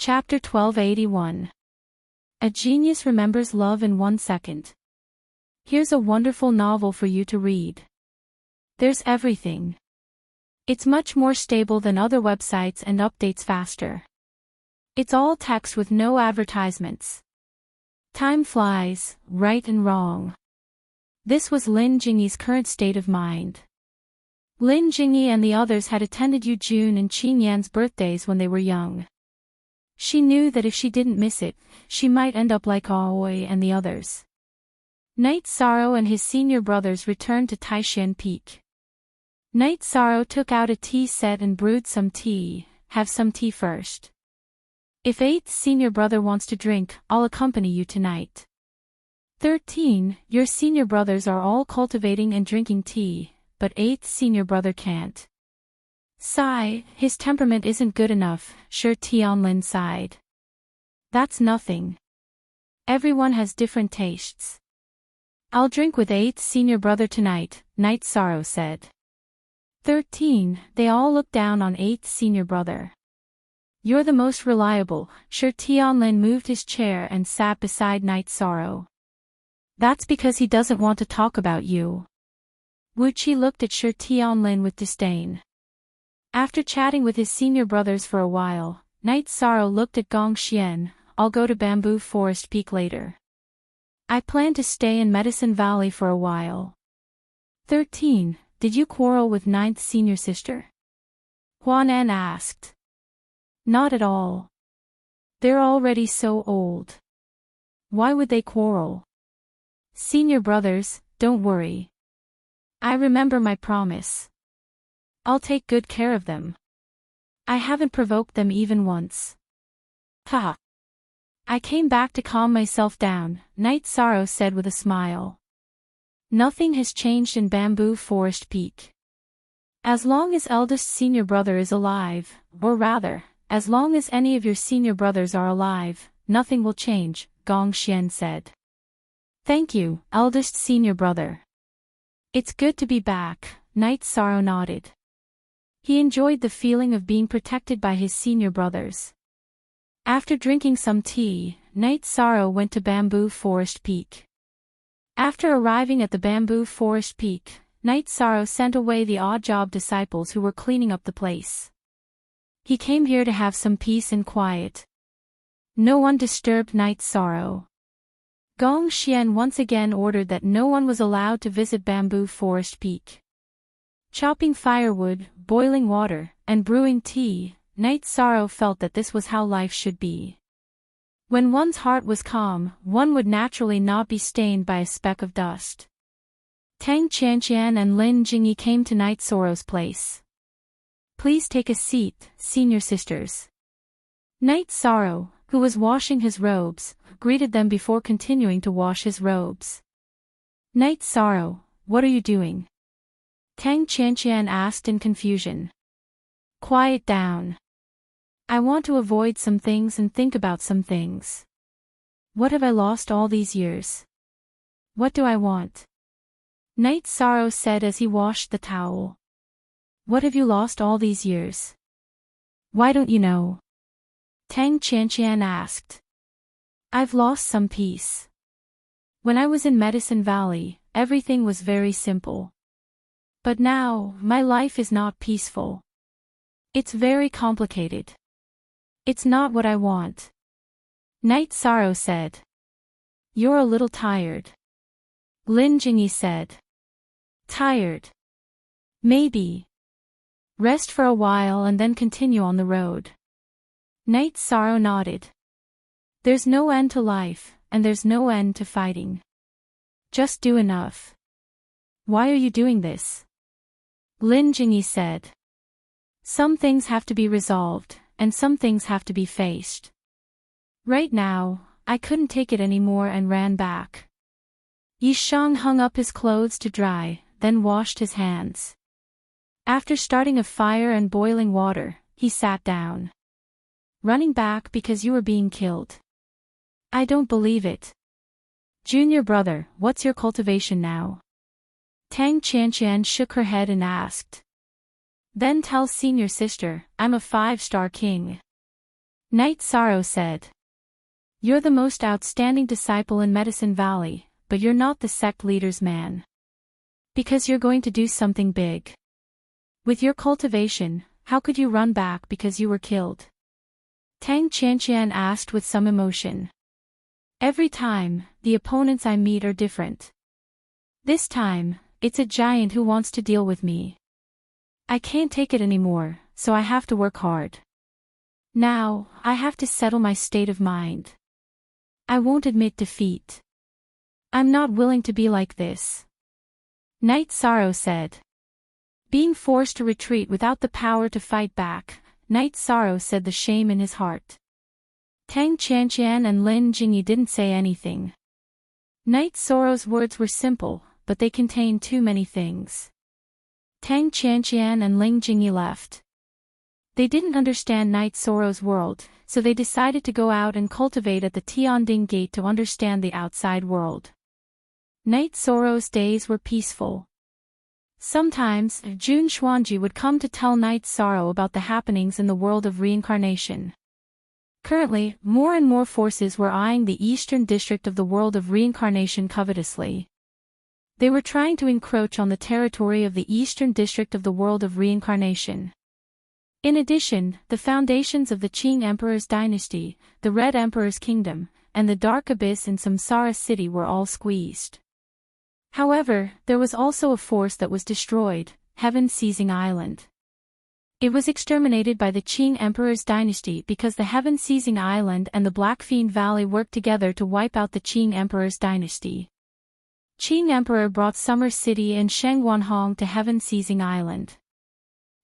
Chapter 1281. A Genius Remembers Love in 1 Second. Here's a wonderful novel for you to read. There's everything. It's much more stable than other websites and updates faster. It's all text with no advertisements. Time flies, right and wrong. This was Lin Jingyi's current state of mind. Lin Jingyi and the others had attended Yu Jun and Qin Yan's birthdays when they were young. She knew that if she didn't miss it, she might end up like Aoi and the others. Night Sorrow and his senior brothers returned to Taishan Peak. Night Sorrow took out a tea set and brewed some tea. Have some tea first. If 8th senior brother wants to drink, I'll accompany you tonight. 13. Your senior brothers are all cultivating and drinking tea, but 8th senior brother can't. Sigh, his temperament isn't good enough, sure Tianlin sighed. That's nothing. Everyone has different tastes. I'll drink with 8th senior brother tonight, Night Sorrow said. 13. They all looked down on 8th senior brother. You're the most reliable, sure Tianlin moved his chair and sat beside Night Sorrow. That's because he doesn't want to talk about you. Wu Qi looked at Sure Tianlin with disdain. After chatting with his senior brothers for a while, Night Sorrow looked at Gong Xian. I'll go to Bamboo Forest Peak later. I plan to stay in Medicine Valley for a while. 13. Did you quarrel with 9th senior sister? Huanan asked. Not at all. They're already so old. Why would they quarrel? Senior brothers, don't worry. I remember my promise. I'll take good care of them. I haven't provoked them even once. Ha! I came back to calm myself down, Night Sorrow said with a smile. Nothing has changed in Bamboo Forest Peak. As long as eldest senior brother is alive, or rather, as long as any of your senior brothers are alive, nothing will change, Gong Xian said. Thank you, eldest senior brother. It's good to be back, Night Sorrow nodded. He enjoyed the feeling of being protected by his senior brothers. After drinking some tea, Night Sorrow went to Bamboo Forest Peak. After arriving at the Bamboo Forest Peak, Night Sorrow sent away the odd job disciples who were cleaning up the place. He came here to have some peace and quiet. No one disturbed Night Sorrow. Gong Xian once again ordered that no one was allowed to visit Bamboo Forest Peak. Chopping firewood, boiling water, and brewing tea, Night Sorrow felt that this was how life should be. When one's heart was calm, one would naturally not be stained by a speck of dust. Tang Qianqian and Lin Jingyi came to Night Sorrow's place. Please take a seat, senior sisters. Night Sorrow, who was washing his robes, greeted them before continuing to wash his robes. Night Sorrow, what are you doing? Tang Qianqian asked in confusion. Quiet down. I want to avoid some things and think about some things. What have I lost all these years? What do I want? Night Sorrow said as he washed the towel. What have you lost all these years? Why don't you know? Tang Qianqian asked. I've lost some peace. When I was in Medicine Valley, everything was very simple. But now, my life is not peaceful. It's very complicated. It's not what I want. Night Sorrow said. You're a little tired. Lin Jingyi said. Tired? Maybe. Rest for a while and then continue on the road. Night Sorrow nodded. There's no end to life, and there's no end to fighting. Just do enough. Why are you doing this? Lin Jingyi said. Some things have to be resolved, and some things have to be faced. Right now, I couldn't take it anymore and ran back. Yishang hung up his clothes to dry, then washed his hands. After starting a fire and boiling water, he sat down. Running back because you were being killed. I don't believe it. Junior brother, what's your cultivation now? Tang Qianqian shook her head and asked. Then tell senior sister, I'm a 5-star king. Night Sorrow said. You're the most outstanding disciple in Medicine Valley, but you're not the sect leader's man. Because you're going to do something big. With your cultivation, how could you run back because you were killed? Tang Qianqian asked with some emotion. Every time, the opponents I meet are different. This time, it's a giant who wants to deal with me. I can't take it anymore, so I have to work hard. Now, I have to settle my state of mind. I won't admit defeat. I'm not willing to be like this. Night Sorrow said. Being forced to retreat without the power to fight back, Night Sorrow said the shame in his heart. Tang Qianqian and Lin Jingyi didn't say anything. Night Sorrow's words were simple, but they contained too many things. Tang Qianqian and Lin Jingyi left. They didn't understand Night Sorrow's world, so they decided to go out and cultivate at the Tianding Gate to understand the outside world. Night Sorrow's days were peaceful. Sometimes, Jun Xuanji would come to tell Night Sorrow about the happenings in the world of reincarnation. Currently, more and more forces were eyeing the eastern district of the world of reincarnation covetously. They were trying to encroach on the territory of the eastern district of the world of reincarnation. In addition, the foundations of the Qing Emperor's dynasty, the Red Emperor's kingdom, and the Dark Abyss in Samsara City were all squeezed. However, there was also a force that was destroyed, Heaven-Seizing Island. It was exterminated by the Qing Emperor's dynasty because the Heaven-Seizing Island and the Black Fiend Valley worked together to wipe out the Qing Emperor's dynasty. Qing Emperor brought Summer City and Shengguanhong to Heaven-Seizing Island.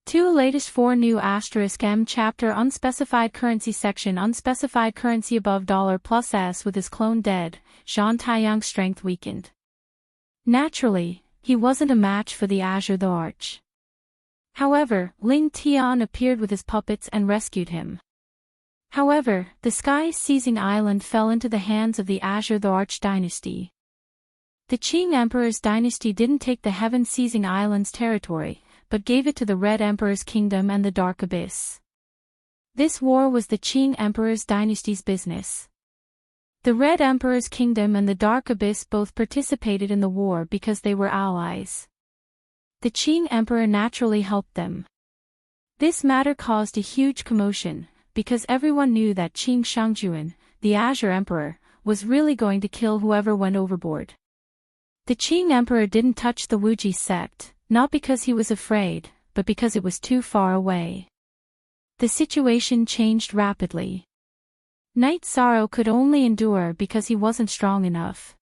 2. Latest 4 new *M chapter unspecified currency section unspecified currency above $+S with his clone dead, Zhan Taiyang's strength weakened. Naturally, he wasn't a match for the Azure the Arch. However, Ling Tian appeared with his puppets and rescued him. However, the sky-seizing island fell into the hands of the Azure the Arch dynasty. The Qing Emperor's dynasty didn't take the Heaven-Seizing Island's territory, but gave it to the Red Emperor's kingdom and the Dark Abyss. This war was the Qing Emperor's dynasty's business. The Red Emperor's kingdom and the Dark Abyss both participated in the war because they were allies. The Qing Emperor naturally helped them. This matter caused a huge commotion, because everyone knew that Qing Shangjuan, the Azure Emperor, was really going to kill whoever went overboard. The Qing Emperor didn't touch the Wuji sect, not because he was afraid, but because it was too far away. The situation changed rapidly. Night Sorrow could only endure because he wasn't strong enough.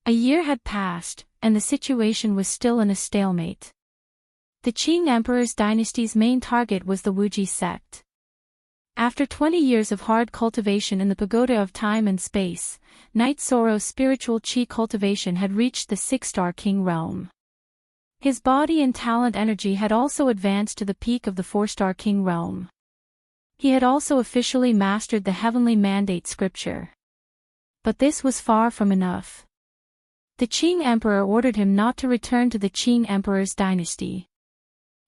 A year had passed, and the situation was still in a stalemate. The Qing Emperor's dynasty's main target was the Wuji sect. After 20 years of hard cultivation in the pagoda of time and space, Night Sorrow's spiritual qi cultivation had reached the 6-star king realm. His body and talent energy had also advanced to the peak of the 4-star king realm. He had also officially mastered the heavenly mandate scripture. But this was far from enough. The Qing Emperor ordered him not to return to the Qing Emperor's dynasty.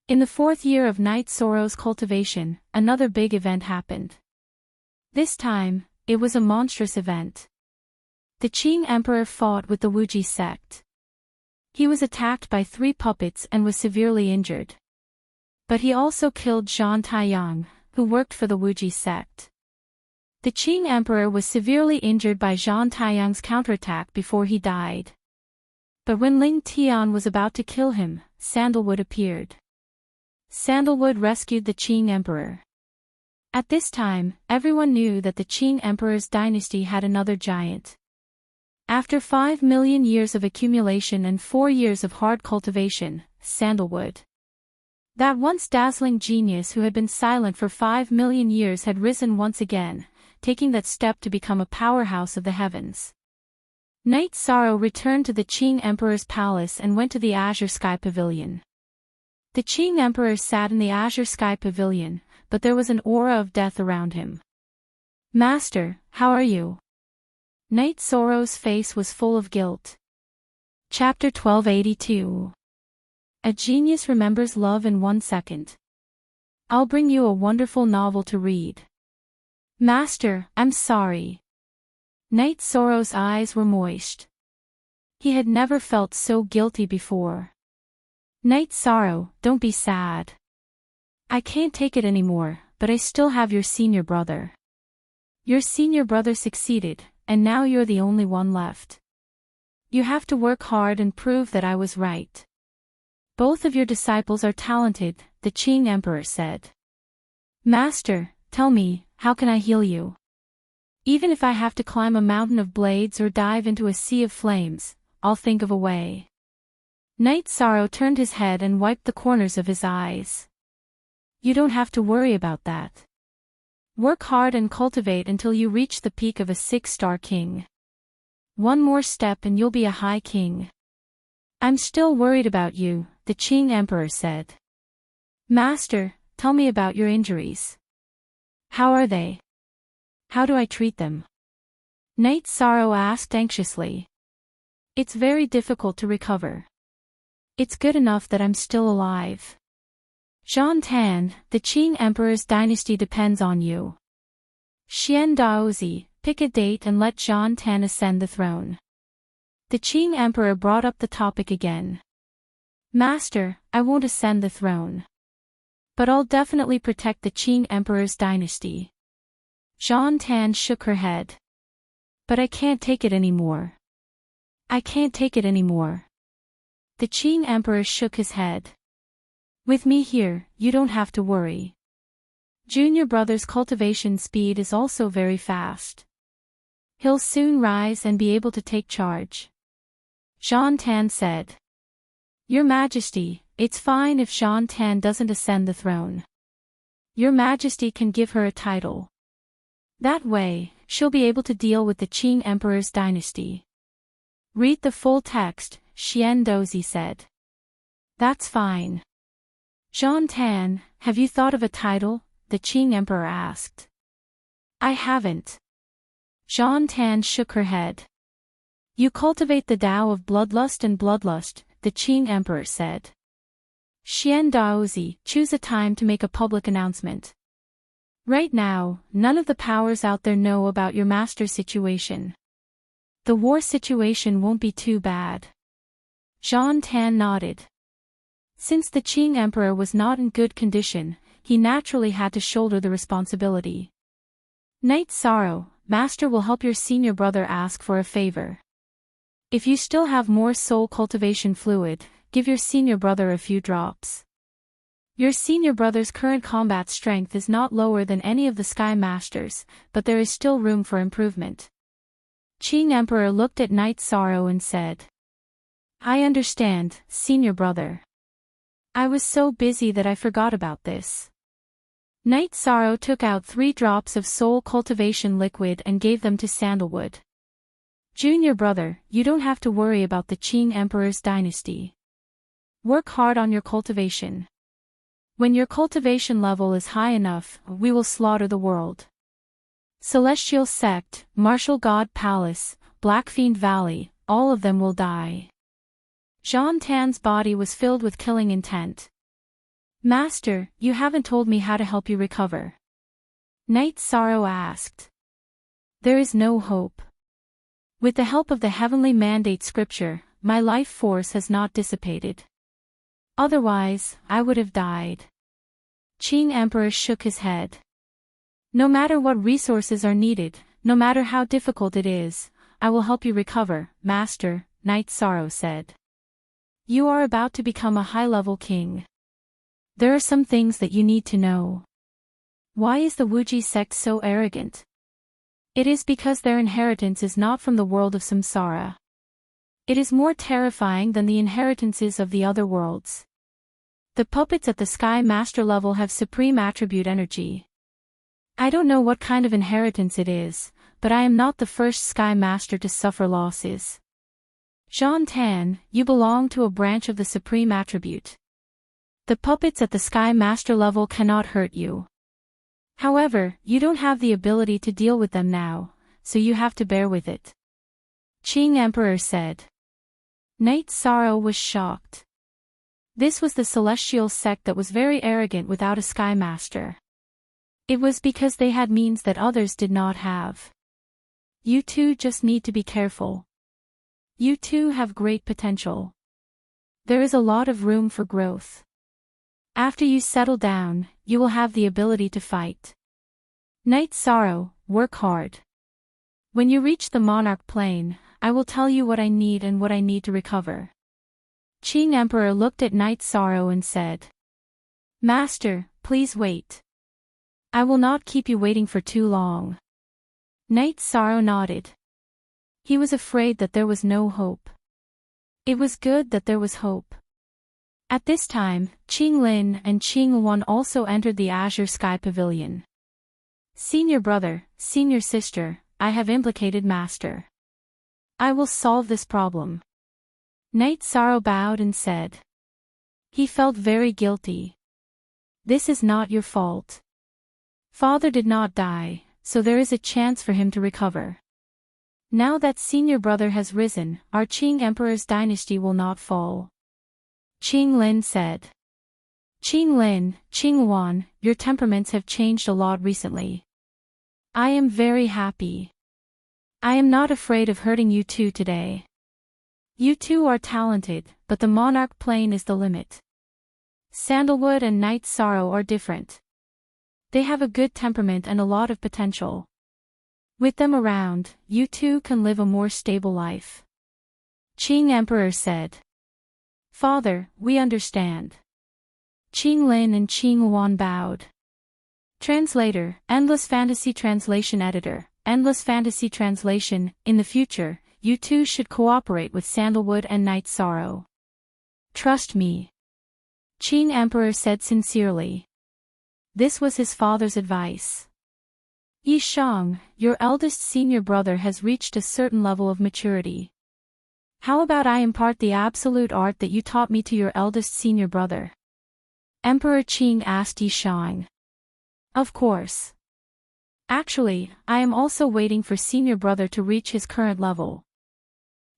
In the 4th year of Night Sorrow's cultivation, another big event happened. This time, it was a monstrous event. The Qing Emperor fought with the Wuji sect. He was attacked by 3 puppets and was severely injured. But he also killed Zhan Taiyang, who worked for the Wuji sect. The Qing Emperor was severely injured by Zhan Taiyang's counterattack before he died. But when Ling Tian was about to kill him, Sandalwood appeared. Sandalwood rescued the Qing Emperor. At this time, everyone knew that the Qing Emperor's dynasty had another giant. After 5 million years of accumulation and 4 years of hard cultivation, Sandalwood, that once dazzling genius who had been silent for 5 million years, had risen once again, taking that step to become a powerhouse of the heavens. Night Sorrow returned to the Qing Emperor's palace and went to the Azure Sky Pavilion. The Qing Emperor sat in the Azure Sky Pavilion, but there was an aura of death around him. "Master, how are you?" Night Sorrow's face was full of guilt. Chapter 1282. A genius remembers love in 1 second. I'll bring you a wonderful novel to read. Master, I'm sorry. Night Sorrow's eyes were moist. He had never felt so guilty before. Night Sorrow, don't be sad. I can't take it anymore, but I still have your senior brother. Your senior brother succeeded, and now you're the only one left. You have to work hard and prove that I was right. Both of your disciples are talented, the Qing Emperor said. Master, tell me, how can I heal you? Even if I have to climb a mountain of blades or dive into a sea of flames, I'll think of a way. Night Sorrow turned his head and wiped the corners of his eyes. You don't have to worry about that. Work hard and cultivate until you reach the peak of a 6-star king. One more step and you'll be a high king. I'm still worried about you, the Qing Emperor said. Master, tell me about your injuries. How are they? How do I treat them? Night Sorrow asked anxiously. It's very difficult to recover. It's good enough that I'm still alive. Zhan Tan, the Qing Emperor's dynasty depends on you. Xian Daozi, pick a date and let Zhan Tan ascend the throne. The Qing Emperor brought up the topic again. Master, I won't ascend the throne. But I'll definitely protect the Qing Emperor's dynasty. Zhan Tan shook her head. But I can't take it anymore. I can't take it anymore. The Qing Emperor shook his head. With me here, you don't have to worry. Junior brother's cultivation speed is also very fast. He'll soon rise and be able to take charge. Zhan Tan said. Your Majesty, it's fine if Zhan Tan doesn't ascend the throne. Your Majesty can give her a title. That way, she'll be able to deal with the Qing Emperor's dynasty. Read the full text, Xian Dozi said. That's fine. Zhan Tan, have you thought of a title? The Qing Emperor asked. I haven't. Zhan Tan shook her head. You cultivate the Tao of bloodlust and bloodlust, the Qing Emperor said. Xian Daozi, choose a time to make a public announcement. Right now, none of the powers out there know about your master's situation. The war situation won't be too bad. Zhan Tan nodded. Since the Qing Emperor was not in good condition, he naturally had to shoulder the responsibility. Night Sorrow, Master will help your senior brother ask for a favor. If you still have more soul cultivation fluid, give your senior brother a few drops. Your senior brother's current combat strength is not lower than any of the Sky Masters, but there is still room for improvement. Qing Emperor looked at Night Sorrow and said. I understand, senior brother. I was so busy that I forgot about this. Night Sorrow took out 3 drops of soul cultivation liquid and gave them to Sandalwood. Junior brother, you don't have to worry about the Qing Emperor's dynasty. Work hard on your cultivation. When your cultivation level is high enough, we will slaughter the world. Celestial Sect, Martial God Palace, Blackfiend Valley, all of them will die. Zhan Tan's body was filled with killing intent. Master, you haven't told me how to help you recover. Night Sorrow asked. There is no hope. With the help of the heavenly mandate scripture, my life force has not dissipated. Otherwise, I would have died. Qing Emperor shook his head. No matter what resources are needed, no matter how difficult it is, I will help you recover, Master, Night Sorrow said. You are about to become a high-level king. There are some things that you need to know. Why is the Wuji sect so arrogant? It is because their inheritance is not from the world of samsara. It is more terrifying than the inheritances of the other worlds. The puppets at the Sky Master level have supreme attribute energy. I don't know what kind of inheritance it is, but I am not the first Sky Master to suffer losses. Zhan Tan, you belong to a branch of the supreme attribute. The puppets at the Sky Master level cannot hurt you. However, you don't have the ability to deal with them now, so you have to bear with it. Qing Emperor said. Night Sorrow was shocked. This was the celestial sect that was very arrogant without a Sky Master. It was because they had means that others did not have. You too just need to be careful. You too have great potential. There is a lot of room for growth. After you settle down, you will have the ability to fight. Night sorrow, work hard. When you reach the monarch plane, I will tell you what I need and what I need to recover. Qing Emperor looked at Night Sorrow and said, Master, please wait. I will not keep you waiting for too long. Night Sorrow nodded. He was afraid that there was no hope. It was good that there was hope. At this time, Qing Lin and Qing Wan also entered the Azure Sky Pavilion. Senior brother, senior sister, I have implicated Master. I will solve this problem. Night Sorrow bowed and said. He felt very guilty. This is not your fault. Father did not die, so there is a chance for him to recover. Now that senior brother has risen, our Qing Emperor's dynasty will not fall. Qing Lin said. Qing Lin, Qing Wan, your temperaments have changed a lot recently. I am very happy. I am not afraid of hurting you two today. You two are talented, but the monarch plane is the limit. Sandalwood and Night Sorrow are different. They have a good temperament and a lot of potential. With them around, you two can live a more stable life. Qing Emperor said. Father, we understand. Qing Lin and Qing Wan bowed. Translator, Endless Fantasy Translation Editor, Endless Fantasy Translation, in the future, you two should cooperate with Sandalwood and Night Sorrow. Trust me. Qing Emperor said sincerely. This was his father's advice. Yi Shang, your eldest senior brother has reached a certain level of maturity. How about I impart the absolute art that you taught me to your eldest senior brother? Emperor Qing asked Yi Shang. Of course. Actually, I am also waiting for senior brother to reach his current level.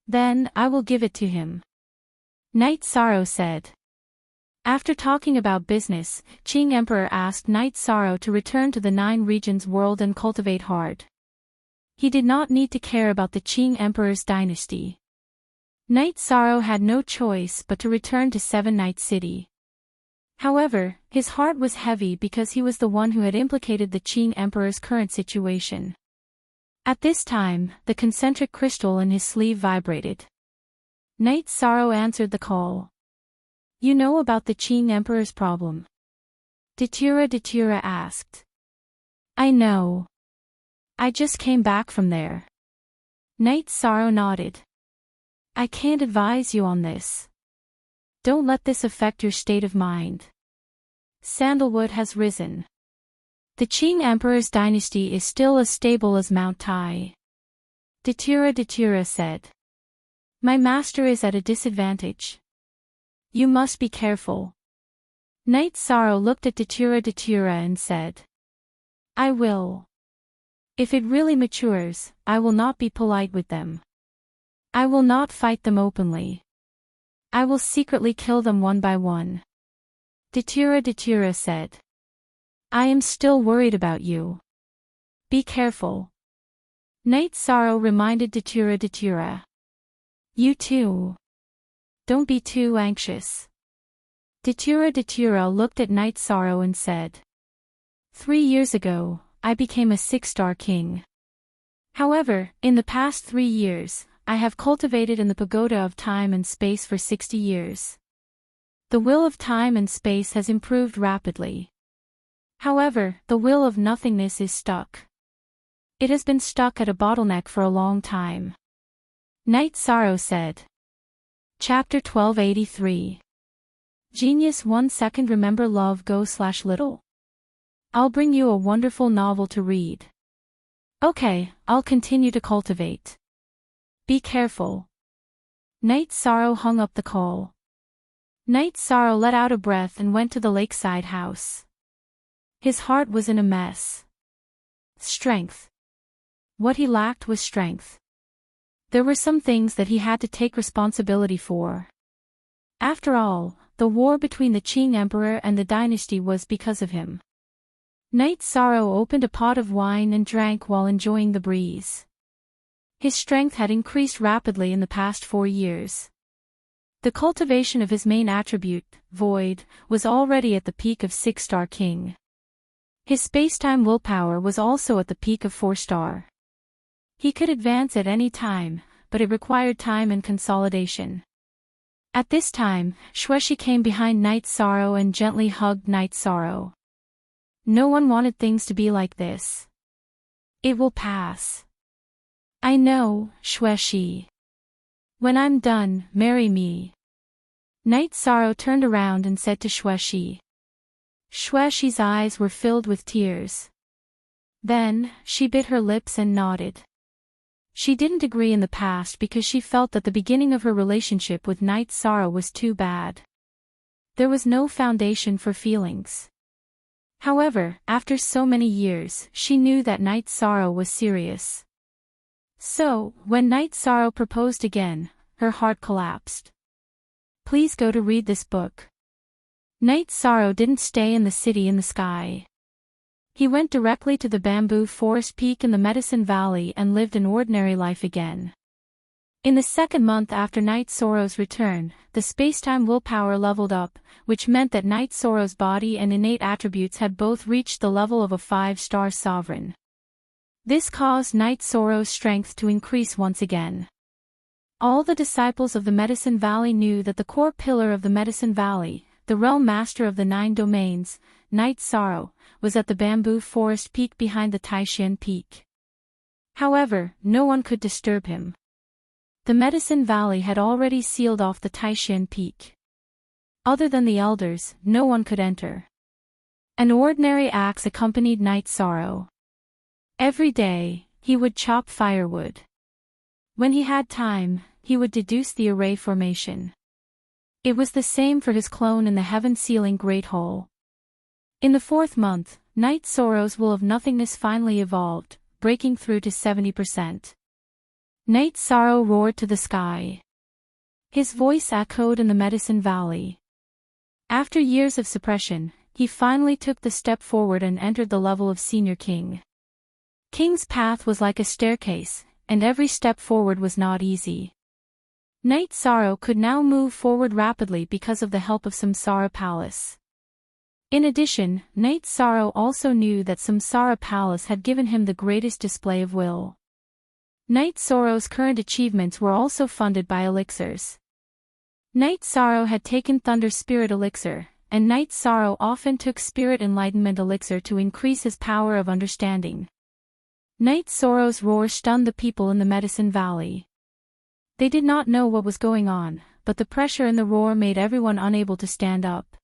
Then, I will give it to him. Night Sorrow said. After talking about business, Qing Emperor asked Night Sorrow to return to the 9 regions world and cultivate hard. He did not need to care about the Qing Emperor's dynasty. Night Sorrow had no choice but to return to Seven Night City. However, his heart was heavy because he was the one who had implicated the Qing Emperor's current situation. At this time, the concentric crystal in his sleeve vibrated. Night Sorrow answered the call. You know about the Qing Emperor's problem? Datura asked. I know. I just came back from there. Night Sorrow nodded. I can't advise you on this. Don't let this affect your state of mind. Sandalwood has risen. The Qing Emperor's dynasty is still as stable as Mount Tai. Datura said. My master is at a disadvantage. You must be careful. Night Sorrow looked at Datura and said. I will. If it really matures, I will not be polite with them. I will not fight them openly. I will secretly kill them one by one. Datura said. I am still worried about you. Be careful. Night Sorrow reminded Datura. You too. Don't be too anxious. Datura looked at Night Sorrow and said. 3 years ago, I became a 6-star king. However, in the past 3 years, I have cultivated in the pagoda of time and space for 60 years. The will of time and space has improved rapidly. However, the will of nothingness is stuck. It has been stuck at a bottleneck for a long time. Night Sorrow said. Chapter 1283. Genius 1 second. Remember love go/little? I'll bring you a wonderful novel to read. Okay, I'll continue to cultivate. Be careful. Night Sorrow hung up the call. Night Sorrow let out a breath and went to the lakeside house. His heart was in a mess. Strength. What he lacked was strength. There were some things that he had to take responsibility for. After all, the war between the Qing Emperor and the dynasty was because of him. Night Sorrow opened a pot of wine and drank while enjoying the breeze. His strength had increased rapidly in the past 4 years. The cultivation of his main attribute, void, was already at the peak of 6-star king. His space-time willpower was also at the peak of 4-star. He could advance at any time, but it required time and consolidation. At this time, Xueshi came behind Night Sorrow and gently hugged Night Sorrow. No one wanted things to be like this. It will pass. I know, Xueshi. When I'm done, marry me. Night Sorrow turned around and said to Xueshi. Xueshi's eyes were filled with tears. Then, she bit her lips and nodded. She didn't agree in the past because she felt that the beginning of her relationship with Night Sorrow was too bad. There was no foundation for feelings. However, after so many years, she knew that Night Sorrow was serious. So, when Night Sorrow proposed again, her heart collapsed. Please go to read this book. Night Sorrow didn't stay in the city in the sky. He went directly to the bamboo forest peak in the Medicine Valley and lived an ordinary life again. In the second month after Night Sorrow's return, the spacetime willpower leveled up, which meant that Night Sorrow's body and innate attributes had both reached the level of a 5-star sovereign. This caused Night Sorrow's strength to increase once again. All the disciples of the Medicine Valley knew that the core pillar of the Medicine Valley, the realm master of the 9 domains, Night Sorrow, was at the bamboo forest peak behind the Taishan peak. However, no one could disturb him. The Medicine Valley had already sealed off the Taishan peak. Other than the elders, no one could enter. An ordinary axe accompanied Night Sorrow. Every day, he would chop firewood. When he had time, he would deduce the array formation. It was the same for his clone in the heaven-sealing Great Hole. In the 4th month, Night Sorrow's will of nothingness finally evolved, breaking through to 70%. Night Sorrow roared to the sky. His voice echoed in the Medicine Valley. After years of suppression, he finally took the step forward and entered the level of Senior King. King's path was like a staircase, and every step forward was not easy. Night Sorrow could now move forward rapidly because of the help of Samsara Palace. In addition, Night Sorrow also knew that Samsara Palace had given him the greatest display of will. Night Sorrow's current achievements were also funded by elixirs. Night Sorrow had taken Thunder Spirit Elixir, and Night Sorrow often took Spirit Enlightenment Elixir to increase his power of understanding. Night Sorrow's roar stunned the people in the Medicine Valley. They did not know what was going on, but the pressure in the roar made everyone unable to stand up.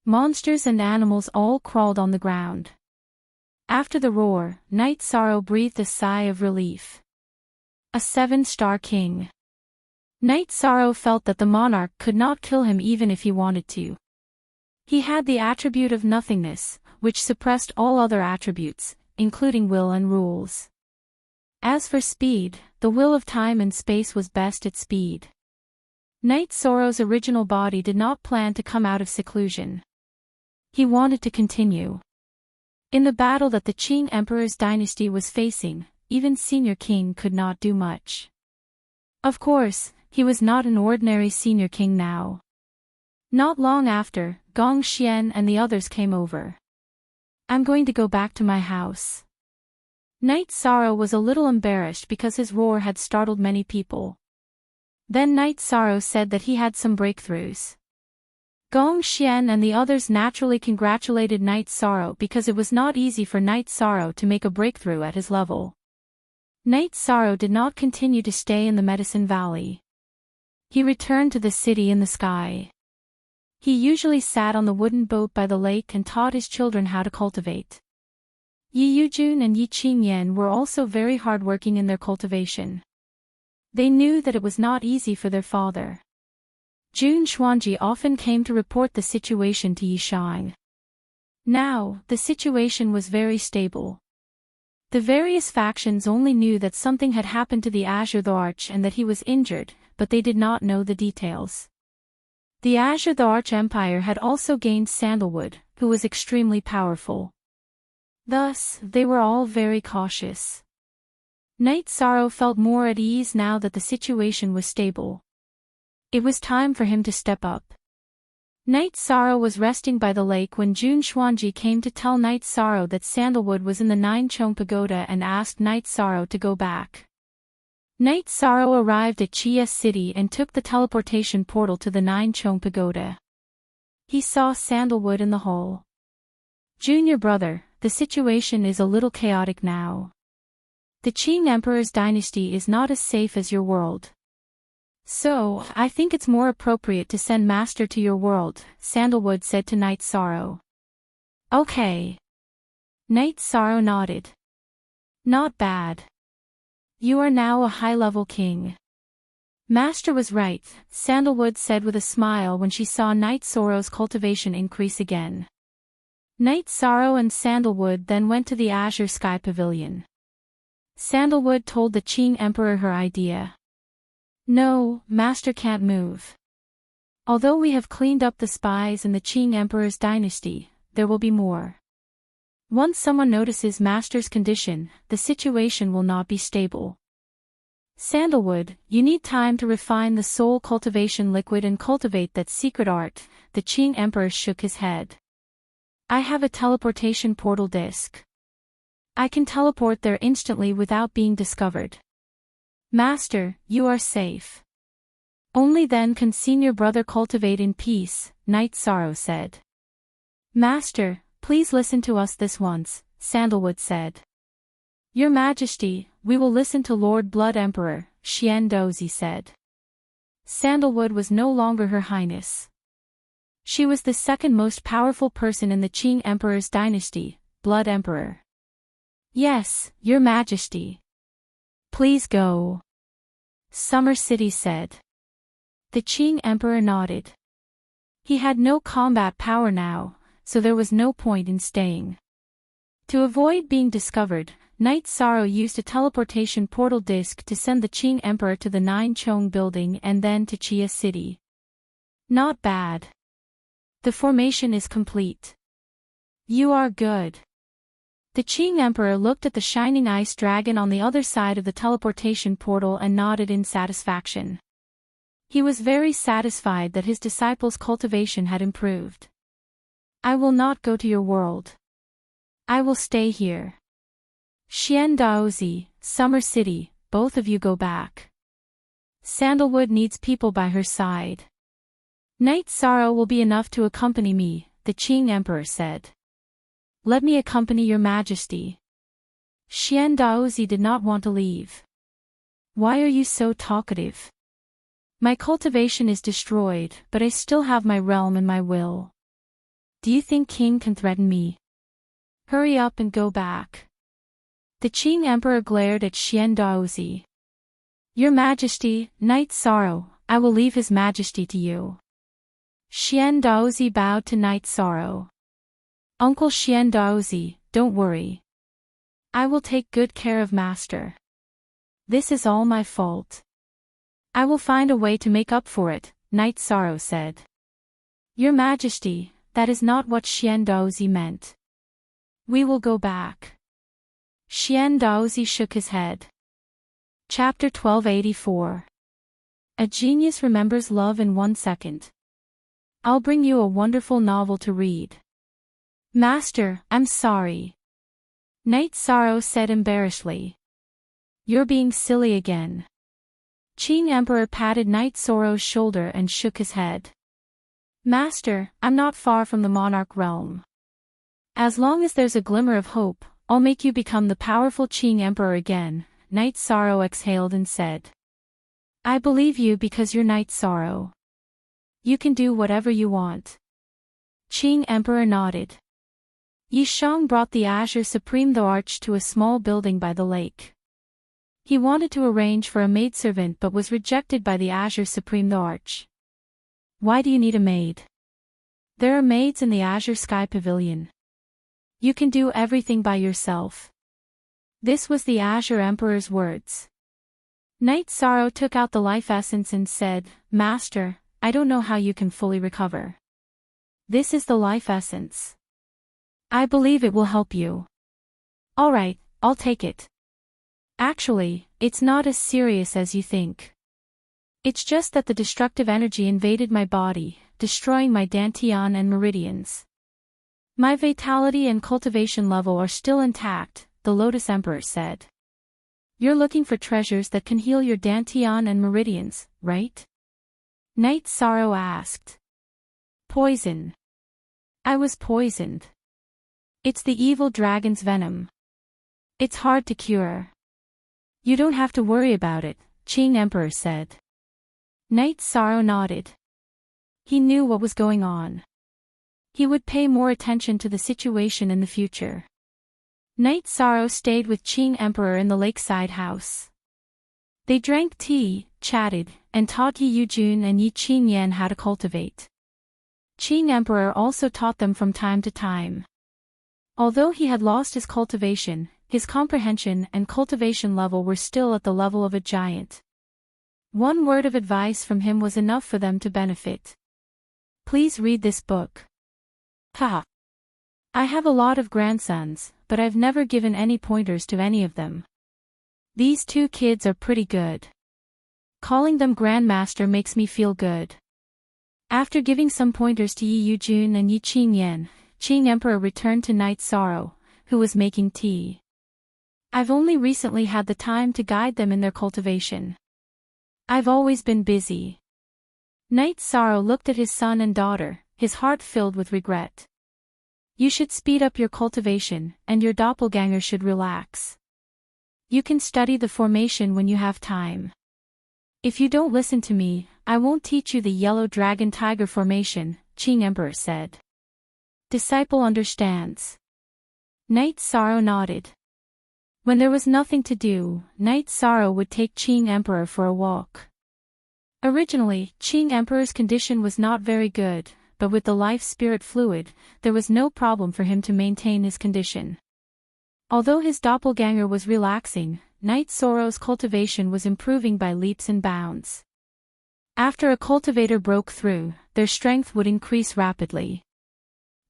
Monsters and animals all crawled on the ground. After the roar, Night Sorrow breathed a sigh of relief. A 7-star king. Night Sorrow felt that the monarch could not kill him even if he wanted to. He had the attribute of nothingness, which suppressed all other attributes, including will and rules. As for speed, the will of time and space was best at speed. Night Sorrow's original body did not plan to come out of seclusion. He wanted to continue. In the battle that the Qing Emperor's dynasty was facing, even Senior King could not do much. Of course, he was not an ordinary Senior King now. Not long after, Gong Xian and the others came over. I'm going to go back to my house. Night Sorrow was a little embarrassed because his roar had startled many people. Then Night Sorrow said that he had some breakthroughs. Gong Xian and the others naturally congratulated Night Sorrow because it was not easy for Night Sorrow to make a breakthrough at his level. Night Sorrow did not continue to stay in the Medicine Valley. He returned to the city in the sky. He usually sat on the wooden boat by the lake and taught his children how to cultivate. Yi Yujun and Yi Qingyan were also very hardworking in their cultivation. They knew that it was not easy for their father. Jun Xuanji often came to report the situation to Yi Shang. Now, the situation was very stable. The various factions only knew that something had happened to the Azure the Arch and that he was injured, but they did not know the details. The Azure the Arch Empire had also gained Sandalwood, who was extremely powerful. Thus, they were all very cautious. Knight Sorrow felt more at ease now that the situation was stable. It was time for him to step up. Knight Sorrow was resting by the lake when Jun Xuanji came to tell Knight Sorrow that Sandalwood was in the Nine Chong Pagoda and asked Knight Sorrow to go back. Knight Sorrow arrived at Chia City and took the teleportation portal to the Nine Chong Pagoda. He saw Sandalwood in the hall. "Junior brother, the situation is a little chaotic now. The Qing Emperor's dynasty is not as safe as your world. So, I think it's more appropriate to send Master to your world," Sandalwood said to Knight Sorrow. "Okay." Knight Sorrow nodded. "Not bad. You are now a high-level king." "Master was right," Sandalwood said with a smile when she saw Knight Sorrow's cultivation increase again. Knight Sorrow and Sandalwood then went to the Azure Sky Pavilion. Sandalwood told the Qing Emperor her idea. "No, Master can't move. Although we have cleaned up the spies in the Qing Emperor's dynasty, there will be more. Once someone notices Master's condition, the situation will not be stable. Sandalwood, you need time to refine the soul cultivation liquid and cultivate that secret art." The Qing Emperor shook his head. "I have a teleportation portal disc. I can teleport there instantly without being discovered. Master, you are safe. Only then can senior brother cultivate in peace," Knight Sorrow said. "Master, please listen to us this once," Sandalwood said. "Your Majesty, we will listen to Lord Blood Emperor," Xian Dozi said. Sandalwood was no longer Her Highness. She was the second most powerful person in the Qing Emperor's dynasty, Blood Emperor. "Yes, Your Majesty. Please go," Summer City said. The Qing Emperor nodded. He had no combat power now, so there was no point in staying. To avoid being discovered, Knight Sorrow used a teleportation portal disc to send the Qing Emperor to the Nine Chong building and then to Chia City. "Not bad. The formation is complete. You are good." The Qing Emperor looked at the shining ice dragon on the other side of the teleportation portal and nodded in satisfaction. He was very satisfied that his disciple's cultivation had improved. "I will not go to your world. I will stay here. Xian Daozi, Summer City, both of you go back. Sandalwood needs people by her side. Knight Sorrow will be enough to accompany me," the Qing Emperor said. "Let me accompany your Majesty." Xian Daozi did not want to leave. "Why are you so talkative? My cultivation is destroyed, but I still have my realm and my will. Do you think King can threaten me? Hurry up and go back." The Qing Emperor glared at Xian Daozi. "Your Majesty, Knight Sorrow, I will leave His Majesty to you." Xian Daozi bowed to Knight Sorrow. "Uncle Xian Daozi, don't worry. I will take good care of Master. This is all my fault. I will find a way to make up for it," Knight Sorrow said. "Your Majesty, that is not what Xian Daozi meant. We will go back." Xian Daozi shook his head. Chapter 1284. A Genius Remembers Love in 1 Second. I'll bring you a wonderful novel to read. "Master, I'm sorry," Knight Sorrow said embarrassedly. "You're being silly again." Qing Emperor patted Knight Sorrow's shoulder and shook his head. "Master, I'm not far from the monarch realm. As long as there's a glimmer of hope, I'll make you become the powerful Qing Emperor again," Knight Sorrow exhaled and said. "I believe you because you're Knight Sorrow. You can do whatever you want." Qing Emperor nodded. Yishang brought the Azure Supreme the Arch to a small building by the lake. He wanted to arrange for a maidservant but was rejected by the Azure Supreme the Arch. "Why do you need a maid? There are maids in the Azure Sky Pavilion. You can do everything by yourself." This was the Azure Emperor's words. Knight Sorrow took out the life essence and said, "Master, I don't know how you can fully recover. This is the life essence. I believe it will help you." Alright, I'll take it. Actually, it's not as serious as you think. It's just that the destructive energy invaded my body, destroying my dantian and meridians. My vitality and cultivation level are still intact, the Lotus Emperor said. You're looking for treasures that can heal your dantian and meridians, right? Night Sorrow asked. Poison. I was poisoned. It's the evil dragon's venom. It's hard to cure. You don't have to worry about it, Qing Emperor said. Night Sorrow nodded. He knew what was going on. He would pay more attention to the situation in the future. Night Sorrow stayed with Qing Emperor in the lakeside house. They drank tea, chatted, and taught Yi Yujun and Yi Qingyan how to cultivate. Qing Emperor also taught them from time to time. Although he had lost his cultivation, his comprehension and cultivation level were still at the level of a giant. One word of advice from him was enough for them to benefit. Please read this book. Haha. I have a lot of grandsons, but I've never given any pointers to any of them. These two kids are pretty good. Calling them grandmaster makes me feel good. After giving some pointers to Yi Yujun and Yi Qingyan, Qing Emperor returned to Night Sorrow, who was making tea. I've only recently had the time to guide them in their cultivation. I've always been busy. Night Sorrow looked at his son and daughter, his heart filled with regret. You should speed up your cultivation, and your doppelganger should relax. You can study the formation when you have time. If you don't listen to me, I won't teach you the yellow dragon tiger formation, Qing Emperor said. Disciple understands. Night Sorrow nodded. When there was nothing to do, Night Sorrow would take Qing Emperor for a walk. Originally, Qing Emperor's condition was not very good, but with the life-spirit fluid, there was no problem for him to maintain his condition. Although his doppelganger was relaxing, Night Sorrow's cultivation was improving by leaps and bounds. After a cultivator broke through, their strength would increase rapidly.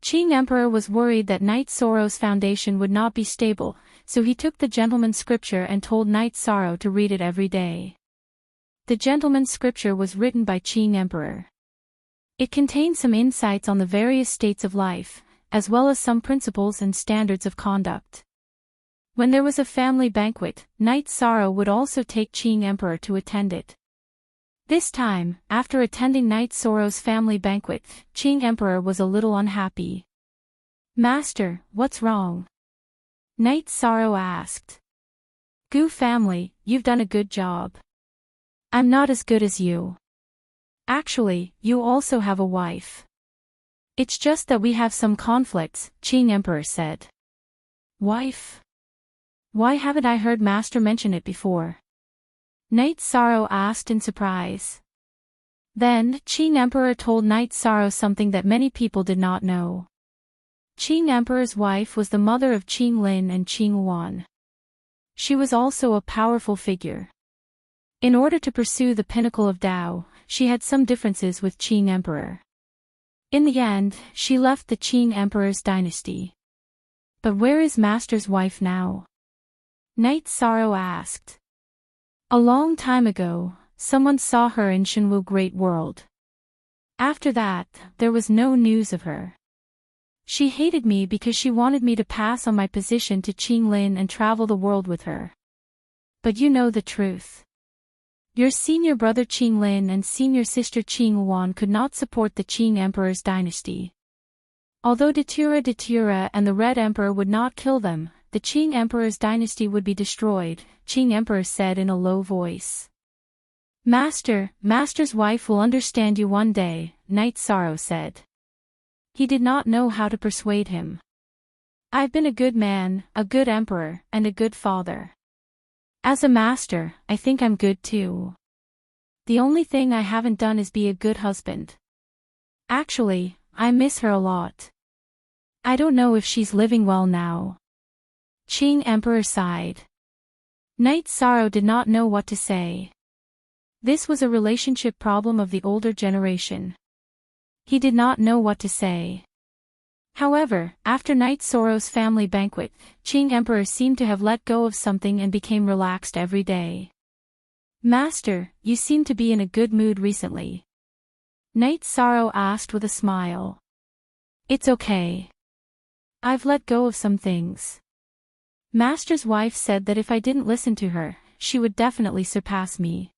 Qing Emperor was worried that Night Sorrow's foundation would not be stable, so he took the gentleman's scripture and told Night Sorrow to read it every day. The gentleman's scripture was written by Qing Emperor. It contained some insights on the various states of life, as well as some principles and standards of conduct. When there was a family banquet, Night Sorrow would also take Qing Emperor to attend it. This time, after attending Night Sorrow's family banquet, Qing Emperor was a little unhappy. Master, what's wrong? Night Sorrow asked. Gu family, you've done a good job. I'm not as good as you. Actually, you also have a wife. It's just that we have some conflicts, Qing Emperor said. Wife? Why haven't I heard Master mention it before? Night Sorrow asked in surprise. Then, Qing Emperor told Night Sorrow something that many people did not know. Qing Emperor's wife was the mother of Qing Lin and Qing Wan. She was also a powerful figure. In order to pursue the pinnacle of Tao, she had some differences with Qing Emperor. In the end, she left the Qing Emperor's dynasty. But where is Master's wife now? Night Sorrow asked. A long time ago, someone saw her in Shenwu Great World. After that, there was no news of her. She hated me because she wanted me to pass on my position to Qing Lin and travel the world with her. But you know the truth. Your senior brother Qing Lin and senior sister Qing Wan could not support the Qing Emperor's dynasty. Although Datura and the Red Emperor would not kill them, the Qing Emperor's dynasty would be destroyed, Qing Emperor said in a low voice. Master's wife will understand you one day, Night Sorrow said. He did not know how to persuade him. I've been a good man, a good emperor, and a good father. As a master, I think I'm good too. The only thing I haven't done is be a good husband. Actually, I miss her a lot. I don't know if she's living well now. Qing Emperor sighed. Night Sorrow did not know what to say. This was a relationship problem of the older generation. He did not know what to say. However, after Night Sorrow's family banquet, Qing Emperor seemed to have let go of something and became relaxed every day. Master, you seem to be in a good mood recently. Night Sorrow asked with a smile. It's okay. I've let go of some things. Master's wife said that if I didn't listen to her, she would definitely surpass me.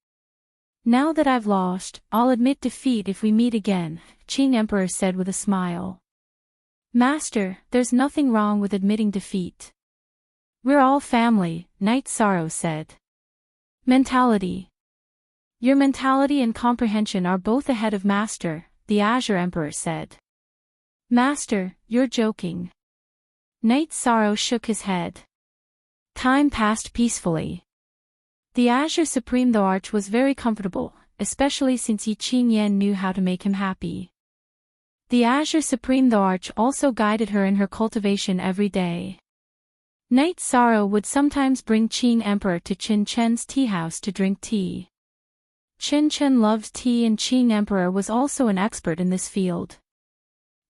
Now that I've lost, I'll admit defeat if we meet again, Qing Emperor said with a smile. Master, there's nothing wrong with admitting defeat. We're all family, Night Sorrow said. Mentality. Your mentality and comprehension are both ahead of Master, the Azure Emperor said. Master, you're joking. Night Sorrow shook his head. Time passed peacefully. The Azure Supreme Thoarch was very comfortable, especially since Yi Qing Yan knew how to make him happy. The Azure Supreme Thoarch also guided her in her cultivation every day. Night Sorrow would sometimes bring Qing Emperor to Qin Chen's tea house to drink tea. Qin Chen loved tea and Qing Emperor was also an expert in this field.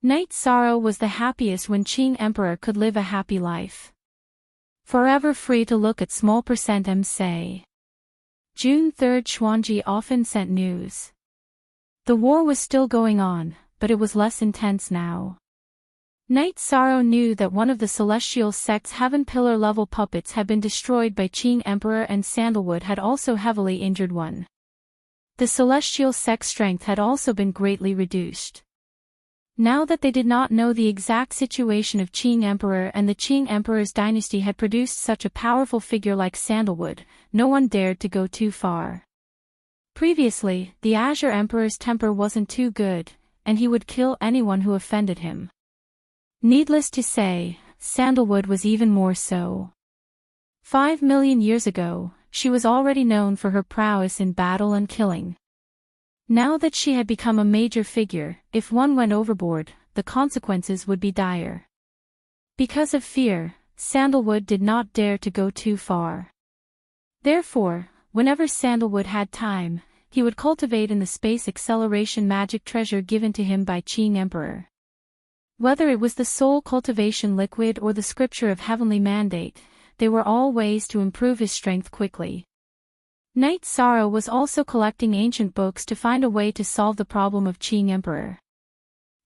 Night Sorrow was the happiest when Qing Emperor could live a happy life. Forever free to look at small percent M say. June 3, Xuanji often sent news. The war was still going on, but it was less intense now. Night Sorrow knew that one of the celestial sect's heaven pillar-level puppets had been destroyed by Qing Emperor and Sandalwood had also heavily injured one. The celestial sect's strength had also been greatly reduced. Now that they did not know the exact situation of Qing Emperor and the Qing Emperor's dynasty had produced such a powerful figure like Sandalwood, no one dared to go too far. Previously, the Azure Emperor's temper wasn't too good, and he would kill anyone who offended him. Needless to say, Sandalwood was even more so. 5 million years ago, she was already known for her prowess in battle and killing. Now that she had become a major figure, if one went overboard, the consequences would be dire. Because of fear, Sandalwood did not dare to go too far. Therefore, whenever Sandalwood had time, he would cultivate in the space acceleration magic treasure given to him by Qing Emperor. Whether it was the soul cultivation liquid or the scripture of heavenly mandate, they were all ways to improve his strength quickly. Night Sorrow was also collecting ancient books to find a way to solve the problem of Qing Emperor.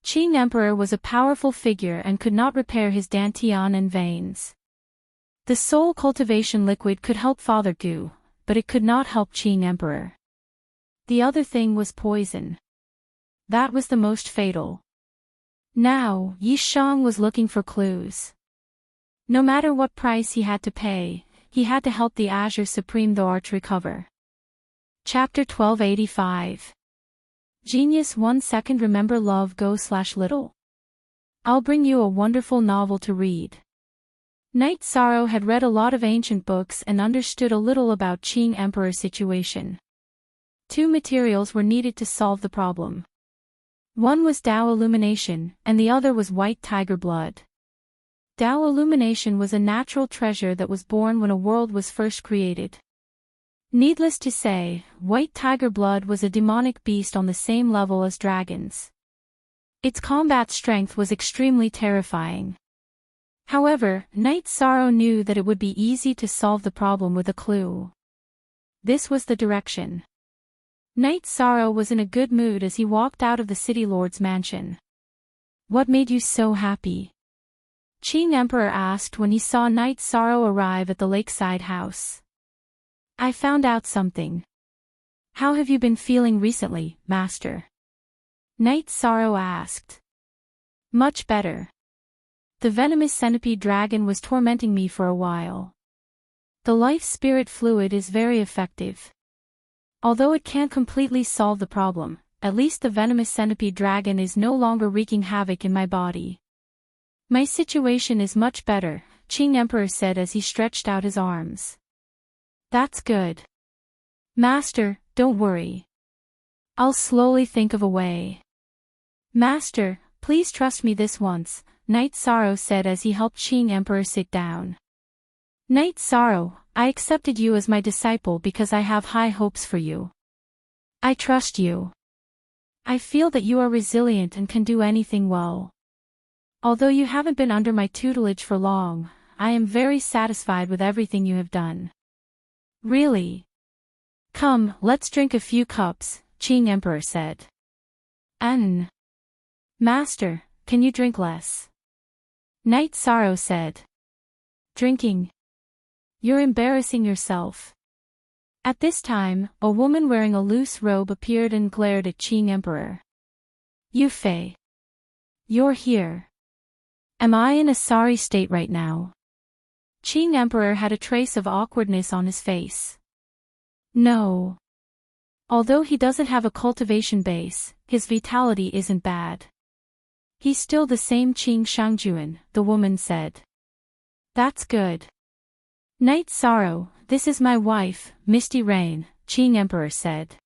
Qing Emperor was a powerful figure and could not repair his dantian and veins. The soul cultivation liquid could help Father Gu, but it could not help Qing Emperor. The other thing was poison. That was the most fatal. Now, Yi Shang was looking for clues. No matter what price he had to pay, he had to help the Azure Supreme Thoarch recover. Chapter 1285. Genius 1 second. Remember love go/little. I'll bring you a wonderful novel to read. Night Sorrow had read a lot of ancient books and understood a little about Qing Emperor's situation. 2 materials were needed to solve the problem. One was Tao Illumination, and the other was White Tiger Blood. Tao Illumination was a natural treasure that was born when a world was first created. Needless to say, White Tiger Blood was a demonic beast on the same level as dragons. Its combat strength was extremely terrifying. However, Night Sorrow knew that it would be easy to solve the problem with a clue. This was the direction. Night Sorrow was in a good mood as he walked out of the City Lord's mansion. What made you so happy? Qing Emperor asked when he saw Night Sorrow arrive at the lakeside house. I found out something. How have you been feeling recently, Master? Night Sorrow asked. Much better. The venomous centipede dragon was tormenting me for a while. The life spirit fluid is very effective. Although it can't completely solve the problem, at least the venomous centipede dragon is no longer wreaking havoc in my body. My situation is much better, Qing Emperor said as he stretched out his arms. That's good. Master, don't worry. I'll slowly think of a way. Master, please trust me this once, Night Sorrow said as he helped Qing Emperor sit down. Night Sorrow, I accepted you as my disciple because I have high hopes for you. I trust you. I feel that you are resilient and can do anything well. Although you haven't been under my tutelage for long, I am very satisfied with everything you have done. Really? Come, let's drink a few cups, Qing Emperor said. Master, can you drink less? Knight Sorrow said. Drinking? You're embarrassing yourself. At this time, a woman wearing a loose robe appeared and glared at Qing Emperor. Yu Fei. You're here. Am I in a sorry state right now? Qing Emperor had a trace of awkwardness on his face. No. Although he doesn't have a cultivation base, his vitality isn't bad. He's still the same Qing Shangjuan, the woman said. That's good. Knight Sorrow, this is my wife, Misty Rain, Qing Emperor said.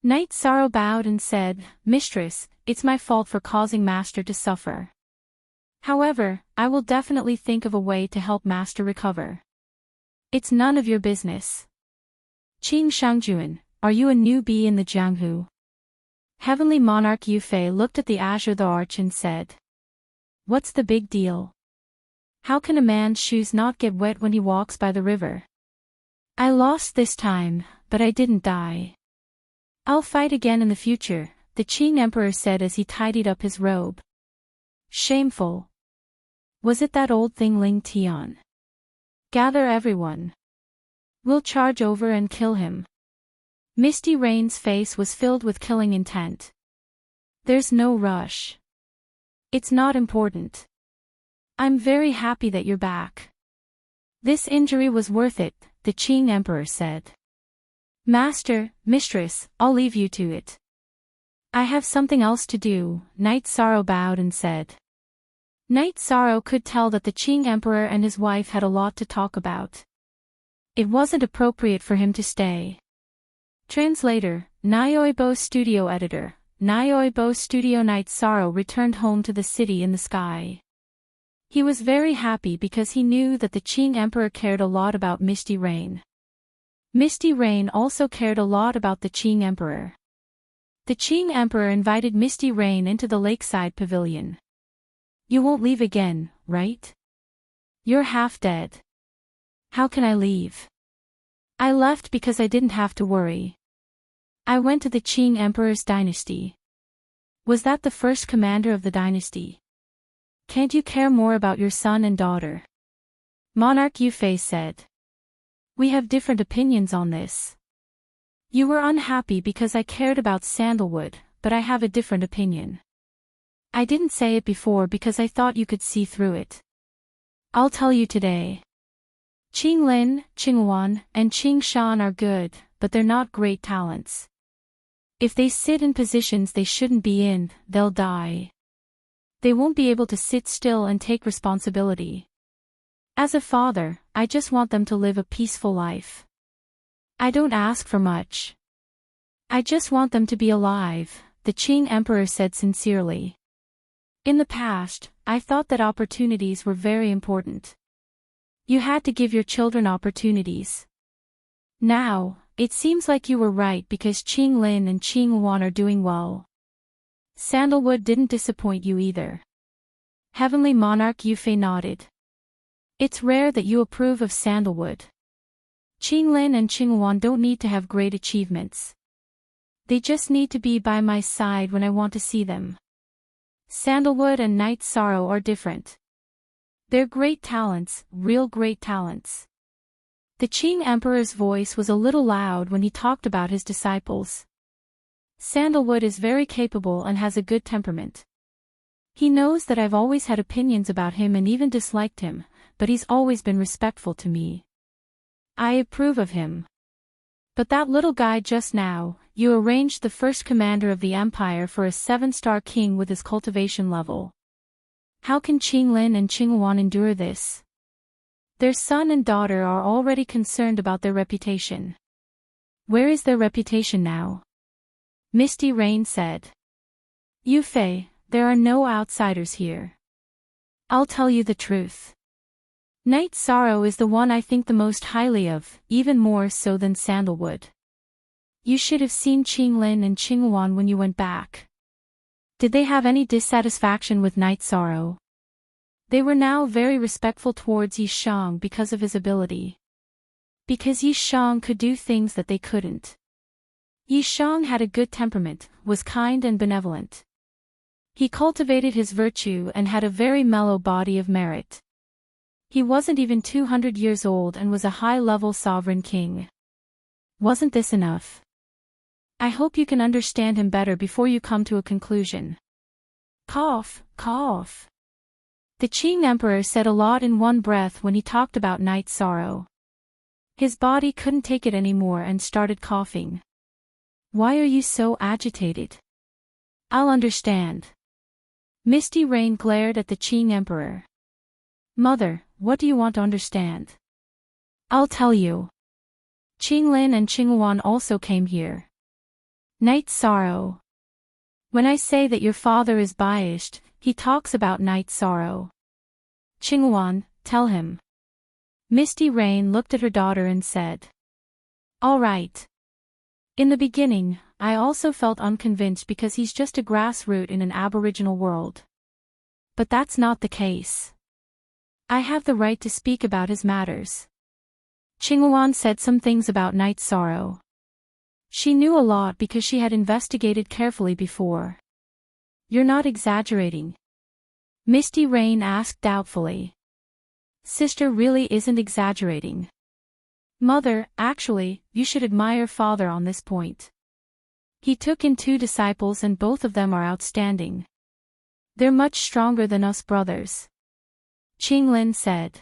Knight Sorrow bowed and said, Mistress, it's my fault for causing Master to suffer. However, I will definitely think of a way to help Master recover. It's none of your business. Qing Shangjuan, are you a newbie in the Jianghu? Heavenly Monarch Yu Fei looked at the azure the arch and said. What's the big deal? How can a man's shoes not get wet when he walks by the river? I lost this time, but I didn't die. I'll fight again in the future, the Qing Emperor said as he tidied up his robe. Shameful. Was it that old thing Ling Tian? Gather everyone. We'll charge over and kill him. Misty Rain's face was filled with killing intent. There's no rush. It's not important. I'm very happy that you're back. This injury was worth it, the Qing Emperor said. Master, Mistress, I'll leave you to it. I have something else to do, Knight Sorrow bowed and said. Knight Sorrow could tell that the Qing Emperor and his wife had a lot to talk about. It wasn't appropriate for him to stay. Translator, Nyoibo Studio Editor, Nyoibo Studio. Knight Sorrow returned home to the city in the sky. He was very happy because he knew that the Qing Emperor cared a lot about Misty Rain. Misty Rain also cared a lot about the Qing Emperor. The Qing Emperor invited Misty Rain into the lakeside pavilion. You won't leave again, right? You're half dead. How can I leave? I left because I didn't have to worry. I went to the Qing Emperor's dynasty. Was that the first commander of the dynasty? Can't you care more about your son and daughter? Monarch Yu Fei said. We have different opinions on this. You were unhappy because I cared about sandalwood, but I have a different opinion. I didn't say it before because I thought you could see through it. I'll tell you today. Qing Lin, Qing Wan, and Qing Shan are good, but they're not great talents. If they sit in positions they shouldn't be in, they'll die. They won't be able to sit still and take responsibility. As a father, I just want them to live a peaceful life. I don't ask for much. I just want them to be alive, the Qing Emperor said sincerely. In the past, I thought that opportunities were very important. You had to give your children opportunities. Now, it seems like you were right because Qing Lin and Qing Wan are doing well. Sandalwood didn't disappoint you either. Heavenly Monarch Yu Fei nodded. It's rare that you approve of sandalwood. Qing Lin and Qing Wan don't need to have great achievements. They just need to be by my side when I want to see them. Sandalwood and Knight Sorrow are different. They're great talents, real great talents. The Qing Emperor's voice was a little loud when he talked about his disciples. Sandalwood is very capable and has a good temperament. He knows that I've always had opinions about him and even disliked him, but he's always been respectful to me. I approve of him. But that little guy just now, you arranged the first commander of the empire for a 7-star king with his cultivation level. How can Qing Lin and Qing Wan endure this? Their son and daughter are already concerned about their reputation. Where is their reputation now? Misty Rain said. Yu Fei, there are no outsiders here. I'll tell you the truth. Knight Sorrow is the one I think the most highly of, even more so than Sandalwood. You should have seen Qing Lin and Qing Wan when you went back. Did they have any dissatisfaction with Knight Sorrow? They were now very respectful towards Yi Shang because of his ability. Because Yi Shang could do things that they couldn't. Yi Shang had a good temperament, was kind and benevolent. He cultivated his virtue and had a very mellow body of merit. He wasn't even 200 years old and was a high-level sovereign king. Wasn't this enough? I hope you can understand him better before you come to a conclusion. Cough, cough. The Qing Emperor said a lot in one breath when he talked about night sorrow. His body couldn't take it anymore and started coughing. Why are you so agitated? I'll understand. Misty Rain glared at the Qing Emperor. Mother, what do you want to understand? I'll tell you. Qinglin and Qinghuan also came here. Night sorrow. When I say that your father is biased, he talks about night sorrow. Qinghuan, tell him. Misty Rain looked at her daughter and said. All right. In the beginning, I also felt unconvinced because he's just a grassroot in an aboriginal world. But that's not the case. I have the right to speak about his matters. Qinghuan said some things about night sorrow. She knew a lot because she had investigated carefully before. You're not exaggerating? Misty Rain asked doubtfully. Sister really isn't exaggerating. Mother, actually, you should admire father on this point. He took in 2 disciples and both of them are outstanding. They're much stronger than us brothers. Qinglin said.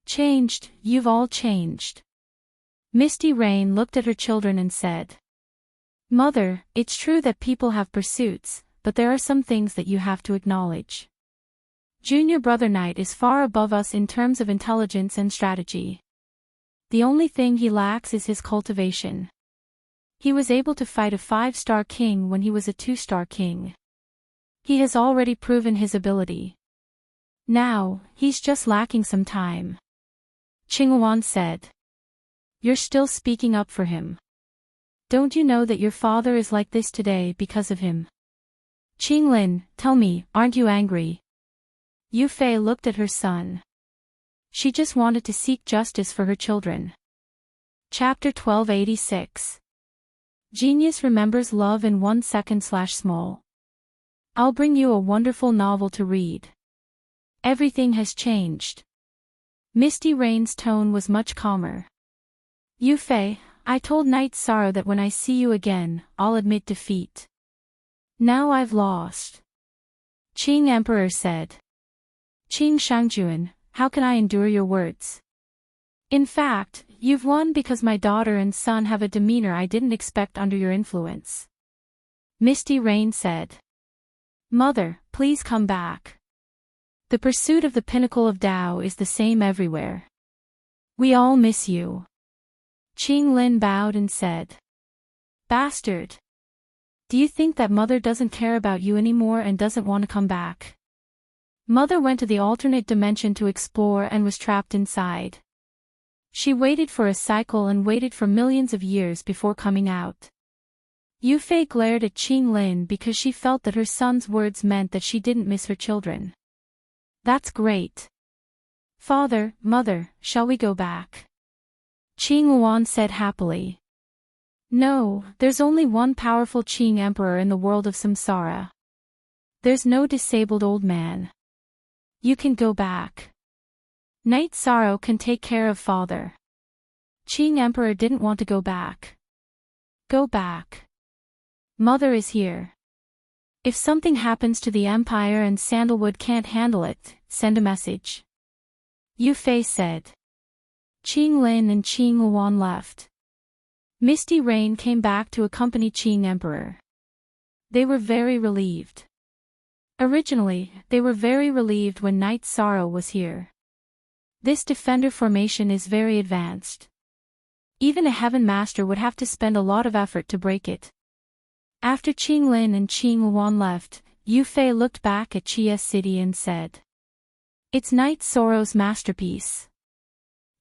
Changed, you've all changed. Misty Rain looked at her children and said. Mother, it's true that people have pursuits, but there are some things that you have to acknowledge. Junior Brother Knight is far above us in terms of intelligence and strategy. The only thing he lacks is his cultivation. He was able to fight a 5-star king when he was a 2-star king. He has already proven his ability. Now, he's just lacking some time. Qinghuan said. You're still speaking up for him. Don't you know that your father is like this today because of him? Qinglin, tell me, aren't you angry? Yu Fei looked at her son. She just wanted to seek justice for her children. Chapter 1286. Genius remembers love in 1 second/small. I'll bring you a wonderful novel to read. Everything has changed. Misty Rain's tone was much calmer. Yu Fei, I told Night Sorrow that when I see you again, I'll admit defeat. Now I've lost. Qing Emperor said. Qing Shangjuan, how can I endure your words? In fact, you've won because my daughter and son have a demeanor I didn't expect under your influence. Misty Rain said. Mother, please come back. The pursuit of the pinnacle of Tao is the same everywhere. We all miss you. Qing Lin bowed and said. Bastard. Do you think that Mother doesn't care about you anymore and doesn't want to come back? Mother went to the alternate dimension to explore and was trapped inside. She waited for a cycle and waited for millions of years before coming out. Yu Fei glared at Qing Lin because she felt that her son's words meant that she didn't miss her children. That's great. Father, Mother, shall we go back? Qing Yuan said happily. No, there's only one powerful Qing Emperor in the world of samsara. There's no disabled old man. You can go back. Night Sorrow can take care of father. Qing Emperor didn't want to go back. Go back. Mother is here. If something happens to the Empire and Sandalwood can't handle it, send a message. Yu Fei said. Qing Lin and Qing Yuan left. Misty Rain came back to accompany Qing Emperor. They were very relieved. Originally, they were very relieved when Night Sorrow was here. This defender formation is very advanced. Even a Heaven Master would have to spend a lot of effort to break it. After Qing Lin and Qing Yuan left, Yu Fei looked back at Chia City and said. It's Night Sorrow's masterpiece.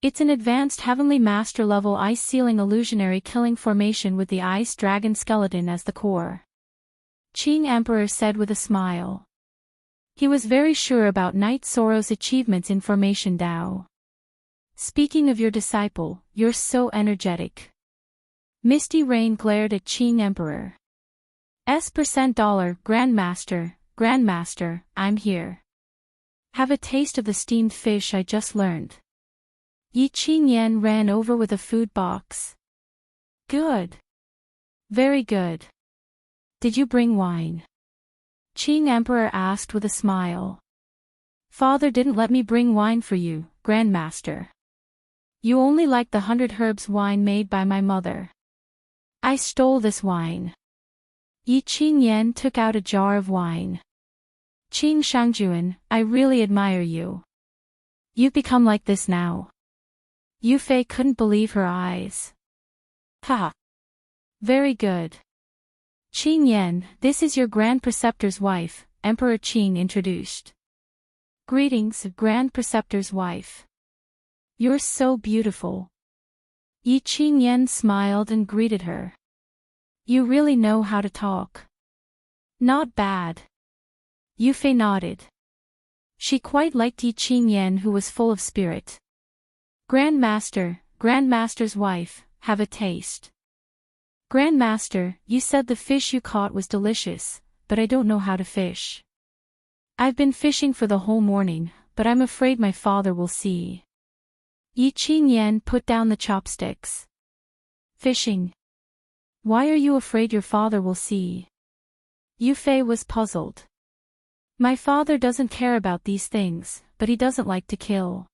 It's an advanced Heavenly Master level ice ceiling illusionary killing formation with the ice dragon skeleton as the core. Qing Emperor said with a smile. He was very sure about Knight Sorrow's achievements in Formation Dao. Speaking of your disciple, you're so energetic. Misty Rain glared at Qing Emperor. $% Grandmaster, I'm here. Have a taste of the steamed fish I just learned. Yi Qingyan ran over with a food box. Good. Very good. Did you bring wine? Qing Emperor asked with a smile. Father didn't let me bring wine for you, Grandmaster. You only like the 100 herbs wine made by my mother. I stole this wine. Yi Qingyan took out a jar of wine. Qing Shangjuan, I really admire you. You've become like this now. Yu Fei couldn't believe her eyes. Ha! Very good. Qing Yan, this is your Grand Preceptor's wife, Emperor Qing introduced. Greetings, Grand Preceptor's wife. You're so beautiful. Yi Qing Yan smiled and greeted her. You really know how to talk. Not bad. Yu Fei nodded. She quite liked Yi Qing Yan, who was full of spirit. Grandmaster's wife, have a taste. Grandmaster, you said the fish you caught was delicious, but I don't know how to fish. I've been fishing for the whole morning, but I'm afraid my father will see. Yi Qingyan put down the chopsticks. Fishing. Why are you afraid your father will see? Yu Fei was puzzled. My father doesn't care about these things, but he doesn't like to kill.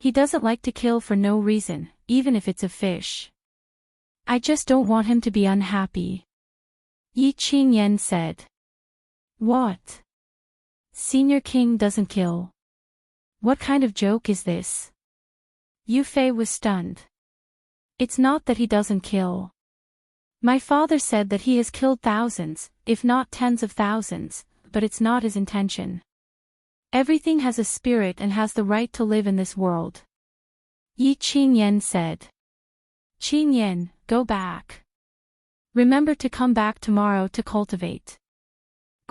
He doesn't like to kill for no reason, even if it's a fish. I just don't want him to be unhappy. Yi Qingyan said. What? Senior King doesn't kill. What kind of joke is this? Yu Fei was stunned. It's not that he doesn't kill. My father said that he has killed thousands, if not tens of thousands, but it's not his intention. Everything has a spirit and has the right to live in this world. Yi Qingyan said. Qingyan, go back. Remember to come back tomorrow to cultivate.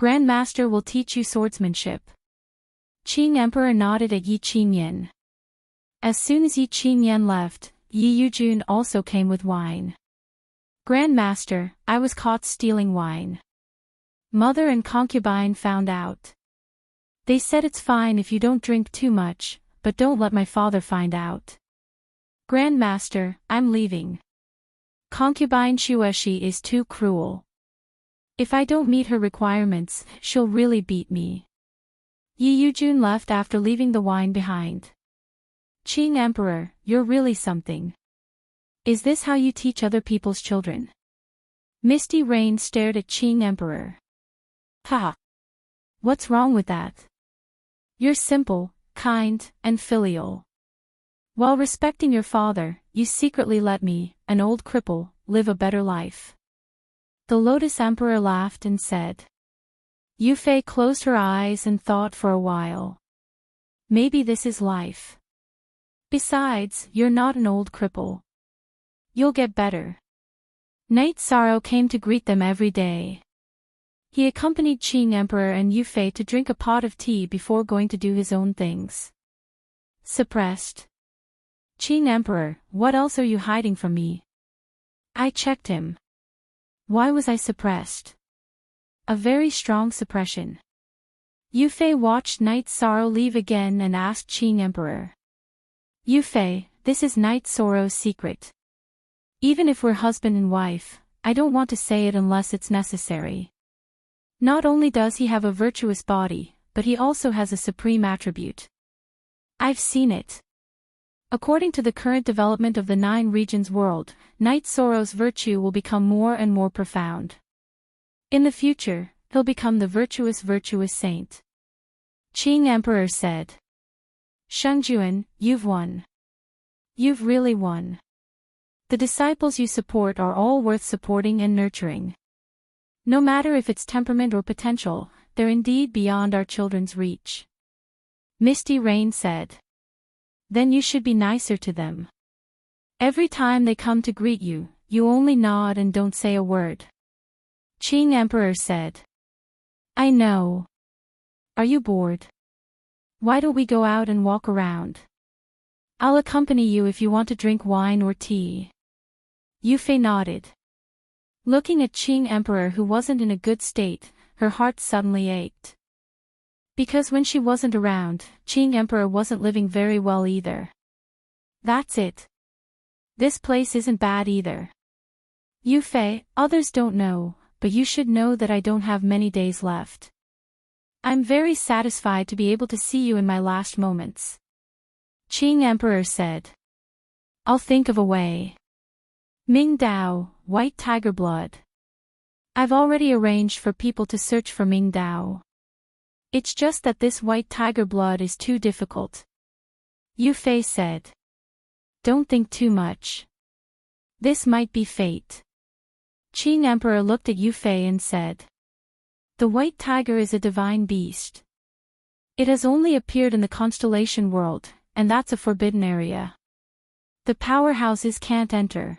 Grandmaster will teach you swordsmanship. Qing Emperor nodded at Yi Qingyan. As soon as Yi Qingyan left, Yi Yujun also came with wine. Grandmaster, I was caught stealing wine. Mother and concubine found out. They said it's fine if you don't drink too much, but don't let my father find out. Grandmaster, I'm leaving. Concubine Shueshi is too cruel. If I don't meet her requirements, she'll really beat me. Yi Yujun left after leaving the wine behind. Qing Emperor, you're really something. Is this how you teach other people's children? Misty Rain stared at Qing Emperor. Ha! What's wrong with that? You're simple, kind, and filial. While respecting your father, you secretly let me, an old cripple, live a better life. The Lotus Emperor laughed and said. Yu Fei closed her eyes and thought for a while. Maybe this is life. Besides, you're not an old cripple. You'll get better. Knight Sorrow came to greet them every day. He accompanied Qing Emperor and Yu Fei to drink a pot of tea before going to do his own things. Suppressed. Qing Emperor, what else are you hiding from me? I checked him. Why was I suppressed? A very strong suppression. Yu Fei watched Knight Sorrow leave again and asked Qing Emperor. Yu Fei, this is Knight Sorrow's secret. Even if we're husband and wife, I don't want to say it unless it's necessary. Not only does he have a virtuous body, but he also has a supreme attribute. I've seen it. According to the current development of the 9 regions world, Knight Sorrow's virtue will become more and more profound. In the future, he'll become the virtuous saint. Qing Emperor said. Shengjuan, you've won. You've really won. The disciples you support are all worth supporting and nurturing. No matter if it's temperament or potential, they're indeed beyond our children's reach. Misty Rain said. Then you should be nicer to them. Every time they come to greet you, you only nod and don't say a word. Qing Emperor said. I know. Are you bored? Why don't we go out and walk around? I'll accompany you if you want to drink wine or tea. Yufei nodded. Looking at Qing Emperor, who wasn't in a good state, her heart suddenly ached. Because when she wasn't around, Qing Emperor wasn't living very well either. That's it. This place isn't bad either. Yufei, others don't know, but you should know that I don't have many days left. I'm very satisfied to be able to see you in my last moments. Qing Emperor said. I'll think of a way. Ming Dao, white tiger blood. I've already arranged for people to search for Ming Dao. It's just that this white tiger blood is too difficult. Yufei said. Don't think too much. This might be fate. Qing Emperor looked at Yufei and said. The white tiger is a divine beast. It has only appeared in the constellation world, and that's a forbidden area. The powerhouses can't enter.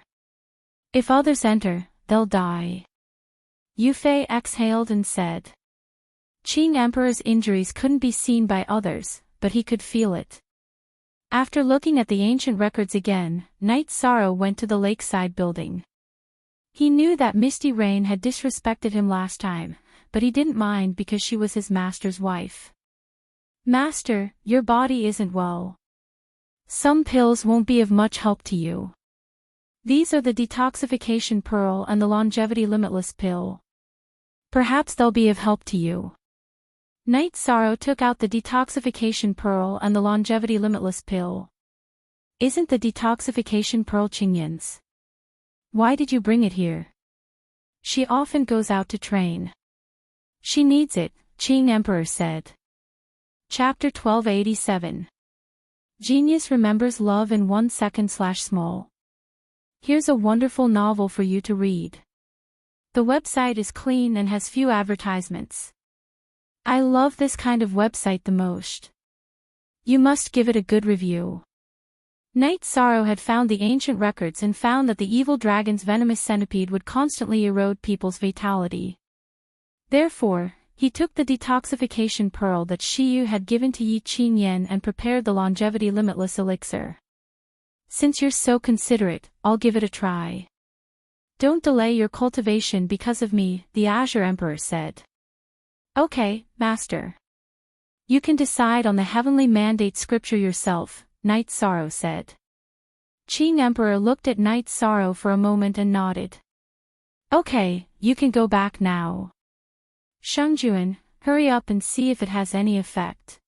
If others enter, they'll die. Yufei exhaled and said. Qing Emperor's injuries couldn't be seen by others, but he could feel it. After looking at the ancient records again, Knight Sorrow went to the lakeside building. He knew that Misty Rain had disrespected him last time, but he didn't mind because she was his master's wife. Master, your body isn't well. Some pills won't be of much help to you. These are the detoxification pearl and the longevity limitless pill. Perhaps they'll be of help to you. Knight Sorrow took out the detoxification pearl and the longevity limitless pill. Isn't the detoxification pearl Qingyan's? Why did you bring it here? She often goes out to train. She needs it, Qing Emperor said. Chapter 1287. Genius remembers love in 1 second/small. Here's a wonderful novel for you to read. The website is clean and has few advertisements. I love this kind of website the most. You must give it a good review. Knight Sorrow had found the ancient records and found that the evil dragon's venomous centipede would constantly erode people's vitality. Therefore, he took the detoxification pearl that Shiyu had given to Yi Qingyan and prepared the longevity limitless elixir. Since you're so considerate, I'll give it a try. Don't delay your cultivation because of me, the Azure Emperor said. Okay, Master. You can decide on the heavenly mandate scripture yourself, Knight Sorrow said. Qing Emperor looked at Knight Sorrow for a moment and nodded. Okay, you can go back now. Shengjuan, hurry up and see if it has any effect.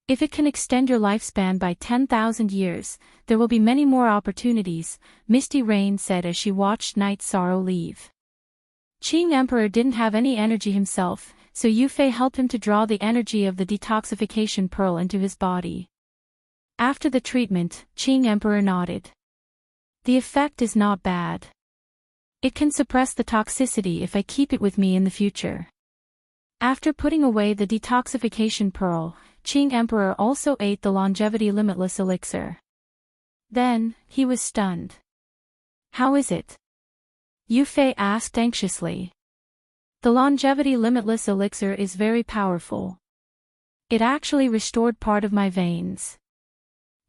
If it can extend your lifespan by 10,000 years, there will be many more opportunities, Misty Rain said as she watched Knight Sorrow leave. Qing Emperor didn't have any energy himself, so Yufei helped him to draw the energy of the detoxification pearl into his body. After the treatment, Qing Emperor nodded. The effect is not bad. It can suppress the toxicity if I keep it with me in the future. After putting away the detoxification pearl, Qing Emperor also ate the longevity limitless elixir. Then, he was stunned. How is it? Yufei asked anxiously. The longevity limitless elixir is very powerful. It actually restored part of my veins.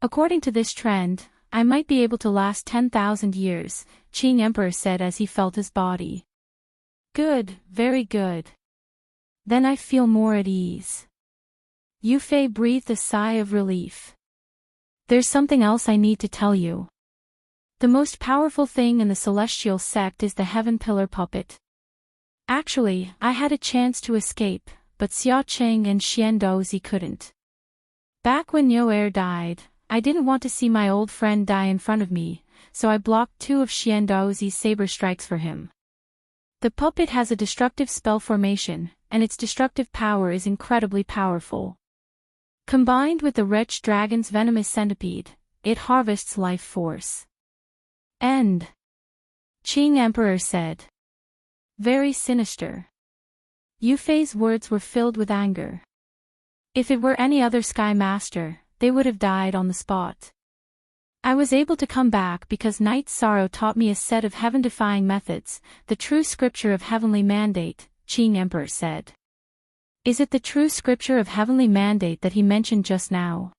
According to this trend, I might be able to last 10,000 years, Qing Emperor said as he felt his body. Good, very good. Then I feel more at ease. Yufei breathed a sigh of relief. There's something else I need to tell you. The most powerful thing in the celestial sect is the heaven pillar puppet. Actually, I had a chance to escape, but Xia Cheng and Xian Dozi couldn't. Back when Yo Er died, I didn't want to see my old friend die in front of me, so I blocked 2 of Xian Dozi's saber strikes for him. The puppet has a destructive spell formation, and its destructive power is incredibly powerful. Combined with the wretched dragon's venomous centipede, it harvests life force. End. Qing Emperor said. Very sinister. Yufei's words were filled with anger. If it were any other Sky Master, they would have died on the spot. I was able to come back because Knight Sorrow taught me a set of heaven-defying methods, the true scripture of heavenly mandate, Qing Emperor said. Is it the true scripture of heavenly mandate that he mentioned just now?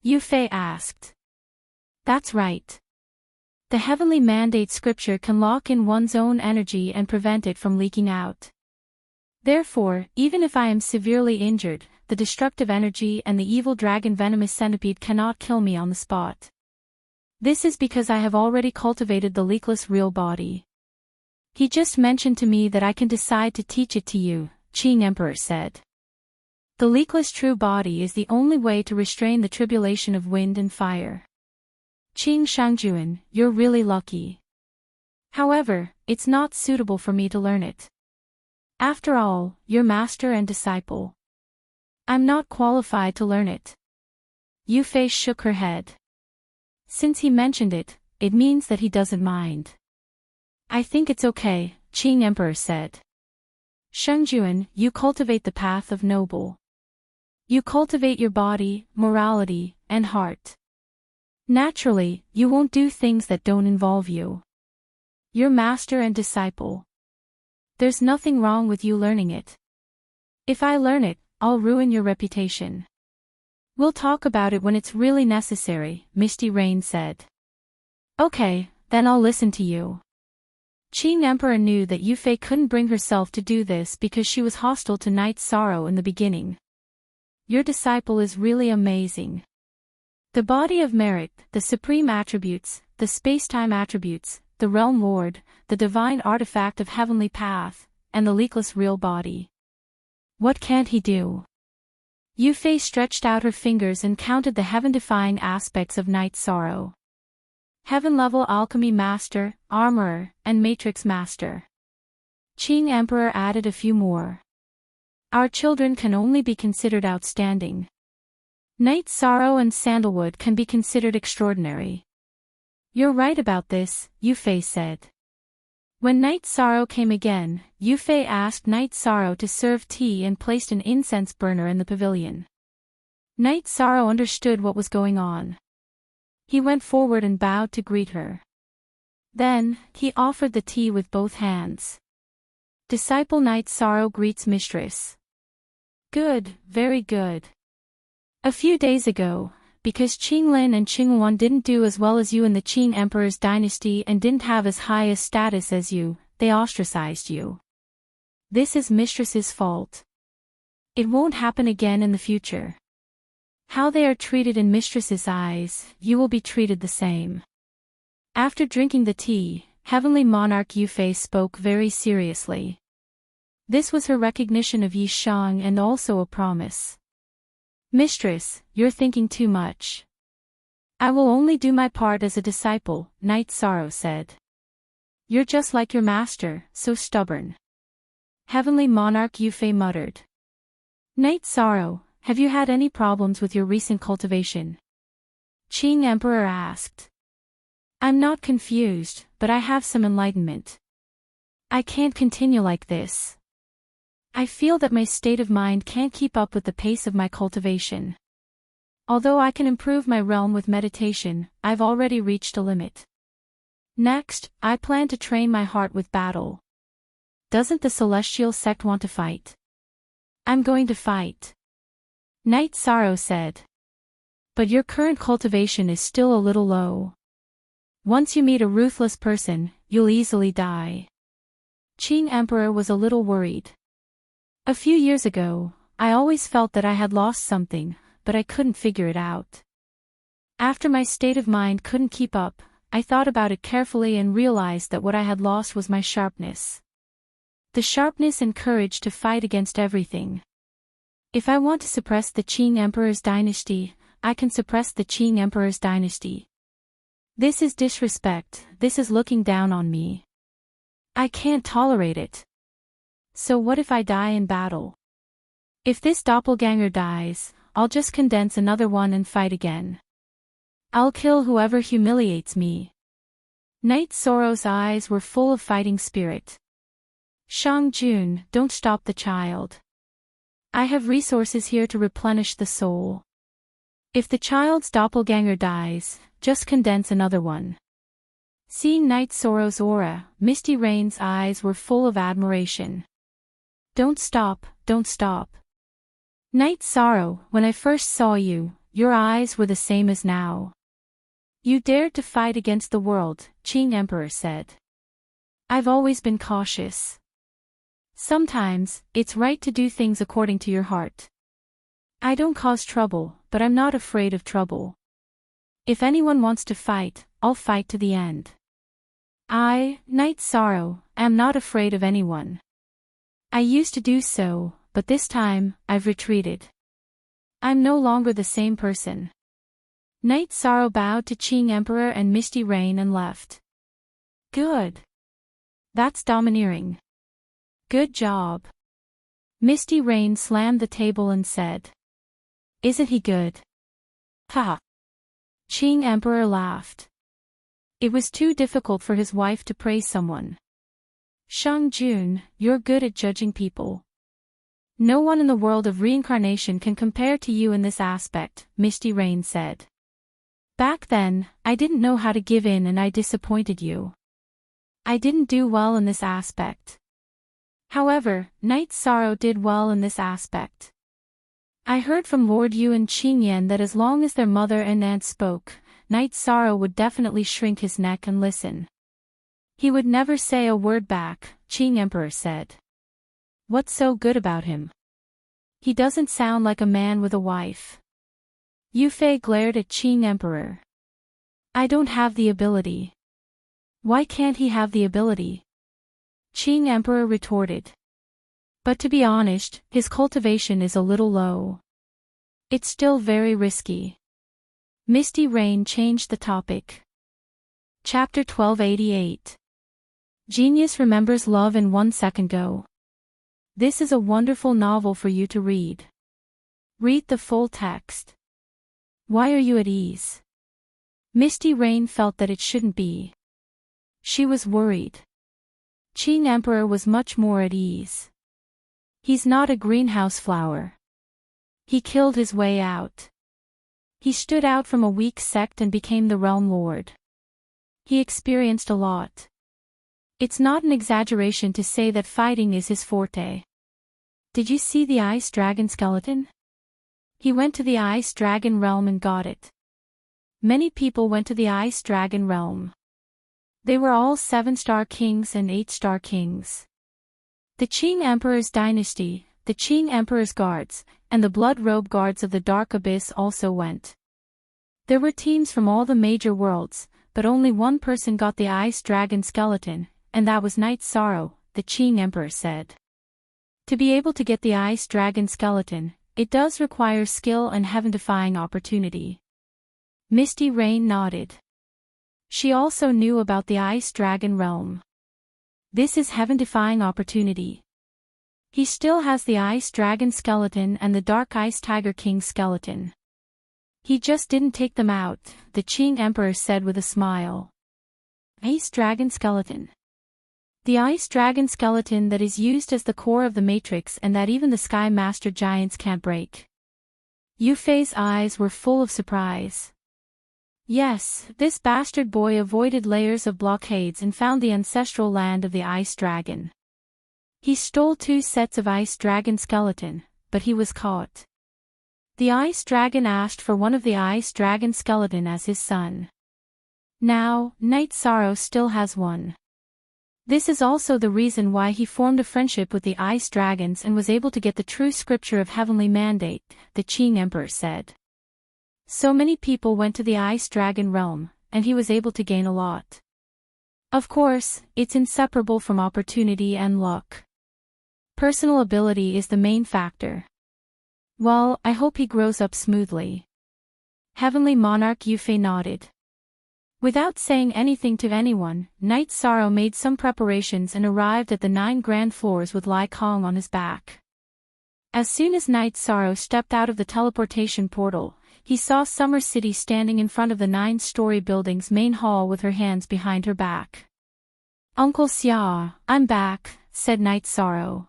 Yu Fei asked. That's right. The heavenly mandate scripture can lock in one's own energy and prevent it from leaking out. Therefore, even if I am severely injured, the destructive energy and the evil dragon venomous centipede cannot kill me on the spot. This is because I have already cultivated the leakless real body. He just mentioned to me that I can decide to teach it to you, Qing Emperor said. The leakless true body is the only way to restrain the tribulation of wind and fire. Qing Shangjuan, you're really lucky. However, it's not suitable for me to learn it. After all, you're master and disciple. I'm not qualified to learn it. Yu Fei shook her head. Since he mentioned it, it means that he doesn't mind. I think it's okay, Qing Emperor said. Shengjuan, you cultivate the path of noble. You cultivate your body, morality, and heart. Naturally, you won't do things that don't involve you. You're master and disciple. There's nothing wrong with you learning it. If I learn it, I'll ruin your reputation. We'll talk about it when it's really necessary, Misty Rain said. Okay, then I'll listen to you. Qing Emperor knew that Yu Fei couldn't bring herself to do this because she was hostile to Night Sorrow in the beginning. Your disciple is really amazing. The body of merit, the supreme attributes, the space-time attributes, the realm lord, the divine artifact of heavenly path, and the leakless real body. What can't he do? Yu Fei stretched out her fingers and counted the heaven-defying aspects of Night Sorrow. Heaven-level alchemy master, armorer, and matrix master. Qing Emperor added a few more. Our children can only be considered outstanding. Night Sorrow and Sandalwood can be considered extraordinary. You're right about this, Yu Fei said. When Night Sorrow came again, Yu Fei asked Night Sorrow to serve tea and placed an incense burner in the pavilion. Night Sorrow understood what was going on. He went forward and bowed to greet her. Then, he offered the tea with both hands. Disciple Night Sorrow greets mistress. Good, very good. A few days ago, because Qing Lin and Qing Wan didn't do as well as you in the Qing Emperor's dynasty and didn't have as high a status as you, they ostracized you. This is mistress's fault. It won't happen again in the future. How they are treated in mistress's eyes, you will be treated the same. After drinking the tea, Heavenly Monarch Yu Fei spoke very seriously. This was her recognition of Yi Shang and also a promise. Mistress, you're thinking too much. I will only do my part as a disciple, Night Sorrow said. You're just like your master, so stubborn. Heavenly Monarch Yu Fei muttered. Night Sorrow, have you had any problems with your recent cultivation? Qing Emperor asked. I'm not confused, but I have some enlightenment. I can't continue like this. I feel that my state of mind can't keep up with the pace of my cultivation. Although I can improve my realm with meditation, I've already reached a limit. Next, I plan to train my heart with battle. Doesn't the celestial sect want to fight? I'm going to fight. Night Sorrow said. But your current cultivation is still a little low. Once you meet a ruthless person, you'll easily die. Qing Emperor was a little worried. A few years ago, I always felt that I had lost something, but I couldn't figure it out. After my state of mind couldn't keep up, I thought about it carefully and realized that what I had lost was my sharpness. The sharpness and courage to fight against everything. If I want to suppress the Qing Emperor's dynasty, I can suppress the Qing Emperor's dynasty. This is disrespect, this is looking down on me. I can't tolerate it. So what if I die in battle? If this doppelganger dies, I'll just condense another one and fight again. I'll kill whoever humiliates me. Night Sorrow's eyes were full of fighting spirit. Shang Jun, don't stop the child. I have resources here to replenish the soul. If the child's doppelganger dies, just condense another one. Seeing Night Sorrow's aura, Misty Rain's eyes were full of admiration. Don't stop, don't stop. Night Sorrow, when I first saw you, your eyes were the same as now. You dared to fight against the world, Qing Emperor said. I've always been cautious. Sometimes, it's right to do things according to your heart. I don't cause trouble, but I'm not afraid of trouble. If anyone wants to fight, I'll fight to the end. I, Night Sorrow, am not afraid of anyone. I used to do so, but this time, I've retreated. I'm no longer the same person. Night Sorrow bowed to Qing Emperor and Misty Rain and left. Good. That's domineering. Good job. Misty Rain slammed the table and said. Isn't he good? Ha! Qing Emperor laughed. It was too difficult for his wife to praise someone. Shang Jun, you're good at judging people. No one in the world of reincarnation can compare to you in this aspect, Misty Rain said. Back then, I didn't know how to give in and I disappointed you. I didn't do well in this aspect. However, Night Sorrow did well in this aspect. I heard from Lord Yu and Qing Yan that as long as their mother and aunt spoke, Night Sorrow would definitely shrink his neck and listen. He would never say a word back, Qing Emperor said. What's so good about him? He doesn't sound like a man with a wife. Yu Fei glared at Qing Emperor. I don't have the ability. Why can't he have the ability? Qing Emperor retorted. But to be honest, his cultivation is a little low. It's still very risky. Misty Rain changed the topic. Chapter 1288. Genius remembers love in 1 second. Go. This is a wonderful novel for you to read. Read the full text. Why are you at ease? Misty Rain felt that it shouldn't be. She was worried. Qing Emperor was much more at ease. He's not a greenhouse flower. He killed his way out. He stood out from a weak sect and became the realm lord. He experienced a lot. It's not an exaggeration to say that fighting is his forte. Did you see the ice dragon skeleton? He went to the ice dragon realm and got it. Many people went to the ice dragon realm. They were all 7-star kings and 8-star kings. The Qing Emperor's dynasty, the Qing Emperor's guards, and the blood robe guards of the Dark Abyss also went. There were teams from all the major worlds, but only one person got the ice dragon skeleton, and that was Night Sorrow, the Qing Emperor said. To be able to get the ice dragon skeleton, it does require skill and heaven-defying opportunity. Misty Rain nodded. She also knew about the ice dragon realm. This is heaven-defying opportunity. He still has the ice dragon skeleton and the dark ice tiger king skeleton. He just didn't take them out, the Qing Emperor said with a smile. Ice dragon skeleton. The ice dragon skeleton that is used as the core of the matrix and that even the Sky Master giants can't break. Yu Fei's eyes were full of surprise. Yes, this bastard boy avoided layers of blockades and found the ancestral land of the ice dragon. He stole 2 sets of ice dragon skeleton, but he was caught. The ice dragon asked for one of the ice dragon skeleton as his son. Now, Night Sorrow still has one. This is also the reason why he formed a friendship with the ice dragons and was able to get the true scripture of heavenly mandate, the Qing Emperor said. So many people went to the ice dragon realm, and he was able to gain a lot. Of course, it's inseparable from opportunity and luck. Personal ability is the main factor. Well, I hope he grows up smoothly. Heavenly Monarch Yu Fei nodded. Without saying anything to anyone, Night Sorrow made some preparations and arrived at the 9 grand floors with Lai Kong on his back. As soon as Night Sorrow stepped out of the teleportation portal, he saw Summer City standing in front of the 9-story building's main hall with her hands behind her back. Uncle Xia, I'm back, said Night Sorrow.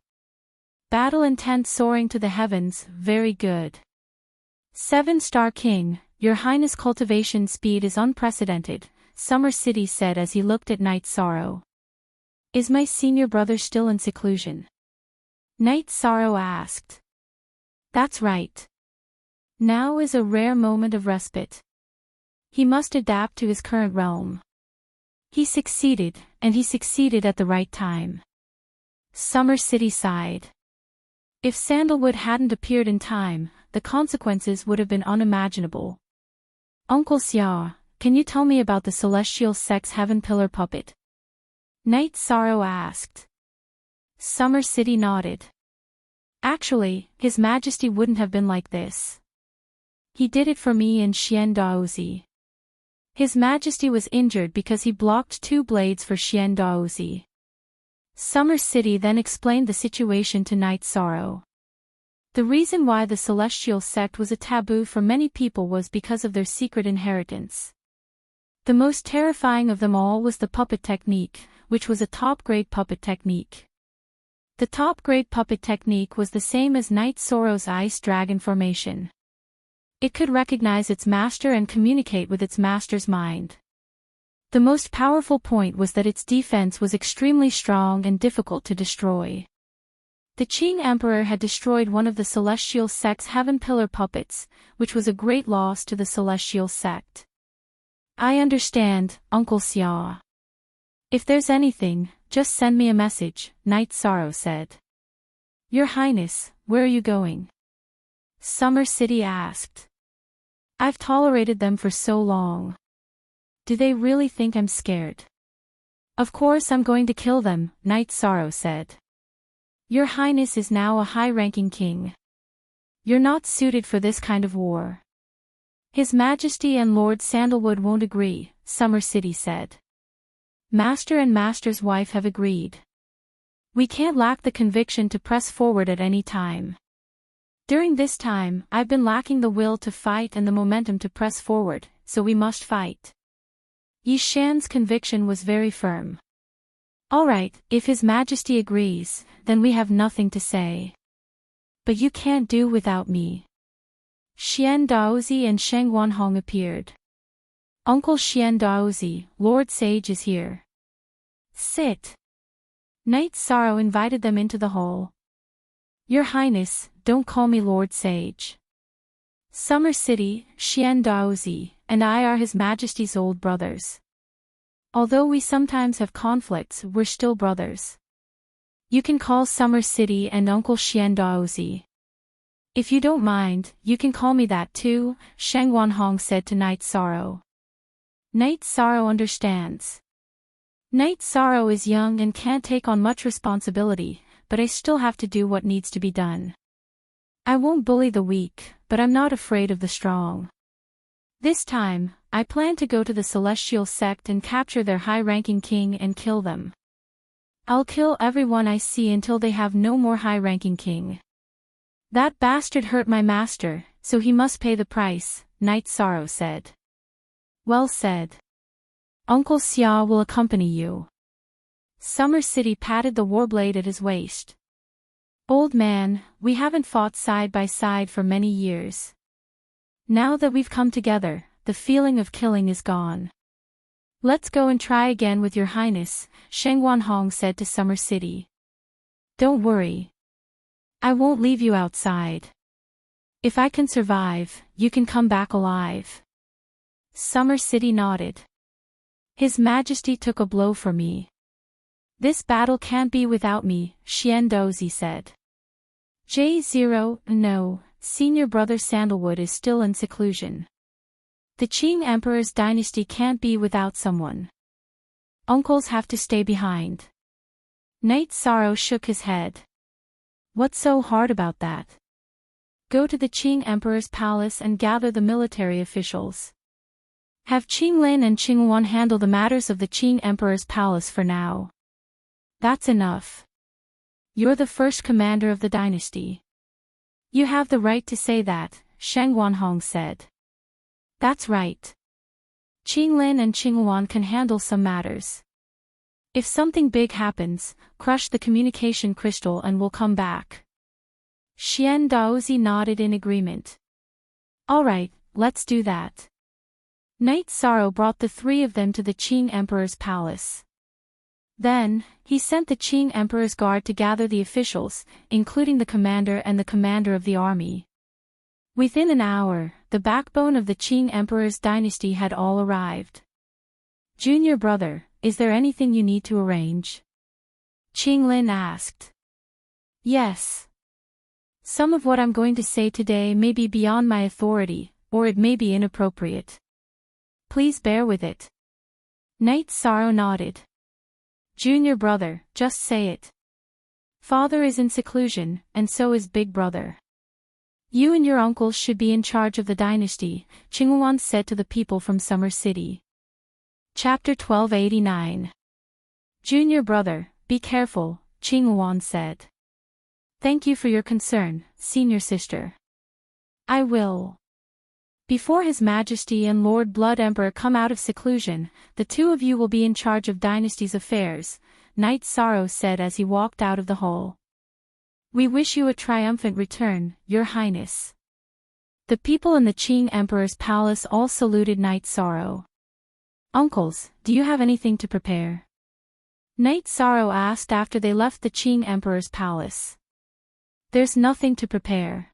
Battle intent soaring to the heavens, very good. 7-star king, your highness cultivation speed is unprecedented, Summer City said as he looked at Night Sorrow. Is my senior brother still in seclusion? Night Sorrow asked. That's right. Now is a rare moment of respite. He must adapt to his current realm. He succeeded, and he succeeded at the right time. Summer City sighed. If Sandalwood hadn't appeared in time, the consequences would have been unimaginable. Uncle Xia, can you tell me about the celestial sex heaven pillar puppet? Night Sorrow asked. Summer City nodded. Actually, His Majesty wouldn't have been like this. He did it for me in Xian Daozi. His Majesty was injured because he blocked 2 blades for Xian Daozi. Summer City then explained the situation to Night Sorrow. The reason why the celestial sect was a taboo for many people was because of their secret inheritance. The most terrifying of them all was the puppet technique, which was a top-grade puppet technique. The top-grade puppet technique was the same as Night Sorrow's ice dragon formation. It could recognize its master and communicate with its master's mind. The most powerful point was that its defense was extremely strong and difficult to destroy. The Qing Emperor had destroyed one of the celestial sect's heaven pillar puppets, which was a great loss to the celestial sect. I understand, Uncle Xia. If there's anything, just send me a message, Night Sorrow said. Your Highness, where are you going? Summer City asked. I've tolerated them for so long. Do they really think I'm scared? Of course I'm going to kill them, Night Sorrow said. Your Highness is now a high-ranking king. You're not suited for this kind of war. His Majesty and Lord Sandalwood won't agree, Summer City said. Master and Master's wife have agreed. We can't lack the conviction to press forward at any time. During this time, I've been lacking the will to fight and the momentum to press forward, so we must fight. Yi Shan's conviction was very firm. All right, if His Majesty agrees, then we have nothing to say. But you can't do without me. Xian Daozi and Sheng Wanhong appeared. Uncle Xian Daozi, Lord Sage is here. Sit. Night Sorrow invited them into the hall. Your Highness, don't call me Lord Sage. Summer City, Xian Daozi, and I are His Majesty's old brothers. Although we sometimes have conflicts, we're still brothers. You can call Summer City and Uncle Xian Daozi. If you don't mind, you can call me that too, Sheng Wanhong said to Night Sorrow. Night Sorrow understands. Night Sorrow is young and can't take on much responsibility, but I still have to do what needs to be done. I won't bully the weak, but I'm not afraid of the strong. This time, I plan to go to the Celestial Sect and capture their high-ranking king and kill them. I'll kill everyone I see until they have no more high-ranking king. That bastard hurt my master, so he must pay the price, Night Sorrow said. Well said. Uncle Xia will accompany you. Summer City patted the warblade at his waist. Old man, we haven't fought side by side for many years. Now that we've come together, the feeling of killing is gone. Let's go and try again with your Highness, Sheng Wanhong said to Summer City. Don't worry. I won't leave you outside. If I can survive, you can come back alive. Summer City nodded. His Majesty took a blow for me. This battle can't be without me, Xian Dozi said. J0, no, senior brother Sandalwood is still in seclusion. The Qing Emperor's dynasty can't be without someone. Uncles have to stay behind. Night Sorrow shook his head. What's so hard about that? Go to the Qing Emperor's palace and gather the military officials. Have Qinglin and Qingwan handle the matters of the Qing Emperor's palace for now. That's enough. You're the first commander of the dynasty. You have the right to say that, Sheng Wanhong said. That's right. Qinglin and Qingwan can handle some matters. If something big happens, crush the communication crystal and we'll come back. Xian Daozi nodded in agreement. All right, let's do that. Night Sorrow brought the 3 of them to the Qing Emperor's palace. Then, he sent the Qing Emperor's guard to gather the officials, including the commander and the commander of the army. Within an hour, the backbone of the Qing Emperor's dynasty had all arrived. "Junior brother, is there anything you need to arrange?" Qing Lin asked. "Yes. Some of what I'm going to say today may be beyond my authority, or it may be inappropriate. Please bear with it." Knight Sorrow nodded. "Junior brother, just say it. Father is in seclusion, and so is big brother. You and your uncles should be in charge of the dynasty," Qinghuan said to the people from Summer City. Chapter 1289. "Junior brother, be careful," Qinghuan said. "Thank you for your concern, senior sister. I will." "Before His Majesty and Lord Blood Emperor come out of seclusion, the two of you will be in charge of dynasty's affairs," Knight Sorrow said as he walked out of the hall. "We wish you a triumphant return, Your Highness." The people in the Qing Emperor's palace all saluted Knight Sorrow. "Uncles, do you have anything to prepare?" Knight Sorrow asked after they left the Qing Emperor's palace. "There's nothing to prepare.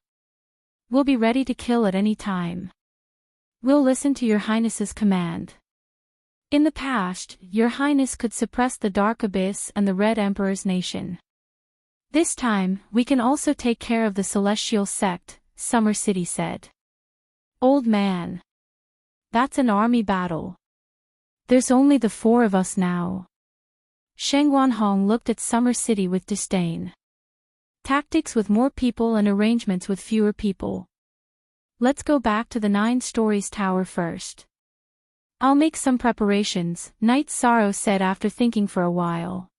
We'll be ready to kill at any time. We'll listen to Your Highness's command." In the past, Your Highness could suppress the Dark Abyss and the Red Emperor's nation. This time, we can also take care of the Celestial Sect, Summer City said. "Old man. That's an army battle. There's only the four of us now." Sheng Wanhong looked at Summer City with disdain. "Tactics with more people and arrangements with fewer people. Let's go back to the 9 Stories Tower first." "I'll make some preparations," Knight Sorrow said after thinking for a while.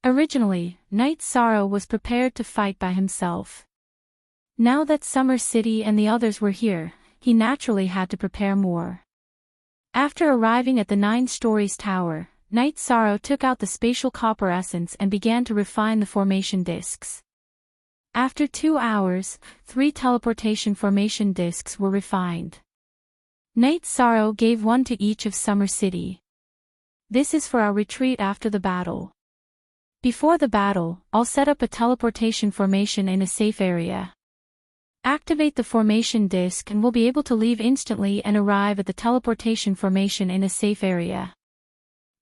Originally, Knight Sorrow was prepared to fight by himself. Now that Summer City and the others were here, he naturally had to prepare more. After arriving at the 9 Stories Tower, Knight Sorrow took out the spatial copper essence and began to refine the formation discs. After 2 hours, 3 teleportation formation discs were refined. Knight Sorrow gave one to each of Summer City. "This is for our retreat after the battle. Before the battle, I'll set up a teleportation formation in a safe area. Activate the formation disc and we'll be able to leave instantly and arrive at the teleportation formation in a safe area.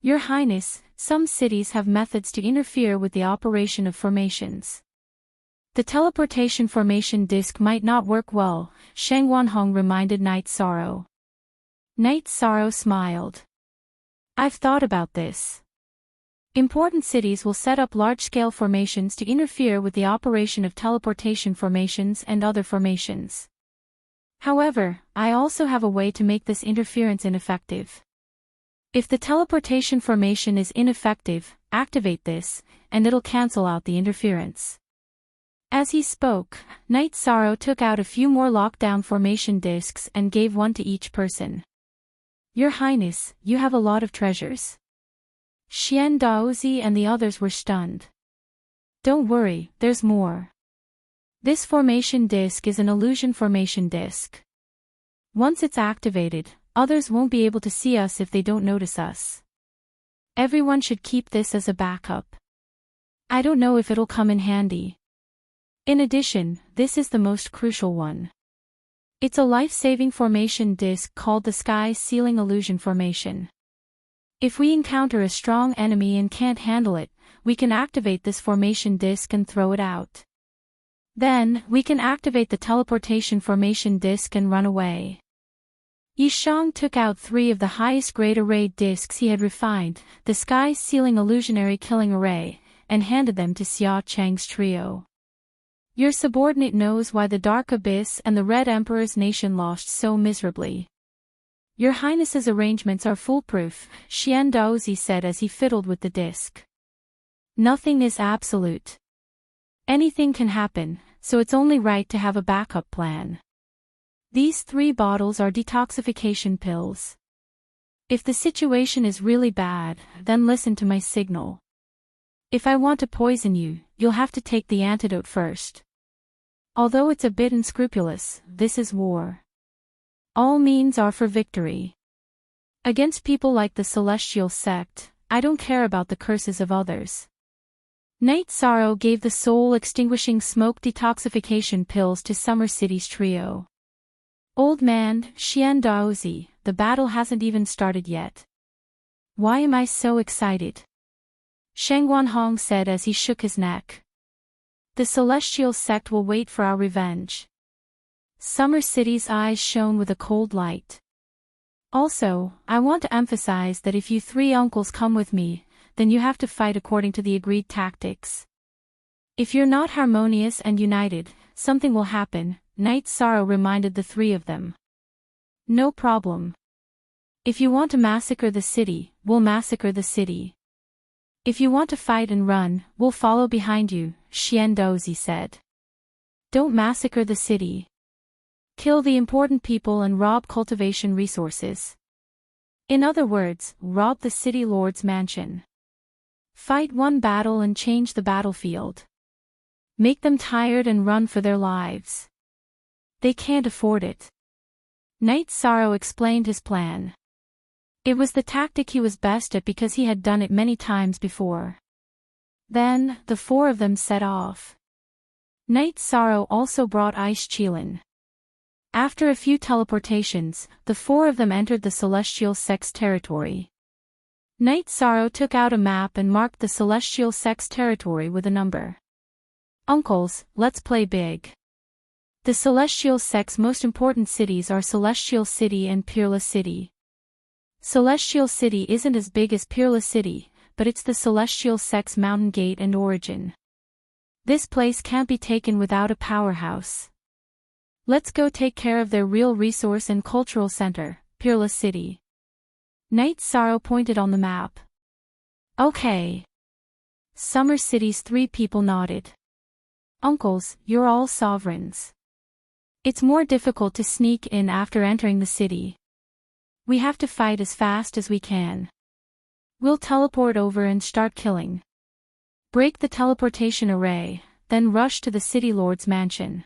Your Highness, some cities have methods to interfere with the operation of formations. The teleportation formation disc might not work well," Sheng Wanhong reminded Knight Sorrow. Knight Sorrow smiled. "I've thought about this. Important cities will set up large-scale formations to interfere with the operation of teleportation formations and other formations. However, I also have a way to make this interference ineffective. If the teleportation formation is ineffective, activate this, and it'll cancel out the interference." As he spoke, Knight Sorrow took out a few more lockdown formation discs and gave one to each person. "Your Highness, you have a lot of treasures." Xian Daozi and the others were stunned. "Don't worry, there's more. This formation disc is an illusion formation disc. Once it's activated, others won't be able to see us if they don't notice us. Everyone should keep this as a backup. I don't know if it'll come in handy. In addition, this is the most crucial one. It's a life-saving formation disc called the Sky Sealing Illusion Formation. If we encounter a strong enemy and can't handle it, we can activate this formation disc and throw it out. Then, we can activate the teleportation formation disc and run away." Yishang took out 3 of the highest grade array discs he had refined, the Sky Sealing Illusionary Killing Array, and handed them to Xia Chang's trio. "Your subordinate knows why the Dark Abyss and the Red Emperor's nation lost so miserably. Your Highness's arrangements are foolproof," Xian Daozi said as he fiddled with the disc. "Nothing is absolute. Anything can happen, so it's only right to have a backup plan. These 3 bottles are detoxification pills. If the situation is really bad, then listen to my signal. If I want to poison you, you'll have to take the antidote first. Although it's a bit unscrupulous, this is war. All means are for victory. Against people like the Celestial Sect, I don't care about the curses of others. Night Sorrow gave the soul-extinguishing smoke detoxification pills to Summer City's trio. Old man, Xian Daozi, the battle hasn't even started yet. Why am I so excited? Shang Guanhong said as he shook his neck. The celestial sect will wait for our revenge. Summer City's eyes shone with a cold light. Also, I want to emphasize that if you three uncles come with me, then you have to fight according to the agreed tactics. If you're not harmonious and united, something will happen, Night Sorrow reminded the three of them. No problem. If you want to massacre the city, we'll massacre the city. If you want to fight and run, we'll follow behind you, Xian Dozi said. Don't massacre the city. Kill the important people and rob cultivation resources. In other words, rob the city lord's mansion. Fight one battle and change the battlefield. Make them tired and run for their lives. They can't afford it. Night Sorrow explained his plan. It was the tactic he was best at because he had done it many times before. Then, the four of them set off. Night Sorrow also brought Ice Qilin. After a few teleportations, the four of them entered the Celestial Sect's territory. Night Sorrow took out a map and marked the Celestial Sect's territory with a number. Uncles, let's play big. The Celestial Sect's most important cities are Celestial City and Peerless City. Celestial City isn't as big as Peerless City, but it's the Celestial Sect's mountain gate and origin. This place can't be taken without a powerhouse. Let's go take care of their real resource and cultural center, Peerless City. Night Sorrow pointed on the map. Okay. Summer City's three people nodded. Uncles, you're all sovereigns. It's more difficult to sneak in after entering the city. We have to fight as fast as we can. We'll teleport over and start killing. Break the teleportation array, then rush to the city lord's mansion.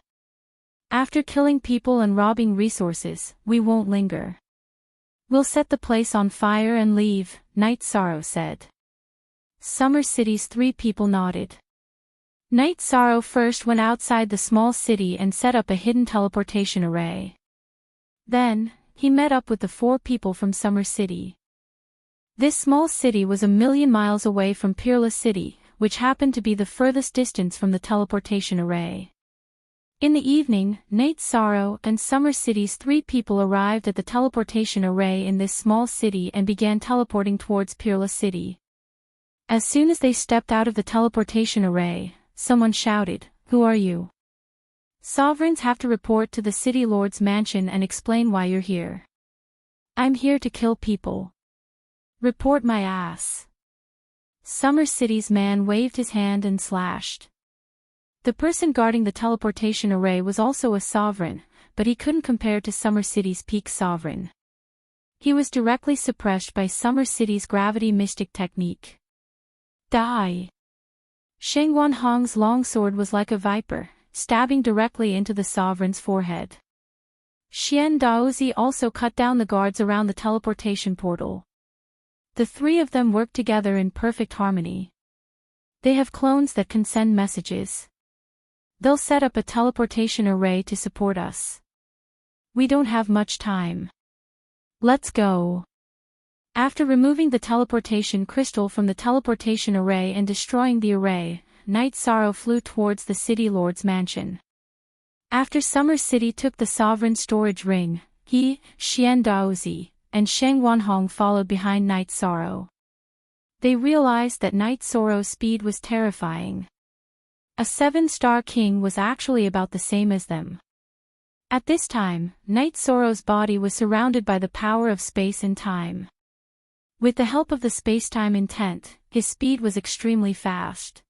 After killing people and robbing resources, we won't linger. We'll set the place on fire and leave, Night Sorrow said. Summer City's three people nodded. Night Sorrow first went outside the small city and set up a hidden teleportation array. Then, he met up with the four people from Summer City. This small city was 1,000,000 miles away from Peerless City, which happened to be the furthest distance from the teleportation array. In the evening, Night Sorrow and Summer City's three people arrived at the teleportation array in this small city and began teleporting towards Peerless City. As soon as they stepped out of the teleportation array, someone shouted, "Who are you?" Sovereigns have to report to the city lord's mansion and explain why you're here. I'm here to kill people. Report my ass. Summer City's man waved his hand and slashed. The person guarding the teleportation array was also a sovereign, but he couldn't compare to Summer City's peak sovereign. He was directly suppressed by Summer City's gravity mystic technique. Die! Sheng Guanhong's longsword was like a viper, stabbing directly into the sovereign's forehead. Xian Daozi also cut down the guards around the teleportation portal. The three of them work together in perfect harmony. They have clones that can send messages. They'll set up a teleportation array to support us. We don't have much time. Let's go. After removing the teleportation crystal from the teleportation array and destroying the array, Night Sorrow flew towards the city lord's mansion. After Summer City took the sovereign storage ring, he, Xian Daozi, and Sheng Guanhong followed behind Night Sorrow. They realized that Night Sorrow's speed was terrifying. A 7-star king was actually about the same as them. At this time, Night Sorrow's body was surrounded by the power of space and time. With the help of the space-time intent, his speed was extremely fast.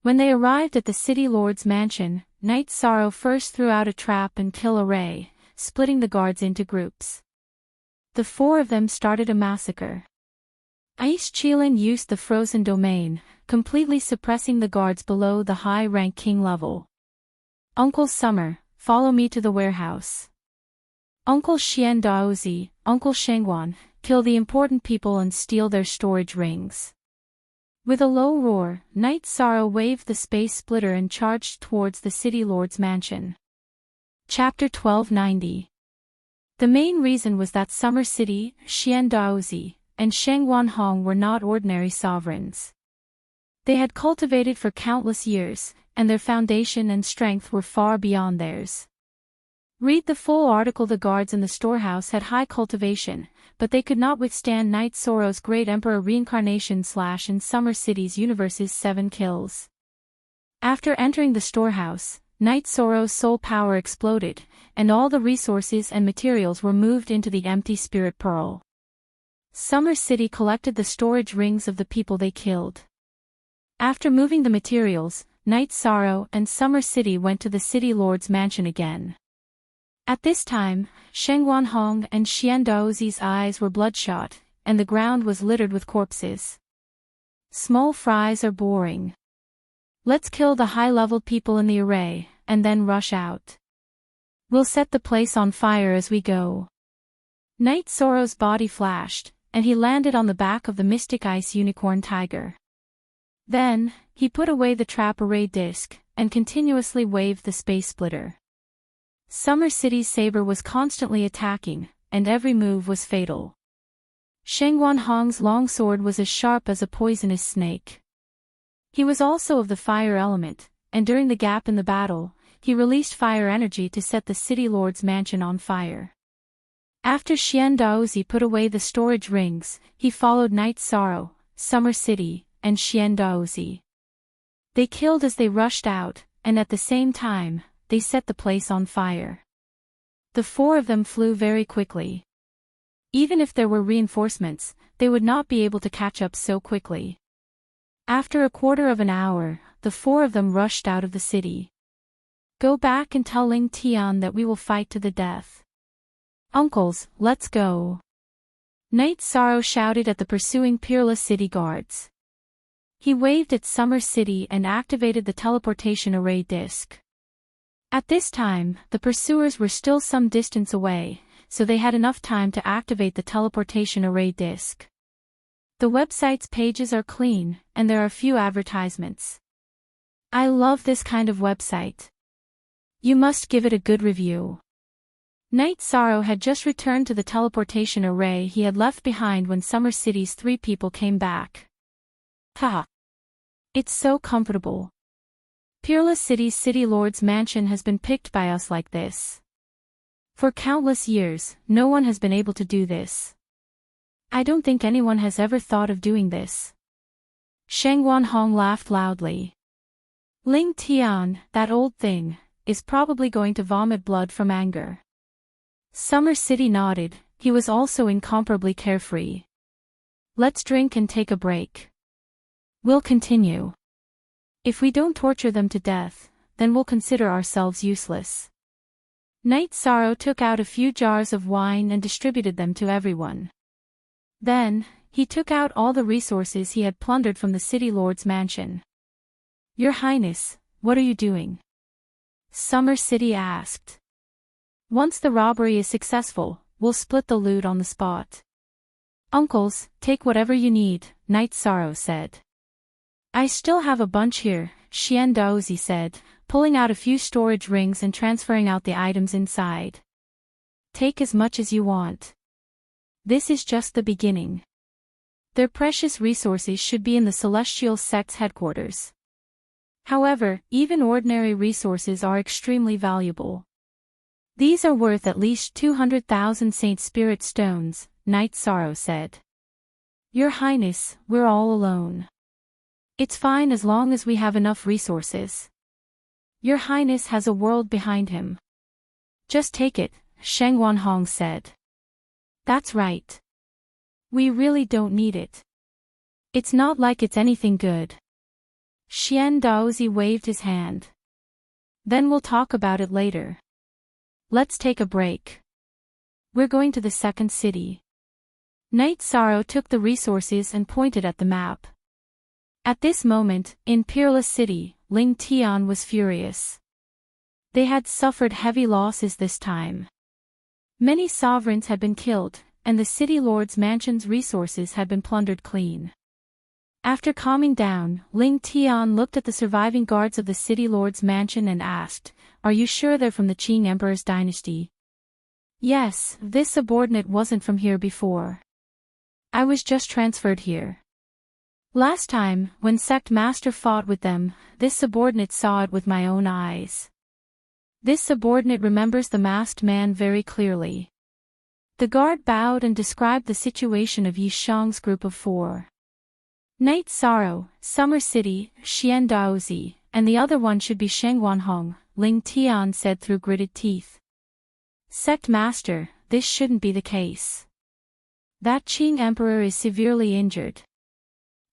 When they arrived at the city lord's mansion, Night Sorrow first threw out a trap and kill array, splitting the guards into groups. The four of them started a massacre. Ice Qilin used the frozen domain, completely suppressing the guards below the high-rank king level. Uncle Summer, follow me to the warehouse. Uncle Xian Daozi, Uncle Shengguan, kill the important people and steal their storage rings. With a low roar, Night Sorrow waved the space splitter and charged towards the city lord's mansion. Chapter 1290. The main reason was that Summer City, Xian Daozi, and Sheng Wanhong were not ordinary sovereigns. They had cultivated for countless years, and their foundation and strength were far beyond theirs. Read the full article. The guards in the storehouse had high cultivation, but they could not withstand Night Sorrow's great emperor reincarnation / in Summer City's universe's 7 kills. After entering the storehouse, Night Sorrow's soul power exploded, and all the resources and materials were moved into the empty spirit pearl. Summer City collected the storage rings of the people they killed. After moving the materials, Night Sorrow and Summer City went to the city lord's mansion again. At this time, Sheng Wanhong and Xian Daozi's eyes were bloodshot, and the ground was littered with corpses. Small fries are boring. Let's kill the high-level people in the array, and then rush out. We'll set the place on fire as we go. Night Sorrow's body flashed, and he landed on the back of the Mystic Ice Unicorn Tiger. Then, he put away the trap array disc, and continuously waved the space splitter. Summer City's saber was constantly attacking, and every move was fatal. Sheng Wanhong's longsword was as sharp as a poisonous snake. He was also of the fire element, and during the gap in the battle, he released fire energy to set the city lord's mansion on fire. After Xian Daozi put away the storage rings, he followed Night Sorrow, Summer City, and Xian Daozi. They killed as they rushed out, and at the same time, they set the place on fire. The 4 of them flew very quickly. Even if there were reinforcements, they would not be able to catch up so quickly. After a quarter of an hour, the 4 of them rushed out of the city. Go back and tell Ling Tian that we will fight to the death. Uncles, let's go. Night Sorrow shouted at the pursuing Peerless City guards. He waved at Summer City and activated the teleportation array disc. At this time, the pursuers were still some distance away, so they had enough time to activate the teleportation array disc. The website's pages are clean, and there are few advertisements. I love this kind of website. You must give it a good review. Night Sorrow had just returned to the teleportation array he had left behind when Summer City's 3 people came back. Ha! It's so comfortable. Peerless City's city lord's mansion has been picked by us like this. For countless years, no one has been able to do this. I don't think anyone has ever thought of doing this. Sheng Wanhong laughed loudly. Ling Tian, that old thing, is probably going to vomit blood from anger. Summer City nodded, he was also incomparably carefree. Let's drink and take a break. We'll continue. If we don't torture them to death, then we'll consider ourselves useless. Night Sorrow took out a few jars of wine and distributed them to everyone. Then, he took out all the resources he had plundered from the city lord's mansion. Your Highness, what are you doing? Summer City asked. Once the robbery is successful, we'll split the loot on the spot. Uncles, take whatever you need, Night Sorrow said. I still have a bunch here, Xian Daozi said, pulling out a few storage rings and transferring out the items inside. Take as much as you want. This is just the beginning. Their precious resources should be in the Celestial Sect's headquarters. However, even ordinary resources are extremely valuable. These are worth at least 200,000 Saint Spirit stones, Night Sorrow said. Your Highness, we're all alone. It's fine as long as we have enough resources. Your Highness has a world behind him. Just take it, Sheng Wanhong said. That's right. We really don't need it. It's not like it's anything good. Xian Daozi waved his hand. Then we'll talk about it later. Let's take a break. We're going to the second city. Night Sorrow took the resources and pointed at the map. At this moment, in Peerless City, Ling Tian was furious. They had suffered heavy losses this time. Many sovereigns had been killed, and the city lord's mansion's resources had been plundered clean. After calming down, Ling Tian looked at the surviving guards of the city lord's mansion and asked, "Are you sure they're from the Qing Emperor's dynasty?" "Yes, this subordinate wasn't from here before. I was just transferred here. Last time, when sect master fought with them, this subordinate saw it with my own eyes." This subordinate remembers the masked man very clearly. The guard bowed and described the situation of Yi Shang's group of 4. Night Sorrow, Summer City, Xian Daozi, and the other one should be Sheng Wanhong, Ling Tian said through gritted teeth. "Sect master, this shouldn't be the case. That Qing emperor is severely injured.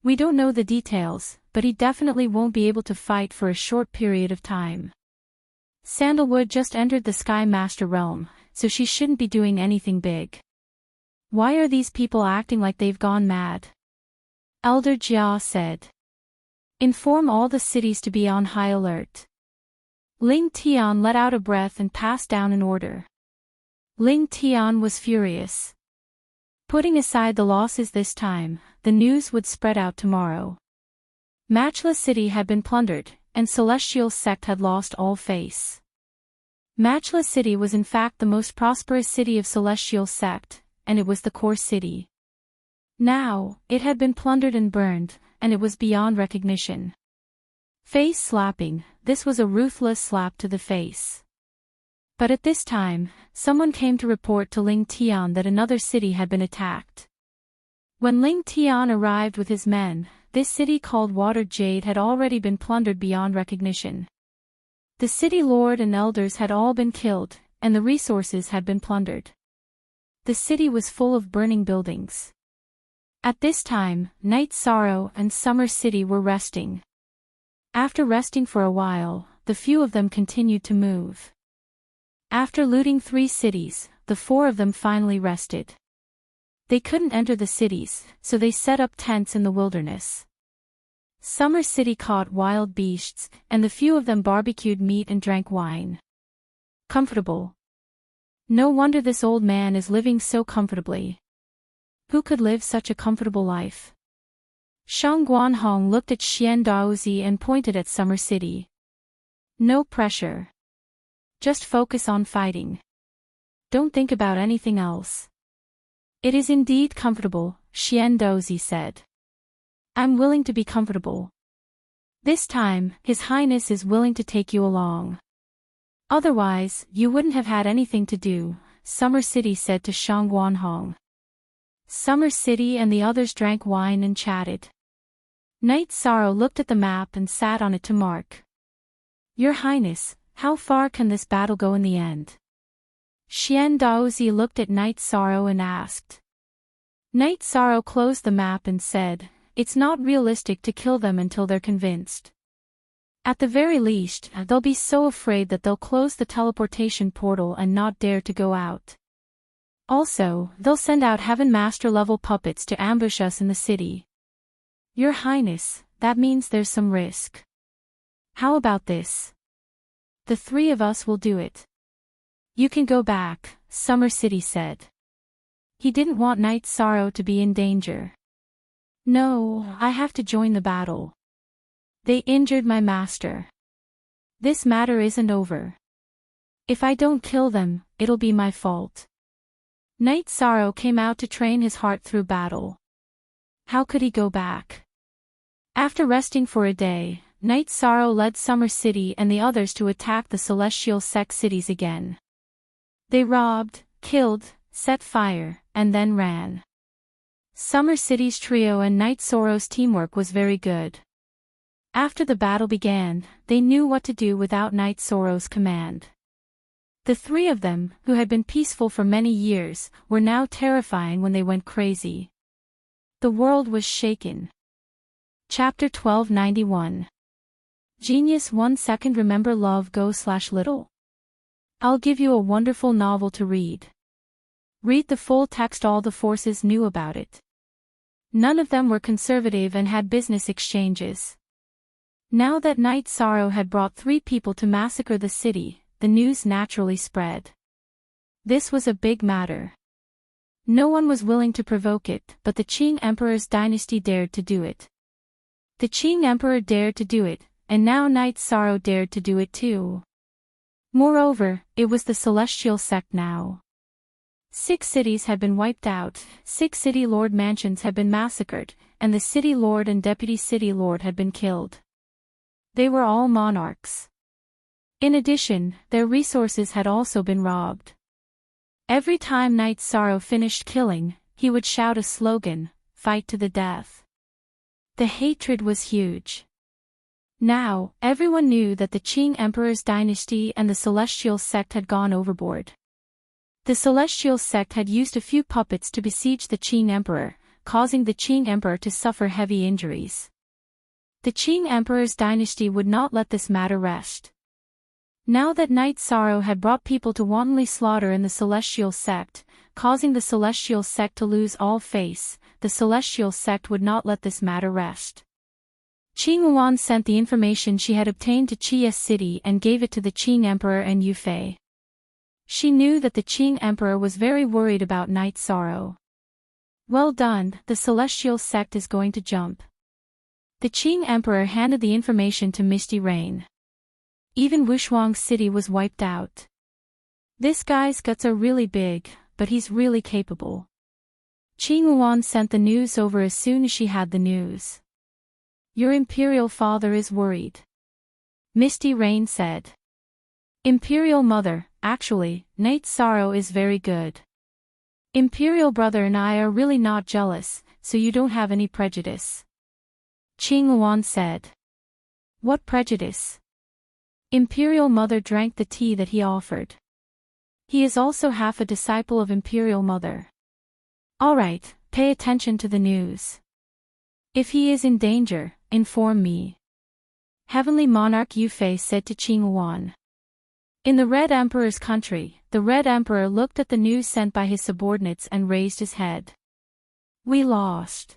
We don't know the details, but he definitely won't be able to fight for a short period of time. Sandalwood just entered the Sky Master realm, so she shouldn't be doing anything big. Why are these people acting like they've gone mad?" Elder Jia said. "Inform all the cities to be on high alert." Ling Tian let out a breath and passed down an order. Ling Tian was furious. Putting aside the losses this time, the news would spread out tomorrow. Matchless City had been plundered, and Celestial Sect had lost all face. Matchless City was in fact the most prosperous city of Celestial Sect, and it was the core city. Now, it had been plundered and burned, and it was beyond recognition. Face slapping, this was a ruthless slap to the face. But at this time, someone came to report to Ling Tian that another city had been attacked. When Ling Tian arrived with his men, this city called Water Jade had already been plundered beyond recognition. The city lord and elders had all been killed, and the resources had been plundered. The city was full of burning buildings. At this time, Night Sorrow and Summer City were resting. After resting for a while, the few of them continued to move. After looting 3 cities, the 4 of them finally rested. They couldn't enter the cities, so they set up tents in the wilderness. Summer City caught wild beasts, and the few of them barbecued meat and drank wine. Comfortable. No wonder this old man is living so comfortably. Who could live such a comfortable life? Shang Guanhong looked at Xian Daozi and pointed at Summer City. No pressure. Just focus on fighting. Don't think about anything else. It is indeed comfortable, Xian Daozi said. I'm willing to be comfortable. This time, His Highness is willing to take you along. Otherwise, you wouldn't have had anything to do, Summer City said to Shang Guanhong. Summer City and the others drank wine and chatted. Night Sorrow looked at the map and sat on it to mark. Your Highness, how far can this battle go in the end? Xian Daozi looked at Night Sorrow and asked. Night Sorrow closed the map and said, it's not realistic to kill them until they're convinced. At the very least, they'll be so afraid that they'll close the teleportation portal and not dare to go out. Also, they'll send out Heaven Master level puppets to ambush us in the city. Your Highness, that means there's some risk. How about this? The 3 of us will do it. You can go back, Summer City said. He didn't want Night Sorrow to be in danger. No, I have to join the battle. They injured my master. This matter isn't over. If I don't kill them, it'll be my fault. Night Sorrow came out to train his heart through battle. How could he go back? After resting for a day, Night Sorrow led Summer City and the others to attack the Celestial Sect cities again. They robbed, killed, set fire, and then ran. Summer City's trio and Night Sorrow's teamwork was very good. After the battle began, they knew what to do without Night Sorrow's command. The 3 of them, who had been peaceful for many years, were now terrifying when they went crazy. The world was shaken. Chapter 1291. Genius 1 second. Remember love go/little? I'll give you a wonderful novel to read. Read the full text. All the forces knew about it. None of them were conservative and had business exchanges. Now that Night Sorrow had brought 3 people to massacre the city, the news naturally spread. This was a big matter. No one was willing to provoke it, but the Qing Emperor's dynasty dared to do it. The Qing Emperor dared to do it, and now Night Sorrow dared to do it too. Moreover, it was the celestial sect now. 6 cities had been wiped out, 6 city lord mansions had been massacred, and the city lord and deputy city lord had been killed. They were all monarchs. In addition, their resources had also been robbed. Every time Night Sorrow finished killing, he would shout a slogan, "Fight to the death." The hatred was huge. Now, everyone knew that the Qing Emperor's dynasty and the celestial sect had gone overboard. The celestial sect had used a few puppets to besiege the Qing Emperor, causing the Qing Emperor to suffer heavy injuries. The Qing Emperor's dynasty would not let this matter rest. Now that Night Sorrow had brought people to wantonly slaughter in the celestial sect, causing the celestial sect to lose all face, the celestial sect would not let this matter rest. Qing Yuan sent the information she had obtained to Chi's city and gave it to the Qing Emperor and Yufei. She knew that the Qing Emperor was very worried about Night Sorrow. Well done, the celestial sect is going to jump. The Qing Emperor handed the information to Misty Rain. Even Wushuang's city was wiped out. This guy's guts are really big, but he's really capable. Qing Yuan sent the news over as soon as she had the news. Your imperial father is worried. Misty Rain said. Imperial mother, actually, Night Sorrow is very good. Imperial brother and I are really not jealous, so you don't have any prejudice. Qing Yuan said. What prejudice? Imperial mother drank the tea that he offered. He is also half a disciple of Imperial mother. Alright, pay attention to the news. If he is in danger, inform me. Heavenly Monarch Yufei said to Qing Yuan. In the Red Emperor's country, the Red Emperor looked at the news sent by his subordinates and raised his head. We lost.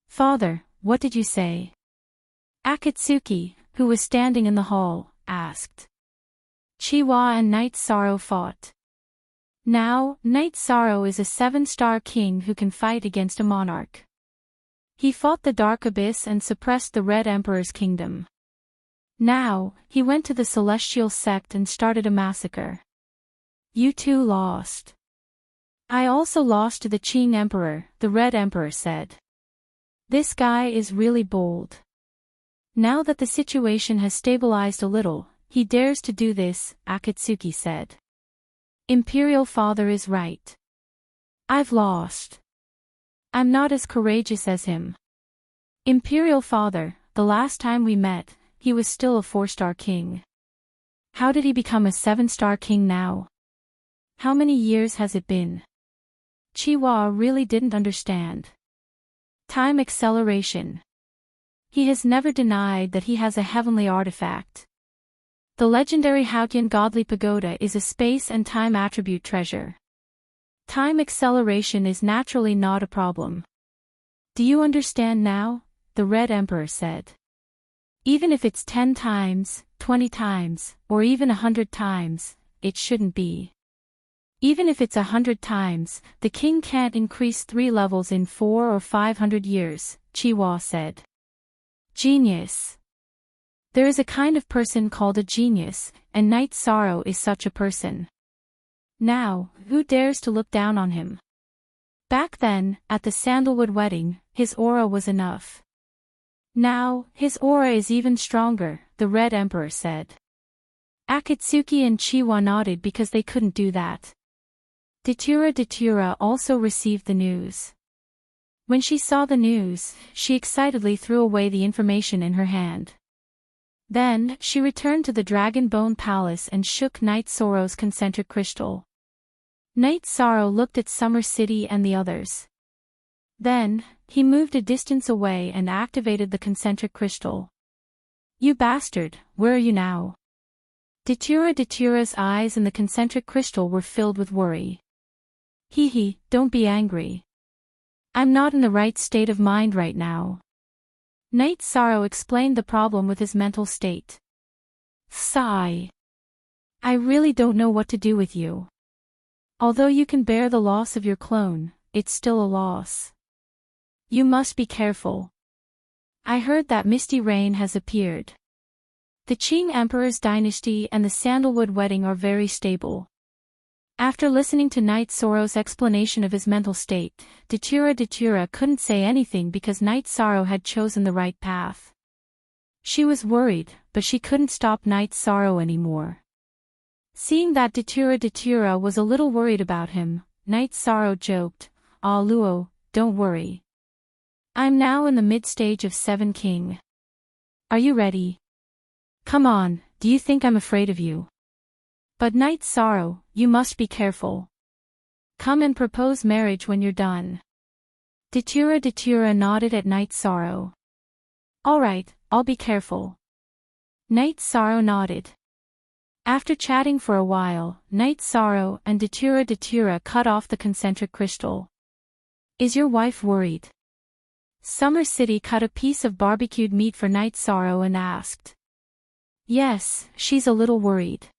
Father, what did you say? Akatsuki, who was standing in the hall, asked. Chiwa and Night Sorrow fought. Now, Night Sorrow is a 7-star king who can fight against a monarch. He fought the Dark Abyss and suppressed the Red Emperor's kingdom. Now, he went to the celestial sect and started a massacre. You two lost. I also lost to the Qing Emperor, the Red Emperor said. This guy is really bold. Now that the situation has stabilized a little, he dares to do this, Akatsuki said. Imperial father is right. I've lost. I'm not as courageous as him. Imperial father, the last time we met, he was still a 4-star king. How did he become a 7-star king now? How many years has it been? Chiwa really didn't understand. Time acceleration. He has never denied that he has a heavenly artifact. The legendary Haotian godly pagoda is a space and time attribute treasure. Time acceleration is naturally not a problem. Do you understand now? The Red Emperor said. Even if it's 10 times, 20 times, or even 100 times, it shouldn't be. Even if it's 100 times, the king can't increase 3 levels in 4 or 500 years, Chiwa said. Genius. There is a kind of person called a genius, and Night Sorrow is such a person. Now, who dares to look down on him? Back then, at the Sandalwood wedding, his aura was enough. Now, his aura is even stronger, the Red Emperor said. Akatsuki and Chiwa nodded because they couldn't do that. Datura also received the news. When she saw the news, she excitedly threw away the information in her hand. Then, she returned to the Dragon Bone Palace and shook Night Sorrow's concentric crystal. Night Sorrow looked at Summer City and the others. Then, he moved a distance away and activated the concentric crystal. You bastard, where are you now? Datura's eyes in the concentric crystal were filled with worry. Hee, don't be angry. I'm not in the right state of mind right now. Night Sorrow explained the problem with his mental state. Sigh. I really don't know what to do with you. Although you can bear the loss of your clone, it's still a loss. You must be careful. I heard that misty rain has appeared. The Qing Emperor's dynasty and the sandalwood wedding are very stable. After listening to Knight Sorrow's explanation of his mental state, Datura couldn't say anything because Knight Sorrow had chosen the right path. She was worried, but she couldn't stop Knight Sorrow anymore. Seeing that Datura was a little worried about him, Knight Sorrow joked, "Ah Luo, don't worry. I'm now in the mid-stage of 7 King. Are you ready? Come on, do you think I'm afraid of you? But Knight Sorrow, you must be careful. Come and propose marriage when you're done." Datura nodded at Knight Sorrow. "Alright, I'll be careful." Knight Sorrow nodded. After chatting for a while, Knight Sorrow and Datura cut off the concentric crystal. "Is your wife worried?" Summer City cut a piece of barbecued meat for Knight Sorrow and asked. "Yes, she's a little worried."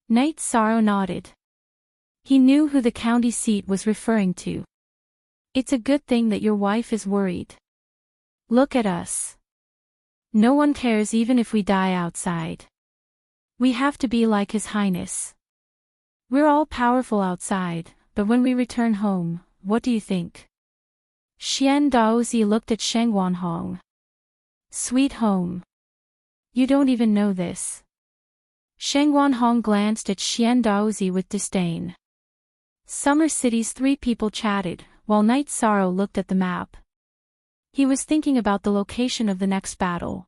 Knight Sorrow nodded. He knew who the county seat was referring to. "It's a good thing that your wife is worried. Look at us. No one cares even if we die outside. We have to be like His Highness. We're all powerful outside, but when we return home, what do you think?" Xian Daozi looked at Sheng Wanhong. "Sweet home. You don't even know this." Sheng Wanhong glanced at Xian Daozi with disdain. Summer City's 3 people chatted, while Knight Sorrow looked at the map. He was thinking about the location of the next battle.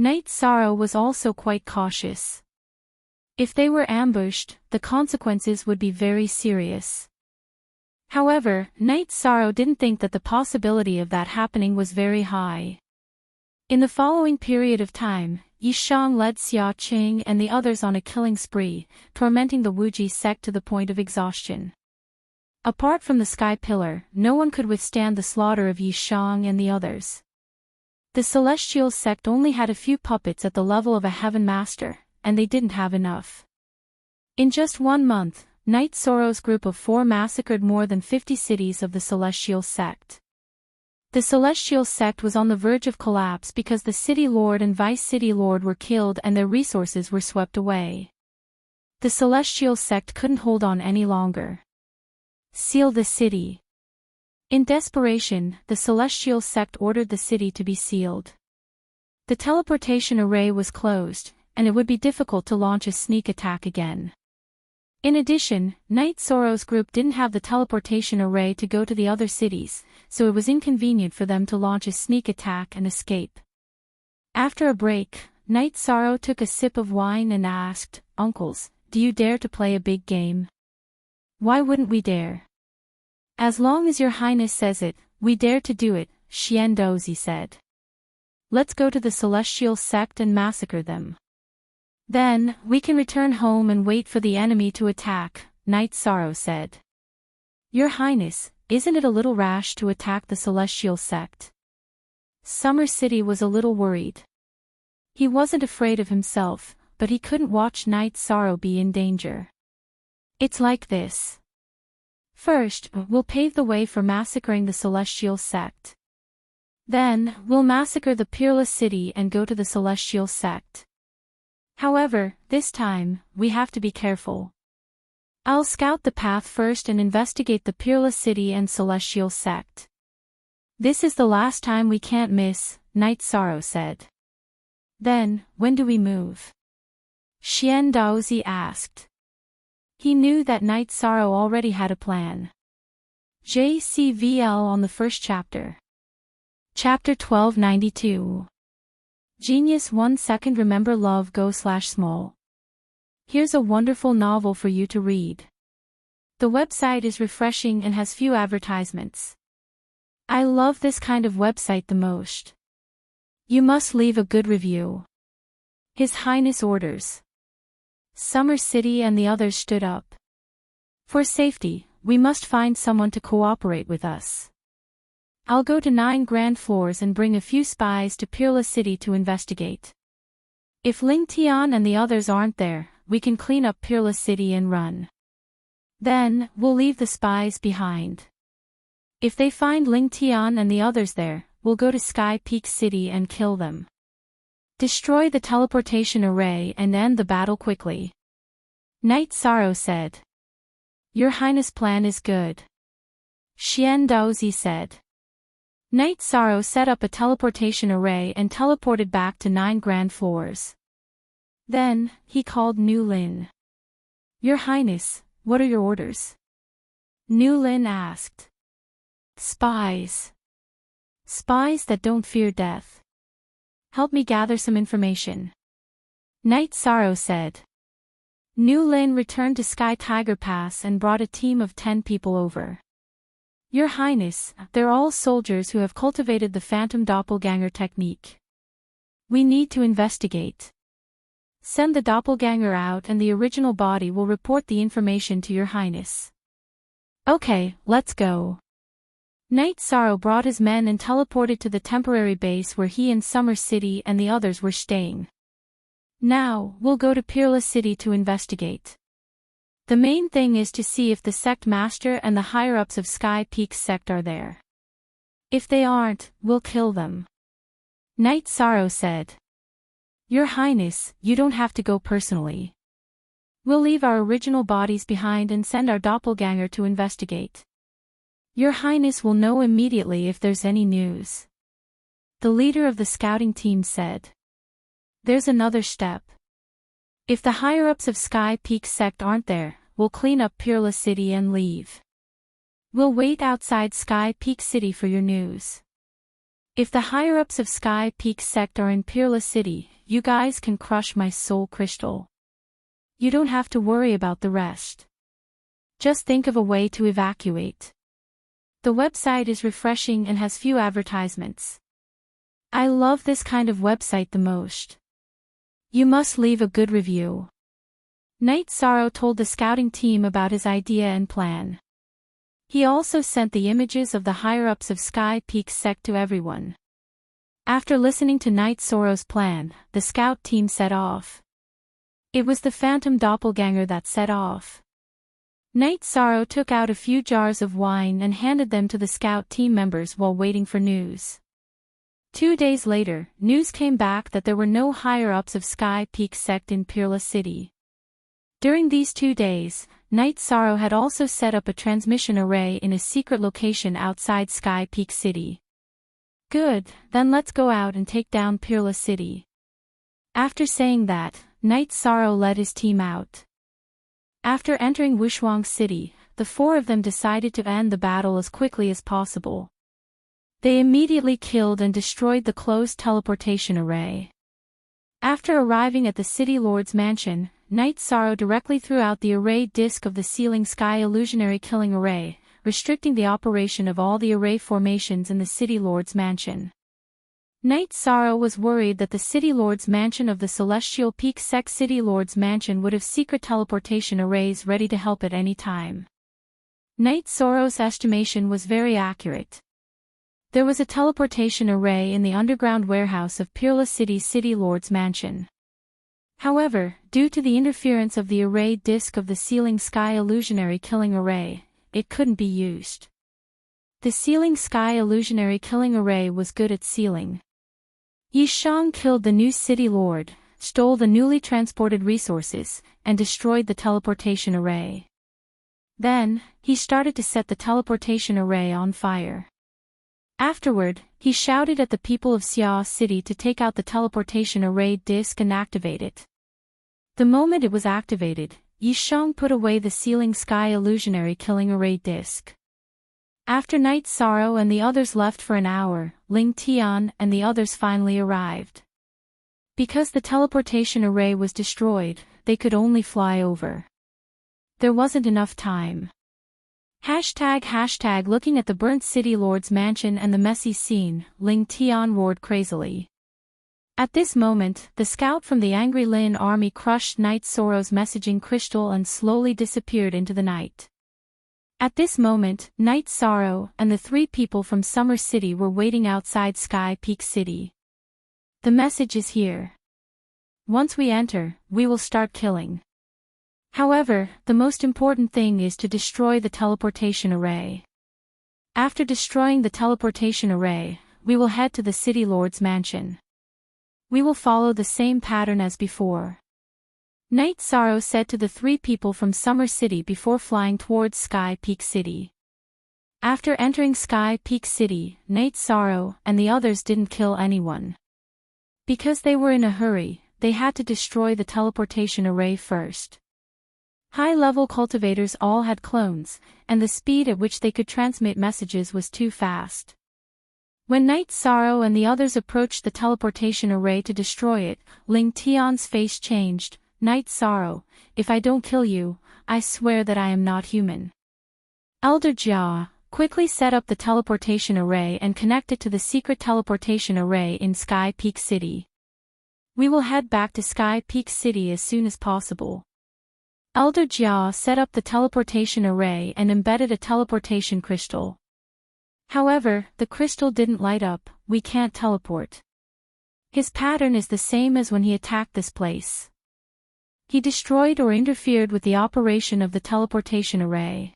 Knight Sorrow was also quite cautious. If they were ambushed, the consequences would be very serious. However, Knight Sorrow didn't think that the possibility of that happening was very high. In the following period of time, Yi Shang led Xia Qing and the others on a killing spree, tormenting the Wuji sect to the point of exhaustion. Apart from the Sky Pillar, no one could withstand the slaughter of Yi Shang and the others. The Celestial sect only had a few puppets at the level of a Heaven Master, and they didn't have enough. In just 1 month, Knight Sorrow's group of 4 massacred more than 50 cities of the Celestial sect. The Celestial sect was on the verge of collapse because the City Lord and Vice City Lord were killed and their resources were swept away. The Celestial sect couldn't hold on any longer. "Seal the city." In desperation, the Celestial sect ordered the city to be sealed. The teleportation array was closed, and it would be difficult to launch a sneak attack again. In addition, Knight Sorrow's group didn't have the teleportation array to go to the other cities, so it was inconvenient for them to launch a sneak attack and escape. After a break, Knight Sorrow took a sip of wine and asked, "Uncles, do you dare to play a big game?" "Why wouldn't we dare? As long as your highness says it, we dare to do it," Xian Dozi said. "Let's go to the Celestial sect and massacre them. Then, we can return home and wait for the enemy to attack," Knight Sorrow said. "Your highness, isn't it a little rash to attack the Celestial sect?" Summer City was a little worried. He wasn't afraid of himself, but he couldn't watch Knight Sorrow be in danger. "It's like this. First, we'll pave the way for massacring the Celestial sect. Then, we'll massacre the Peerless City and go to the Celestial sect. However, this time, we have to be careful. I'll scout the path first and investigate the Peerless City and Celestial sect. This is the last time we can't miss," Knight Sorrow said. "Then, when do we move?" Xian Daozi asked. He knew that Knight Sorrow already had a plan. JCVL on the first chapter. Chapter 1292. Genius 1 second. Remember love go/small. Here's a wonderful novel for you to read. The website is refreshing and has few advertisements. I love this kind of website the most. You must leave a good review. His Highness orders. Summer City and the others stood up. For safety, we must find someone to cooperate with us. I'll go to 9 grand floors and bring a few spies to Peerless City to investigate. If Ling Tian and the others aren't there, we can clean up Peerless City and run. Then, we'll leave the spies behind. If they find Ling Tian and the others there, we'll go to Sky Peak City and kill them. Destroy the teleportation array and end the battle quickly. Knight Sorrow said. Your Highness' plan is good. Xian Daozi said. Knight Sorrow set up a teleportation array and teleported back to 9 grand floors. Then, he called Nu Lin. Your Highness, what are your orders? Nu Lin asked. Spies. Spies that don't fear death. Help me gather some information. Knight Sorrow said. Nu Lin returned to Sky Tiger Pass and brought a team of 10 people over. Your Highness, they're all soldiers who have cultivated the phantom doppelganger technique. We need to investigate. Send the doppelganger out and the original body will report the information to Your Highness. Okay, let's go. Knight Sorrow brought his men and teleported to the temporary base where he and Summer City and the others were staying. Now, we'll go to Peerless City to investigate. The main thing is to see if the sect master and the higher-ups of Sky Peak sect are there. If they aren't, we'll kill them. Knight Sorrow said. Your Highness, you don't have to go personally. We'll leave our original bodies behind and send our doppelganger to investigate. Your Highness will know immediately if there's any news. The leader of the scouting team said. There's another step. If the higher-ups of Sky Peak sect aren't there, we'll clean up Peerless City and leave. We'll wait outside Sky Peak City for your news. If the higher-ups of Sky Peak sect are in Peerless City, you guys can crush my soul crystal. You don't have to worry about the rest. Just think of a way to evacuate. The website is refreshing and has few advertisements. I love this kind of website the most. You must leave a good review. Knight Sorrow told the scouting team about his idea and plan. He also sent the images of the higher-ups of Sky Peak sect to everyone. After listening to Knight Sorrow's plan, the scout team set off. It was the phantom doppelganger that set off. Knight Sorrow took out a few jars of wine and handed them to the scout team members while waiting for news. 2 days later, news came back that there were no higher-ups of Sky Peak sect in Peerless City. During these 2 days, Knight Sorrow had also set up a transmission array in a secret location outside Sky Peak City. Good, then let's go out and take down Peerless City. After saying that, Knight Sorrow led his team out. After entering Wushuang City, the 4 of them decided to end the battle as quickly as possible. They immediately killed and destroyed the closed teleportation array. After arriving at the City Lord's mansion, Knight Sorrow directly threw out the array disk of the Sealing Sky Illusionary Killing Array, restricting the operation of all the array formations in the City Lord's mansion. Knight Sorrow was worried that the City Lord's mansion of the Celestial Peak Sect City Lord's mansion would have secret teleportation arrays ready to help at any time. Knight Sorrow's estimation was very accurate. There was a teleportation array in the underground warehouse of Peerless City's City Lord's mansion. However, due to the interference of the array disk of the Sealing Sky Illusionary Killing Array, it couldn't be used. The Sealing Sky Illusionary Killing Array was good at sealing. Yi Shang killed the new City Lord, stole the newly transported resources, and destroyed the teleportation array. Then, he started to set the teleportation array on fire. Afterward, he shouted at the people of Xia City to take out the teleportation array disk and activate it. The moment it was activated, Yi Shang put away the Sealing Sky Illusionary Killing Array disk. After Knight Sorrow and the others left for an hour, Ling Tian and the others finally arrived. Because the teleportation array was destroyed, they could only fly over. There wasn't enough time. ## looking at the burnt City Lord's mansion and the messy scene, Ling Tian roared crazily. At this moment, the scout from the Angry Lin army crushed Knight Sorrow's messaging crystal and slowly disappeared into the night. At this moment, Knight Sorrow and the 3 people from Summer City were waiting outside Sky Peak City. The message is here. Once we enter, we will start killing. However, the most important thing is to destroy the teleportation array. After destroying the teleportation array, we will head to the City Lord's mansion. We will follow the same pattern as before. Night Sorrow said to the three people from Summer City before flying towards Sky Peak City. After entering Sky Peak City, Night Sorrow and the others didn't kill anyone. Because they were in a hurry, they had to destroy the teleportation array first. High-level cultivators all had clones, and the speed at which they could transmit messages was too fast. When Night Sorrow and the others approached the teleportation array to destroy it, Ling Tian's face changed. Night Sorrow, if I don't kill you, I swear that I am not human. Elder Jia, quickly set up the teleportation array and connect it to the secret teleportation array in Sky Peak City. We will head back to Sky Peak City as soon as possible. Elder Jia set up the teleportation array and embedded a teleportation crystal. However, the crystal didn't light up. We can't teleport. His pattern is the same as when he attacked this place. He destroyed or interfered with the operation of the teleportation array.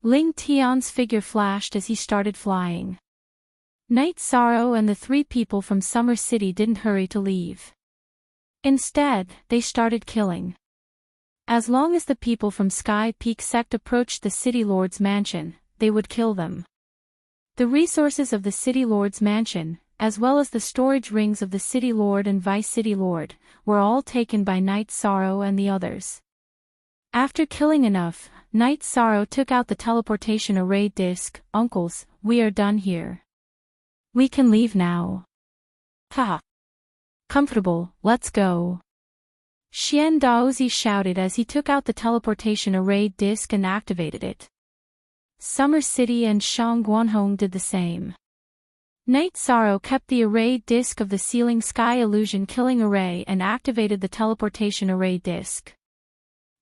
Ling Tian's figure flashed as he started flying. Night Sorrow and the three people from Summer City didn't hurry to leave. Instead, they started killing. As long as the people from Sky Peak Sect approached the City Lord's mansion, they would kill them. The resources of the City Lord's mansion, as well as the storage rings of the City Lord and Vice City Lord, were all taken by Night Sorrow and the others. After killing enough, Night Sorrow took out the teleportation array disc. Uncles, we are done here. We can leave now. Haha. Comfortable, let's go. Xian Daozi shouted as he took out the teleportation array disc and activated it. Summer City and Shang Guanhong did the same. Night Sorrow kept the array disc of the Sealing Sky Illusion Killing Array and activated the teleportation array disc.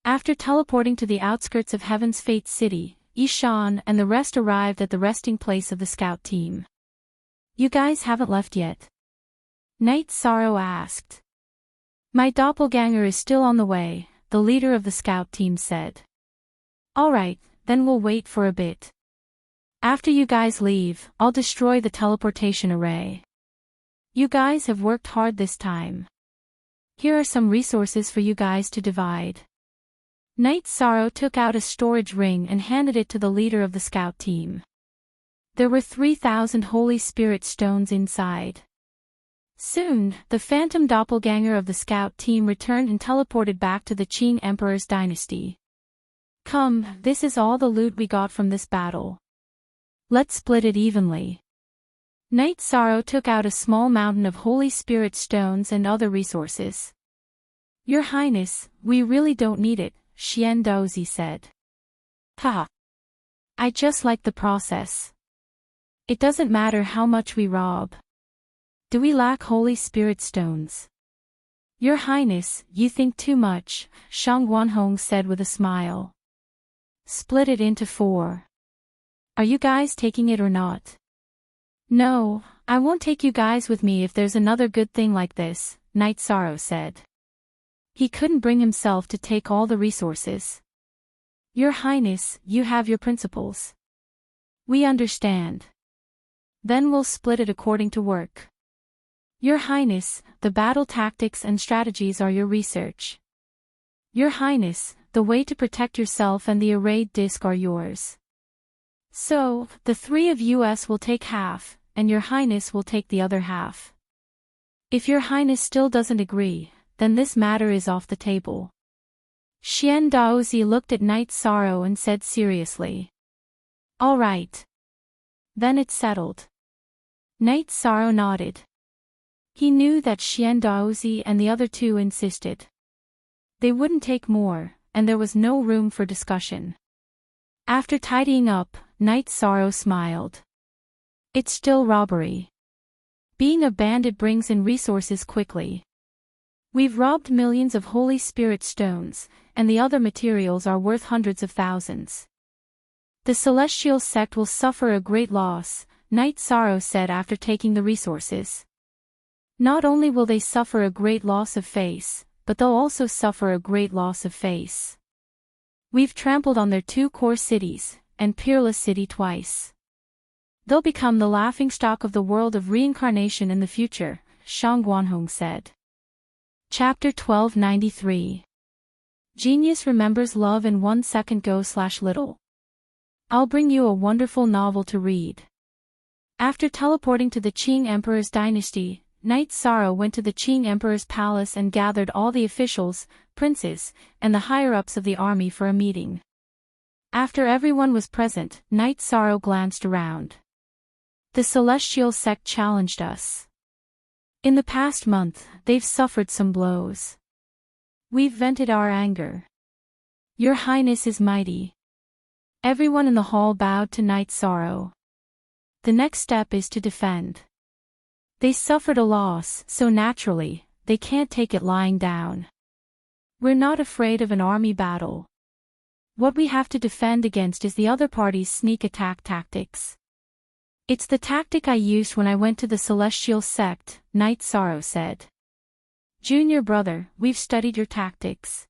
After teleporting to the outskirts of Heaven's Fate City, Ishan and the rest arrived at the resting place of the scout team. You guys haven't left yet? Night Sorrow asked. My doppelganger is still on the way, the leader of the scout team said. Alright, then we'll wait for a bit. After you guys leave, I'll destroy the teleportation array. You guys have worked hard this time. Here are some resources for you guys to divide. Night Sorrow took out a storage ring and handed it to the leader of the scout team. There were 3,000 Holy Spirit stones inside. Soon, the phantom doppelganger of the scout team returned and teleported back to the Qing Emperor's dynasty. Come, this is all the loot we got from this battle. Let's split it evenly. Night Sorrow took out a small mountain of Holy Spirit stones and other resources. Your Highness, we really don't need it, Xian Daozi said. Haha. I just like the process. It doesn't matter how much we rob. Do we lack Holy Spirit stones? Your Highness, you think too much, Shang Guanhong said with a smile. Split it into 4. Are you guys taking it or not? No, I won't take you guys with me if there's another good thing like this, Night Sorrow said. He couldn't bring himself to take all the resources. Your Highness, you have your principles. We understand. Then we'll split it according to work. Your Highness, the battle tactics and strategies are your research. Your Highness, the way to protect yourself and the arrayed disc are yours. So, the 3 of us will take half, and Your Highness will take the other half. If Your Highness still doesn't agree, then this matter is off the table. Xian Daozi looked at Night Sorrow and said seriously. All right. Then it's settled. Night Sorrow nodded. He knew that Xian Daozi and the other 2 insisted. They wouldn't take more, and there was no room for discussion. After tidying up, Night Sorrow smiled. It's still robbery. Being a bandit brings in resources quickly. We've robbed millions of Holy Spirit stones, and the other materials are worth hundreds of thousands. The Celestial Sect will suffer a great loss, Night Sorrow said after taking the resources. Not only will they suffer a great loss of face, but they'll also suffer a great loss of face. We've trampled on their two core cities, and Peerless City twice. They'll become the laughingstock of the world of reincarnation in the future, Shang Guanhong said. Chapter 1293. Genius remembers love in 1 second go/little. I'll bring you a wonderful novel to read. After teleporting to the Qing Emperor's dynasty, Knight Sorrow went to the Qing Emperor's palace and gathered all the officials, princes, and the higher-ups of the army for a meeting. After everyone was present, Knight Sorrow glanced around. The celestial sect challenged us. In the past month, they've suffered some blows. We've vented our anger. Your Highness is mighty. Everyone in the hall bowed to Knight Sorrow. The next step is to defend. They suffered a loss, so naturally, they can't take it lying down. We're not afraid of an army battle. What we have to defend against is the other party's sneak attack tactics. It's the tactic I used when I went to the celestial sect, Knight Sorrow said. Junior brother, we've studied your tactics.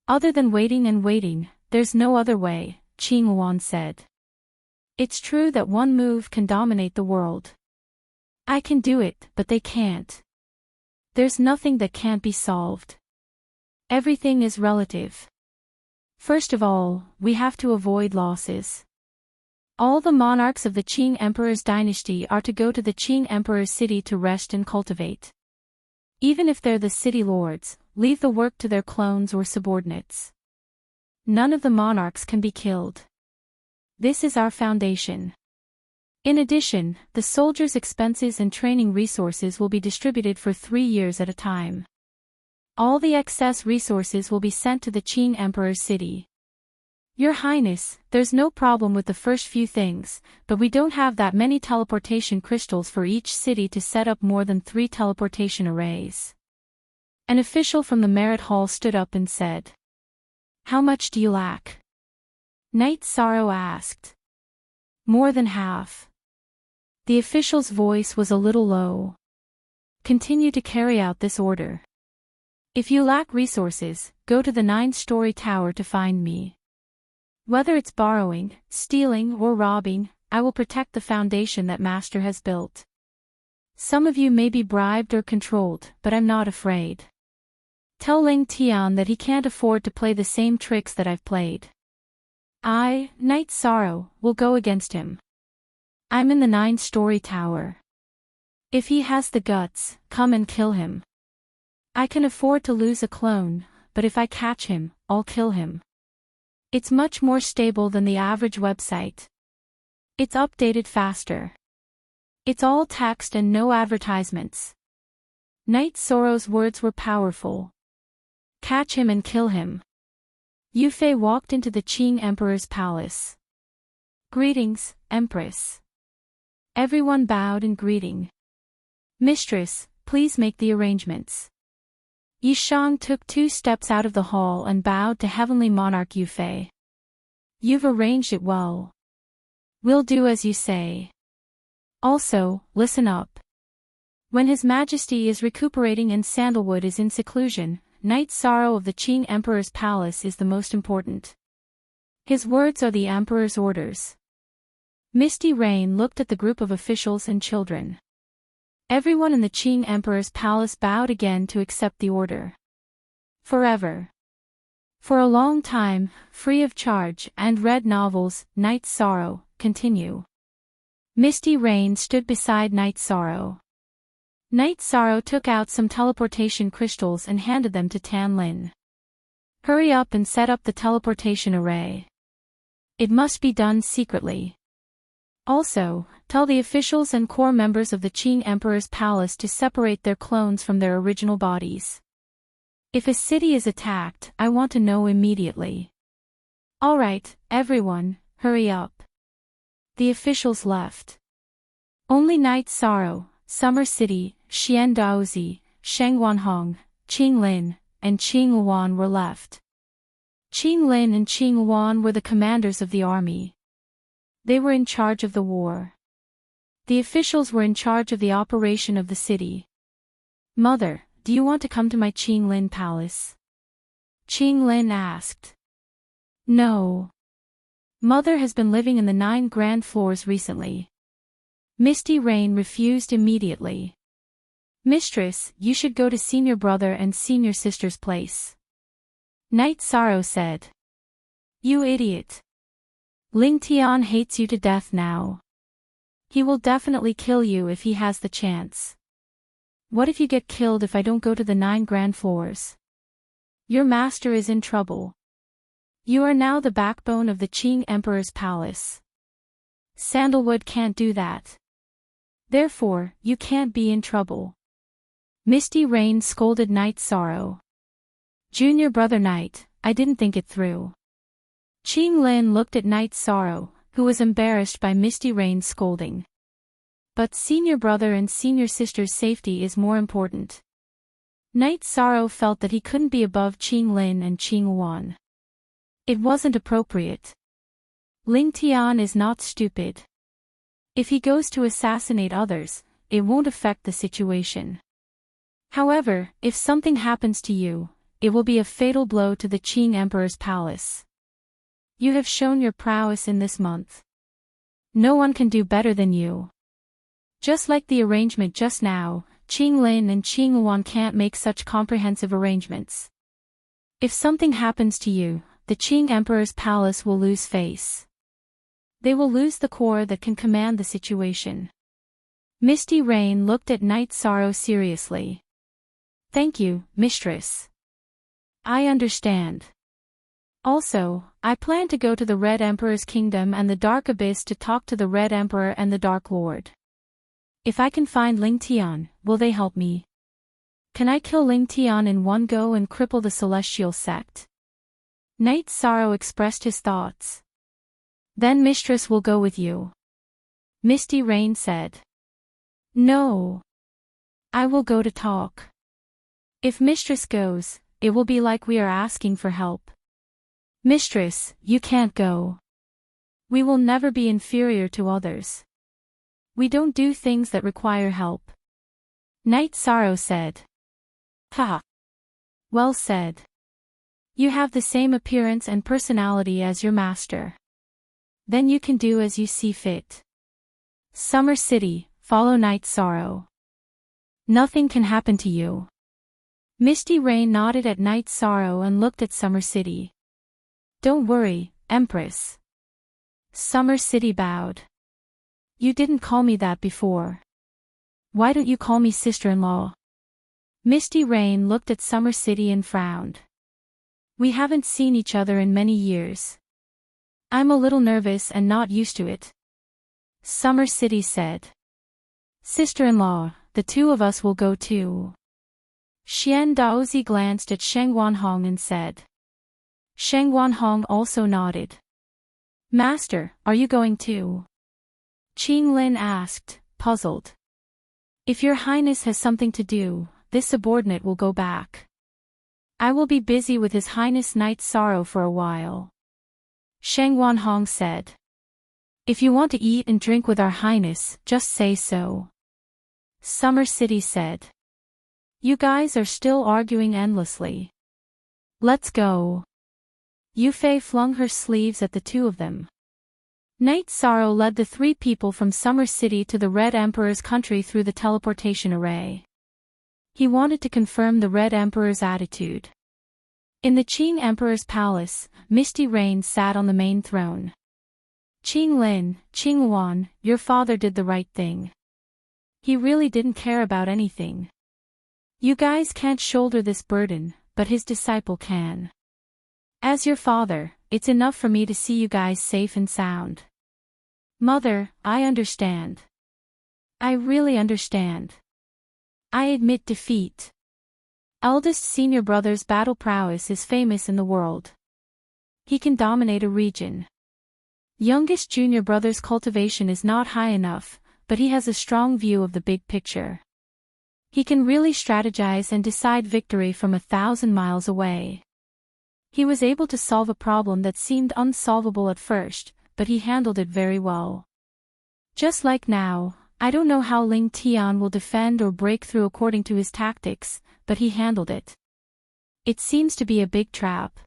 Other than waiting and waiting, there's no other way, Qing Wan said. It's true that one move can dominate the world. I can do it, but they can't. There's nothing that can't be solved. Everything is relative. First of all, we have to avoid losses. All the monarchs of the Qing Emperor's dynasty are to go to the Qing Emperor's city to rest and cultivate. Even if they're the city lords, leave the work to their clones or subordinates. None of the monarchs can be killed. This is our foundation. In addition, the soldiers' expenses and training resources will be distributed for 3 years at a time. All the excess resources will be sent to the Qing Emperor's city. Your Highness, there's no problem with the first few things, but we don't have that many teleportation crystals for each city to set up more than 3 teleportation arrays. An official from the Merit Hall stood up and said. How much do you lack? Knight Sorrow asked. More than half. The official's voice was a little low. Continue to carry out this order. If you lack resources, go to the 9-story tower to find me. Whether it's borrowing, stealing, or robbing, I will protect the foundation that Master has built. Some of you may be bribed or controlled, but I'm not afraid. Tell Ling Tian that he can't afford to play the same tricks that I've played. I, Knight Sorrow, will go against him. I'm in the 9-story tower. If he has the guts, come and kill him. I can afford to lose a clone, but if I catch him, I'll kill him. It's much more stable than the average website. It's updated faster. It's all text and no advertisements. Knight Sorrow's words were powerful. Catch him and kill him. Yu Fei walked into the Qing Emperor's palace. Greetings, Empress. Everyone bowed in greeting. Mistress, please make the arrangements. Yishang took 2 steps out of the hall and bowed to Heavenly Monarch Yu Fei. You've arranged it well. We'll do as you say. Also, listen up. When His Majesty is recuperating and Sandalwood is in seclusion, Knight Sorrow of the Qing Emperor's palace is the most important. His words are the Emperor's orders. Misty Rain looked at the group of officials and children. Everyone in the Qing Emperor's palace bowed again to accept the order. Forever. For a long time, free of charge, and read novels, Knight Sorrow, continue. Misty Rain stood beside Knight Sorrow. Knight Sorrow took out some teleportation crystals and handed them to Tan Lin. Hurry up and set up the teleportation array. It must be done secretly. Also, tell the officials and core members of the Qing Emperor's palace to separate their clones from their original bodies. If a city is attacked, I want to know immediately. Alright, everyone, hurry up. The officials left. Only Knight Sorrow, Summer City, Xian Daozi, Sheng Wanhong, Qing Lin, and Qing Wan were left. Qing Lin and Qing Wan were the commanders of the army. They were in charge of the war. The officials were in charge of the operation of the city. Mother, do you want to come to my Qing Lin palace? Qing Lin asked. No. Mother has been living in the 9 grand floors recently. Misty Rain refused immediately. Mistress, you should go to senior brother and senior sister's place. Night Sorrow said. You idiot. Ling Tian hates you to death now. He will definitely kill you if he has the chance. What if you get killed if I don't go to the 9 grand floors? Your master is in trouble. You are now the backbone of the Qing Emperor's palace. Sandalwood can't do that. Therefore, you can't be in trouble. Misty Rain scolded Night Sorrow. Junior brother Night, I didn't think it through. Qing Lin looked at Night Sorrow, who was embarrassed by Misty Rain's scolding. But senior brother and senior sister's safety is more important. Night Sorrow felt that he couldn't be above Qing Lin and Qing Wan. It wasn't appropriate. Ling Tian is not stupid. If he goes to assassinate others, it won't affect the situation. However, if something happens to you, it will be a fatal blow to the Qing Emperor's palace. You have shown your prowess in this month. No one can do better than you. Just like the arrangement just now, Qing Lin and Qing Wan can't make such comprehensive arrangements. If something happens to you, the Qing Emperor's palace will lose face. They will lose the core that can command the situation. Misty Rain looked at Night Sorrow seriously. Thank you, mistress. I understand. Also, I plan to go to the Red Emperor's kingdom and the Dark Abyss to talk to the Red Emperor and the Dark Lord. If I can find Ling Tian, will they help me? Can I kill Ling Tian in one go and cripple the celestial sect? Night Sorrow expressed his thoughts. Then mistress will go with you. Misty Rain said. No. I will go to talk. If mistress goes, it will be like we are asking for help. Mistress, you can't go. We will never be inferior to others. We don't do things that require help. Night Sorrow said. Ha! Well said. You have the same appearance and personality as your master. Then you can do as you see fit. Summer City, follow Night Sorrow. Nothing can happen to you. Misty Rain nodded at Night Sorrow and looked at Summer City. Don't worry, Empress. Summer City bowed. You didn't call me that before. Why don't you call me sister-in-law? Misty Rain looked at Summer City and frowned. We haven't seen each other in many years. I'm a little nervous and not used to it. Summer City said. Sister-in-law, the two of us will go too. Xian Daozi glanced at Sheng Wanhong and said. Sheng Wanhong also nodded. Master, are you going too? Qing Lin asked, puzzled. If your highness has something to do, this subordinate will go back. I will be busy with his highness Night Sorrow for a while. Sheng Wanhong said. If you want to eat and drink with our highness, just say so. Summer City said. You guys are still arguing endlessly. Let's go. Yufei flung her sleeves at the two of them. Night Sorrow led the 3 people from Summer City to the Red Emperor's country through the teleportation array. He wanted to confirm the Red Emperor's attitude. In the Qing Emperor's palace, Misty Rain sat on the main throne. Qing Lin, Qing Wan, your father did the right thing. He really didn't care about anything. You guys can't shoulder this burden, but his disciple can. As your father, it's enough for me to see you guys safe and sound. Mother, I understand. I really understand. I admit defeat. Eldest senior brother's battle prowess is famous in the world. He can dominate a region. Youngest junior brother's cultivation is not high enough, but he has a strong view of the big picture. He can really strategize and decide victory from 1,000 miles away. He was able to solve a problem that seemed unsolvable at first, but he handled it very well. Just like now, I don't know how Ling Tian will defend or break through according to his tactics, but he handled it. It seems to be a big trap.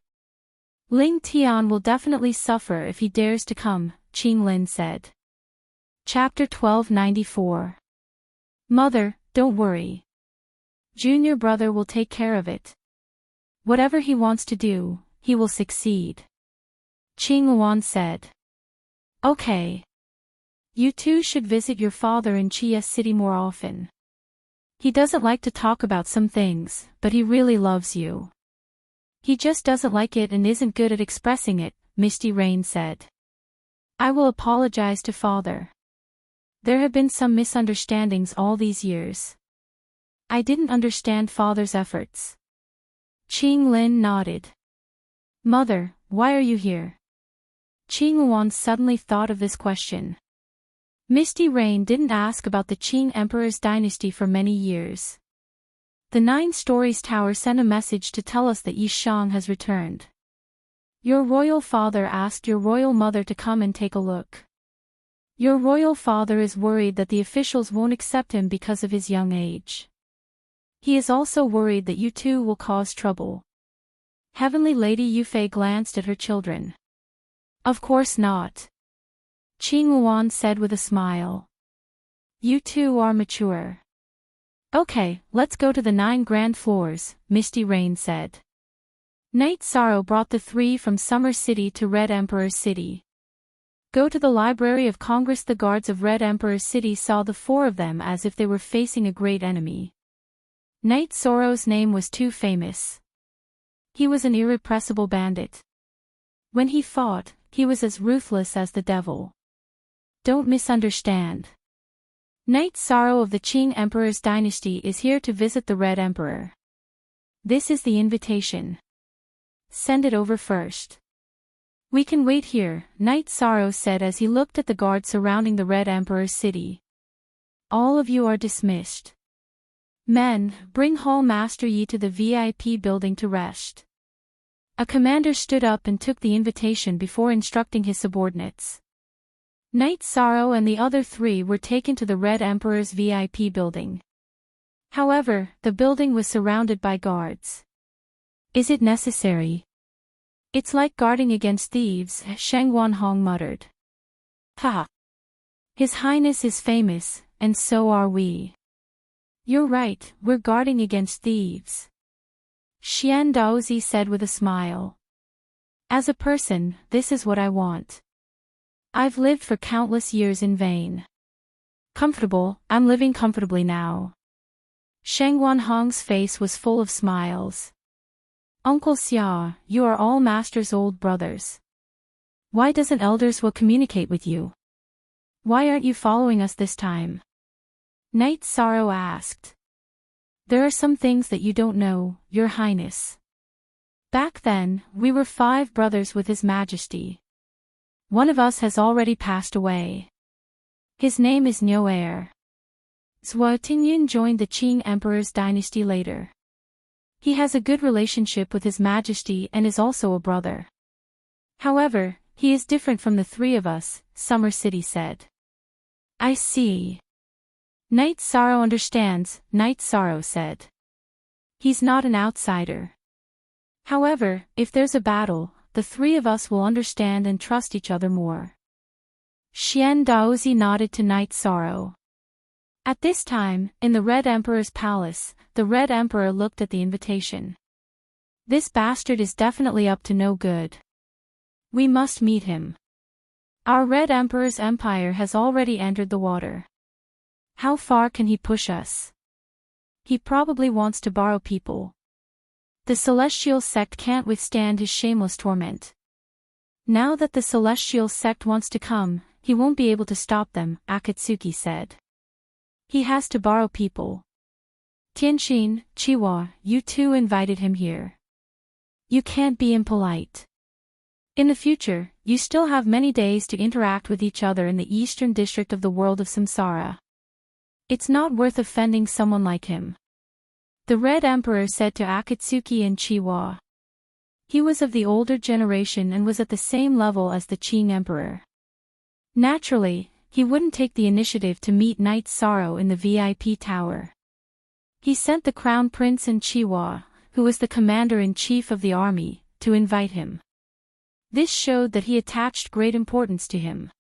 Ling Tian will definitely suffer if he dares to come, Qing Lin said. Chapter 1294. Mother, don't worry. Junior brother will take care of it. Whatever he wants to do, he will succeed. Qing Luan said. Okay. You two should visit your father in Chia City more often. He doesn't like to talk about some things, but he really loves you. He just doesn't like it and isn't good at expressing it, Misty Rain said. I will apologize to father. There have been some misunderstandings all these years. I didn't understand father's efforts. Qing Lin nodded. Mother, why are you here? Qing Luan suddenly thought of this question. Misty Rain didn't ask about the Qing Emperor's dynasty for many years. The 9 Stories Tower sent a message to tell us that Yi Shang has returned. Your royal father asked your royal mother to come and take a look. Your royal father is worried that the officials won't accept him because of his young age. He is also worried that you two will cause trouble. Heavenly Lady Yufei glanced at her children. Of course not. Qing Luan said with a smile. You two are mature. Okay, let's go to the 9 grand floors, Misty Rain said. Night Sorrow brought the 3 from Summer City to Red Emperor City. Go to the Library of Congress. The guards of Red Emperor City saw the 4 of them as if they were facing a great enemy. Night Sorrow's name was too famous. He was an irrepressible bandit. When he fought, he was as ruthless as the devil. Don't misunderstand. Night Sorrow of the Qing Emperor's dynasty is here to visit the Red Emperor. This is the invitation. Send it over first. We can wait here, Night Sorrow said as he looked at the guards surrounding the Red Emperor's city. All of you are dismissed. Men, bring Hall Master Yi to the VIP building to rest. A commander stood up and took the invitation before instructing his subordinates. Night Sorrow and the other 3 were taken to the Red Emperor's VIP building. However, the building was surrounded by guards. Is it necessary? It's like guarding against thieves, Sheng Wanhong muttered. Ha! His Highness is famous, and so are we. You're right, we're guarding against thieves. Xian Daozi said with a smile. As a person, this is what I want. I've lived for countless years in vain. Comfortable, I'm living comfortably now. Sheng Wanhong's face was full of smiles. Uncle Xia, you are all Master's old brothers. Why doesn't Elders will communicate with you? Why aren't you following us this time? Night Sorrow asked. There are some things that you don't know, Your Highness. Back then, we were 5 brothers with His Majesty. One of us has already passed away. His name is Nyoer. Zhua Tingyun joined the Qing Emperor's dynasty later. He has a good relationship with His Majesty and is also a brother. However, he is different from the 3 of us, Summer City said. I see. Night Sorrow understands, Night Sorrow said. He's not an outsider. However, if there's a battle, the 3 of us will understand and trust each other more. Xian Daozi nodded to Night Sorrow. At this time, in the Red Emperor's palace, the Red Emperor looked at the invitation. This bastard is definitely up to no good. We must meet him. Our Red Emperor's empire has already entered the water. How far can he push us? He probably wants to borrow people. The Celestial Sect can't withstand his shameless torment. Now that the Celestial Sect wants to come, he won't be able to stop them, Akatsuki said. He has to borrow people. Tianxin, Chihuahua, you 2 invited him here. You can't be impolite. In the future, you still have many days to interact with each other in the eastern district of the world of Samsara. It's not worth offending someone like him. The Red Emperor said to Akatsuki and Chihuahua. He was of the older generation and was at the same level as the Qing Emperor. Naturally, he wouldn't take the initiative to meet Night Sorrow in the VIP tower. He sent the Crown Prince and Chihuahua, who was the commander-in-chief of the army, to invite him. This showed that he attached great importance to him.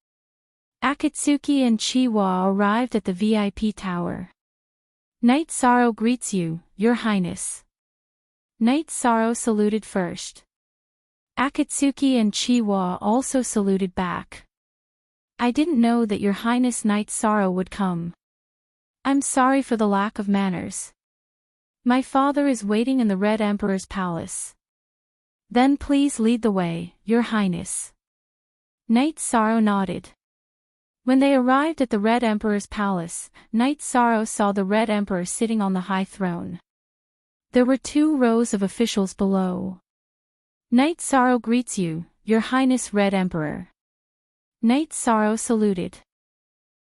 Akatsuki and Chiwa arrived at the VIP tower. Knight Sorrow greets you, Your Highness. Knight Sorrow saluted first. Akatsuki and Chiwa also saluted back. I didn't know that Your Highness Knight Sorrow would come. I'm sorry for the lack of manners. My father is waiting in the Red Emperor's palace. Then please lead the way, Your Highness. Knight Sorrow nodded. When they arrived at the Red Emperor's palace, Knight Sorrow saw the Red Emperor sitting on the high throne. There were 2 rows of officials below. Knight Sorrow greets you, Your Highness Red Emperor. Knight Sorrow saluted.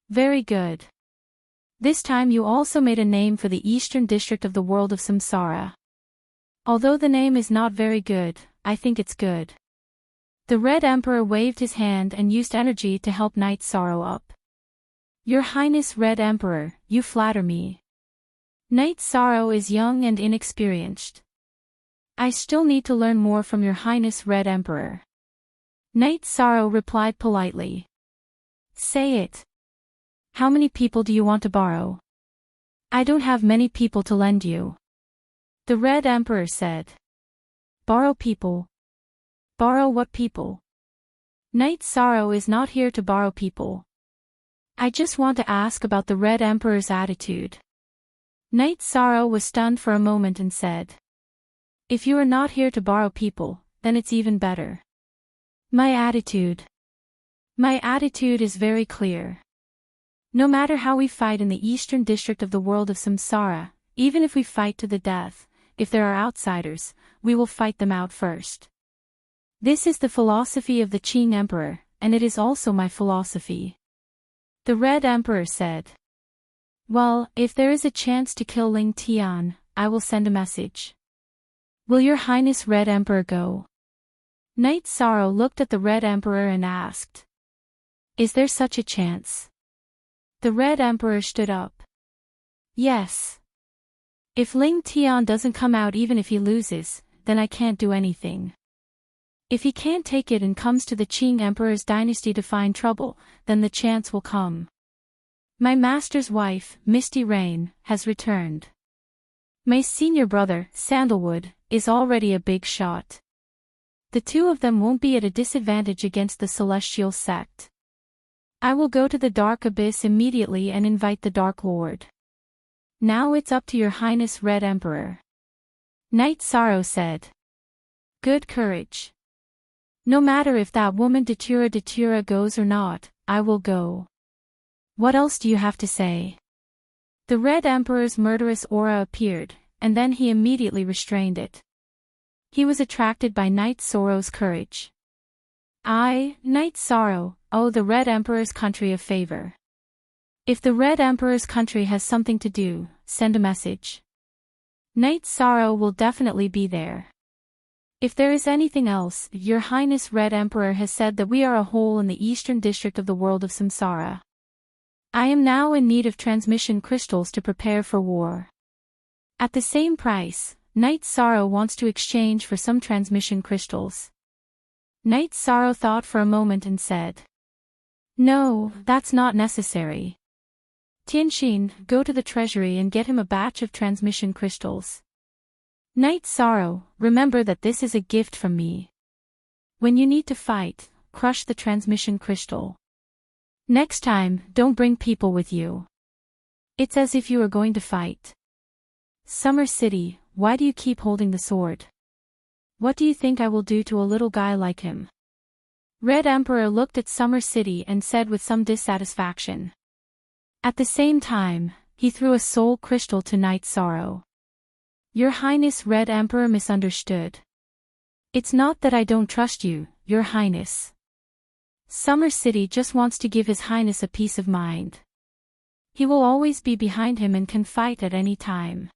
Very good. This time you also made a name for the eastern district of the world of Samsara. Although the name is not very good, I think it's good. The Red Emperor waved his hand and used energy to help Knight Sorrow up. Your Highness Red Emperor, you flatter me. Knight Sorrow is young and inexperienced. I still need to learn more from Your Highness Red Emperor. Knight Sorrow replied politely. Say it. How many people do you want to borrow? I don't have many people to lend you. The Red Emperor said. Borrow people. Borrow what people? Knight Sorrow is not here to borrow people. I just want to ask about the Red Emperor's attitude. Knight Sorrow was stunned for a moment and said. If you are not here to borrow people, then it's even better. My attitude. My attitude is very clear. No matter how we fight in the eastern district of the world of Samsara, even if we fight to the death, if there are outsiders, we will fight them out first. This is the philosophy of the Qing Emperor, and it is also my philosophy. The Red Emperor said. Well, if there is a chance to kill Ling Tian, I will send a message. Will Your Highness Red Emperor go? Knight Sorrow looked at the Red Emperor and asked. Is there such a chance? The Red Emperor stood up. Yes. If Ling Tian doesn't come out even if he loses, then I can't do anything. If he can't take it and comes to the Qing Emperor's dynasty to find trouble, then the chance will come. My master's wife, Misty Rain, has returned. My senior brother, Sandalwood, is already a big shot. The 2 of them won't be at a disadvantage against the Celestial sect. I will go to the Dark Abyss immediately and invite the Dark Lord. Now it's up to Your Highness Red Emperor. Knight Sorrow said. Good courage. No matter if that woman Datura goes or not, I will go. What else do you have to say? The Red Emperor's murderous aura appeared, and then he immediately restrained it. He was attracted by Knight Sorrow's courage. I, Knight Sorrow, owe the Red Emperor's country a favor. If the Red Emperor's country has something to do, send a message. Knight Sorrow will definitely be there. If there is anything else, Your Highness Red Emperor has said that we are a whole in the eastern district of the world of Samsara. I am now in need of transmission crystals to prepare for war. At the same price, Knight Sorrow wants to exchange for some transmission crystals. Knight Sorrow thought for a moment and said. No, that's not necessary. Tianxin, go to the treasury and get him a batch of transmission crystals. Knight Sorrow, remember that this is a gift from me. When you need to fight, crush the transmission crystal. Next time, don't bring people with you. It's as if you are going to fight. Summer City, why do you keep holding the sword? What do you think I will do to a little guy like him? Red Emperor looked at Summer City and said with some dissatisfaction. At the same time, he threw a soul crystal to Knight Sorrow. Your Highness Red Emperor misunderstood. It's not that I don't trust you, Your Highness. Summer City just wants to give His Highness a peace of mind. He will always be behind him and can fight at any time.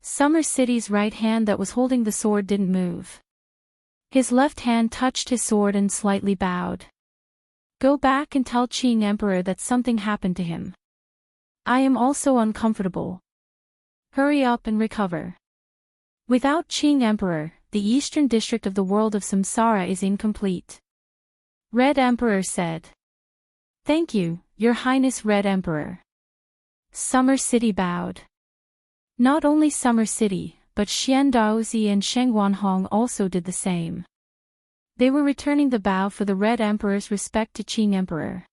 Summer City's right hand that was holding the sword didn't move. His left hand touched his sword and slightly bowed. Go back and tell Qing Emperor that something happened to him. I am also uncomfortable. Hurry up and recover. Without Qing Emperor, the eastern district of the world of samsara is incomplete. Red Emperor said. Thank you, Your Highness Red Emperor. Summer City bowed. Not only Summer City, but Xian Daozi and Shengwanhong also did the same. They were returning the bow for the Red Emperor's respect to Qing Emperor.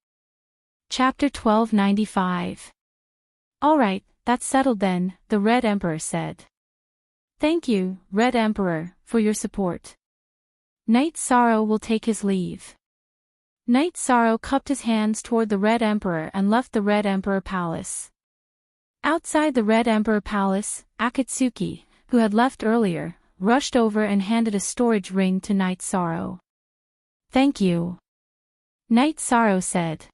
Chapter 1295. Alright, that's settled then, the Red Emperor said. Thank you, Red Emperor, for your support. Knight Sorrow will take his leave. Knight Sorrow cupped his hands toward the Red Emperor and left the Red Emperor Palace. Outside the Red Emperor Palace, Akatsuki, who had left earlier, rushed over and handed a storage ring to Knight Sorrow. Thank you. Knight Sorrow said.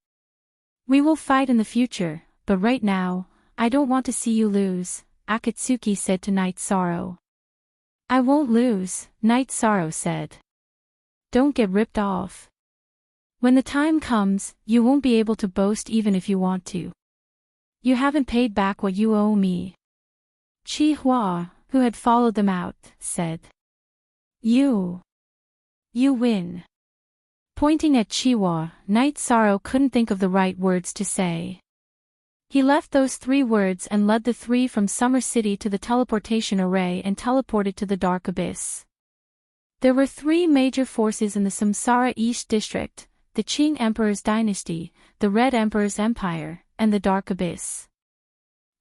We will fight in the future, but right now, I don't want to see you lose, Akatsuki said to Knight Sorrow. I won't lose, Knight Sorrow said. Don't get ripped off. When the time comes, you won't be able to boast even if you want to. You haven't paid back what you owe me. Chi Hua, who had followed them out, said. You win. Pointing at Chiwa, Knight Sorrow couldn't think of the right words to say. He left those 3 words and led the 3 from Summer City to the teleportation array and teleported to the Dark Abyss. There were 3 major forces in the Samsara East District, the Qing Emperor's dynasty, the Red Emperor's empire, and the Dark Abyss.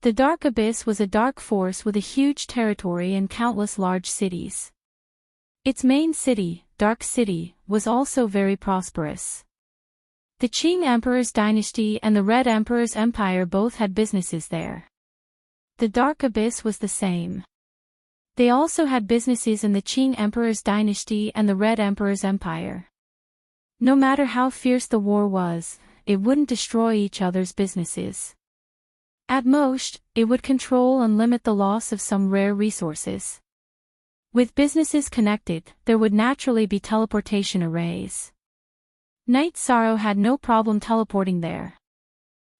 The Dark Abyss was a dark force with a huge territory and countless large cities. Its main city, Dark City, was also very prosperous. The Qing Emperor's dynasty and the Red Emperor's empire both had businesses there. The Dark Abyss was the same. They also had businesses in the Qing Emperor's dynasty and the Red Emperor's empire. No matter how fierce the war was, it wouldn't destroy each other's businesses. At most, it would control and limit the loss of some rare resources. With businesses connected, there would naturally be teleportation arrays. Knight Sorrow had no problem teleporting there.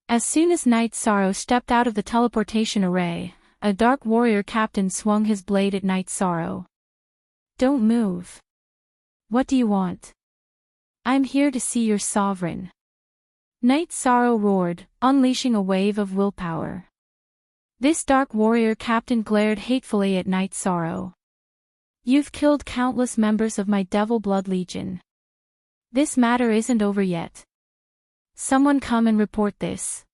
As soon as Knight Sorrow stepped out of the teleportation array, a dark warrior captain swung his blade at Knight Sorrow. Don't move. What do you want? I'm here to see your sovereign. Knight Sorrow roared, unleashing a wave of willpower. This dark warrior captain glared hatefully at Knight Sorrow. You've killed countless members of my Devil Blood Legion. This matter isn't over yet. Someone come and report this.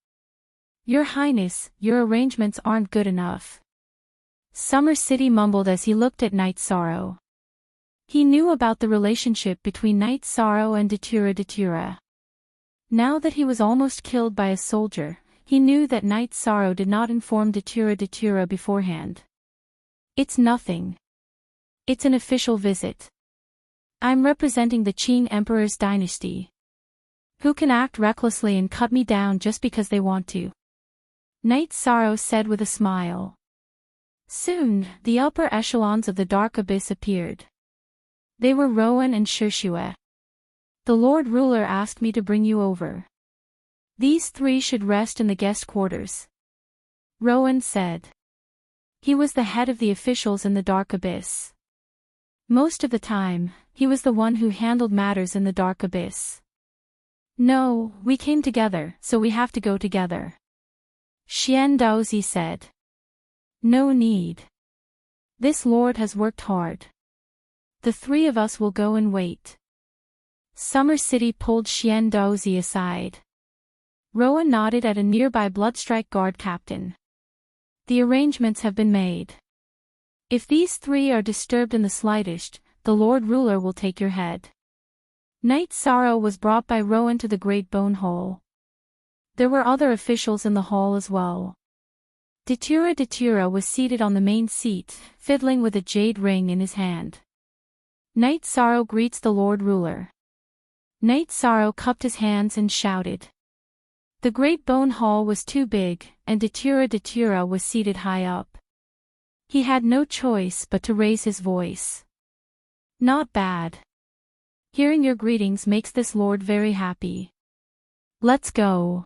Your Highness, your arrangements aren't good enough. Summer City mumbled as he looked at Knight Sorrow. He knew about the relationship between Knight Sorrow and Datura. Now that he was almost killed by a soldier, he knew that Knight Sorrow did not inform Datura beforehand. It's nothing. It's an official visit. I'm representing the Qing Emperor's dynasty. Who can act recklessly and cut me down just because they want to? Knight Sorrow said with a smile. Soon, the upper echelons of the Dark Abyss appeared. They were Rowan and Shishue. The Lord Ruler asked me to bring you over. These 3 should rest in the guest quarters. Rowan said. He was the head of the officials in the Dark Abyss. Most of the time, he was the one who handled matters in the Dark Abyss. No, we came together, so we have to go together. Xian Daozi said. No need. This lord has worked hard. The 3 of us will go and wait. Summer City pulled Xian Daozi aside. Rowan nodded at a nearby Bloodstrike Guard captain. The arrangements have been made. If these 3 are disturbed in the slightest, the Lord Ruler will take your head. Knight Sorrow was brought by Rowan to the Great Bone Hole. There were other officials in the hall as well. Datura was seated on the main seat, fiddling with a jade ring in his hand. Knight Sorrow greets the Lord Ruler. Knight Sorrow cupped his hands and shouted. The Great Bone Hall was too big, and Datura was seated high up. He had no choice but to raise his voice. Not bad. Hearing your greetings makes this lord very happy. Let's go.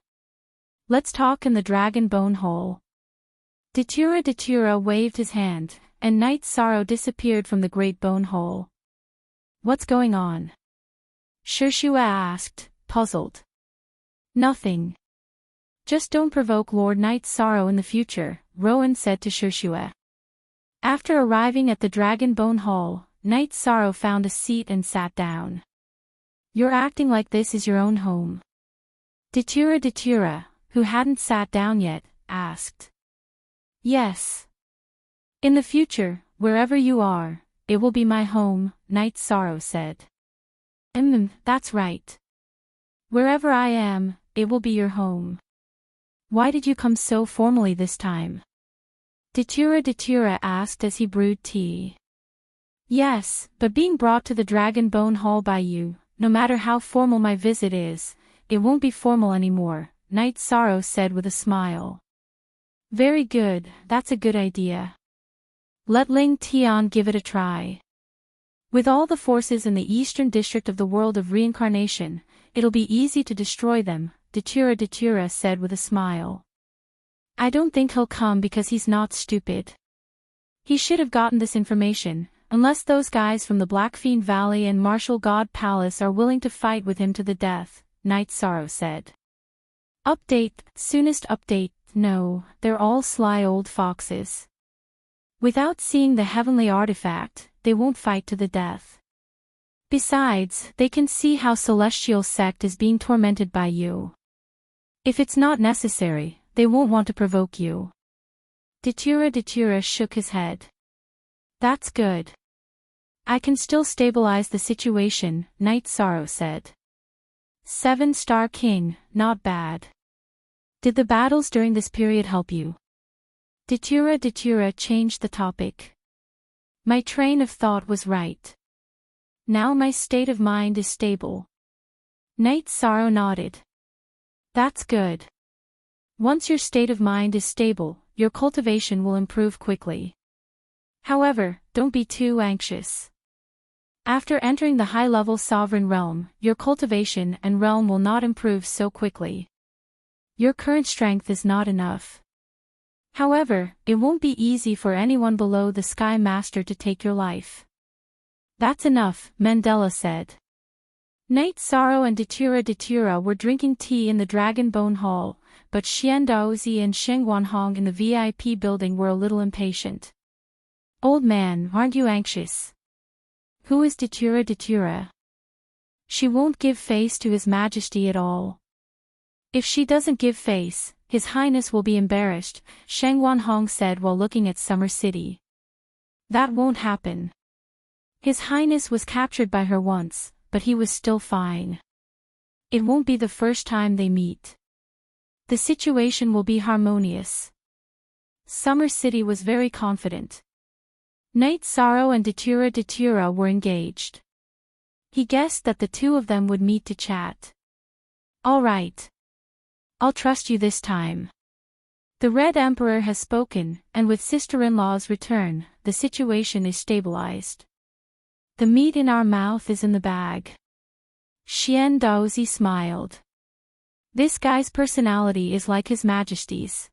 Let's talk in the Dragon Bone Hole. Datura waved his hand, and Night Sorrow disappeared from the great bone hole. What's going on? Shushua asked, puzzled. Nothing. Just don't provoke Lord Night Sorrow in the future, Rowan said to Shushua. After arriving at the Dragon Bone Hall, Night Sorrow found a seat and sat down. You're acting like this is your own home. Datura, who hadn't sat down yet, asked. Yes. In the future, wherever you are, it will be my home, Night Sorrow said. That's right. Wherever I am, it will be your home. Why did you come so formally this time? Datura asked as he brewed tea. Yes, but being brought to the Dragon Bone Hall by you, no matter how formal my visit is, it won't be formal anymore, Night Sorrow said with a smile. Very good, that's a good idea. Let Ling Tian give it a try. With all the forces in the eastern district of the world of reincarnation, it'll be easy to destroy them, Datura said with a smile. I don't think he'll come because he's not stupid. He should have gotten this information, unless those guys from the Blackfiend Valley and Martial God Palace are willing to fight with him to the death, Night Sorrow said. Soonest update, no, they're all sly old foxes. Without seeing the heavenly artifact, they won't fight to the death. Besides, they can see how Celestial Sect is being tormented by you. If it's not necessary, they won't want to provoke you. Datura shook his head. That's good. I can still stabilize the situation, Night Sorrow said. 7-star king, not bad. Did the battles during this period help you? Datura changed the topic. My train of thought was right. Now my state of mind is stable. Night Sorrow nodded. That's good. Once your state of mind is stable, your cultivation will improve quickly. However, don't be too anxious. After entering the high-level sovereign realm, your cultivation and realm will not improve so quickly. Your current strength is not enough. However, it won't be easy for anyone below the Sky Master to take your life. That's enough, Mandela said. Night Sorrow and Datura were drinking tea in the Dragon Bone Hall, but Xian Daozi and Sheng Wanhong in the VIP building were a little impatient. Old man, aren't you anxious? Who is Datura? She won't give face to His Majesty at all. If she doesn't give face, His Highness will be embarrassed, Sheng Wanhong said while looking at Summer City. That won't happen. His Highness was captured by her once, but he was still fine. It won't be the first time they meet. The situation will be harmonious. Summer City was very confident. Night Sorrow and Datura were engaged. He guessed that the two of them would meet to chat. All right. I'll trust you this time. The Red Emperor has spoken, and with sister-in-law's return, the situation is stabilized. The meat in our mouth is in the bag. Xian Daozi smiled. This guy's personality is like His Majesty's.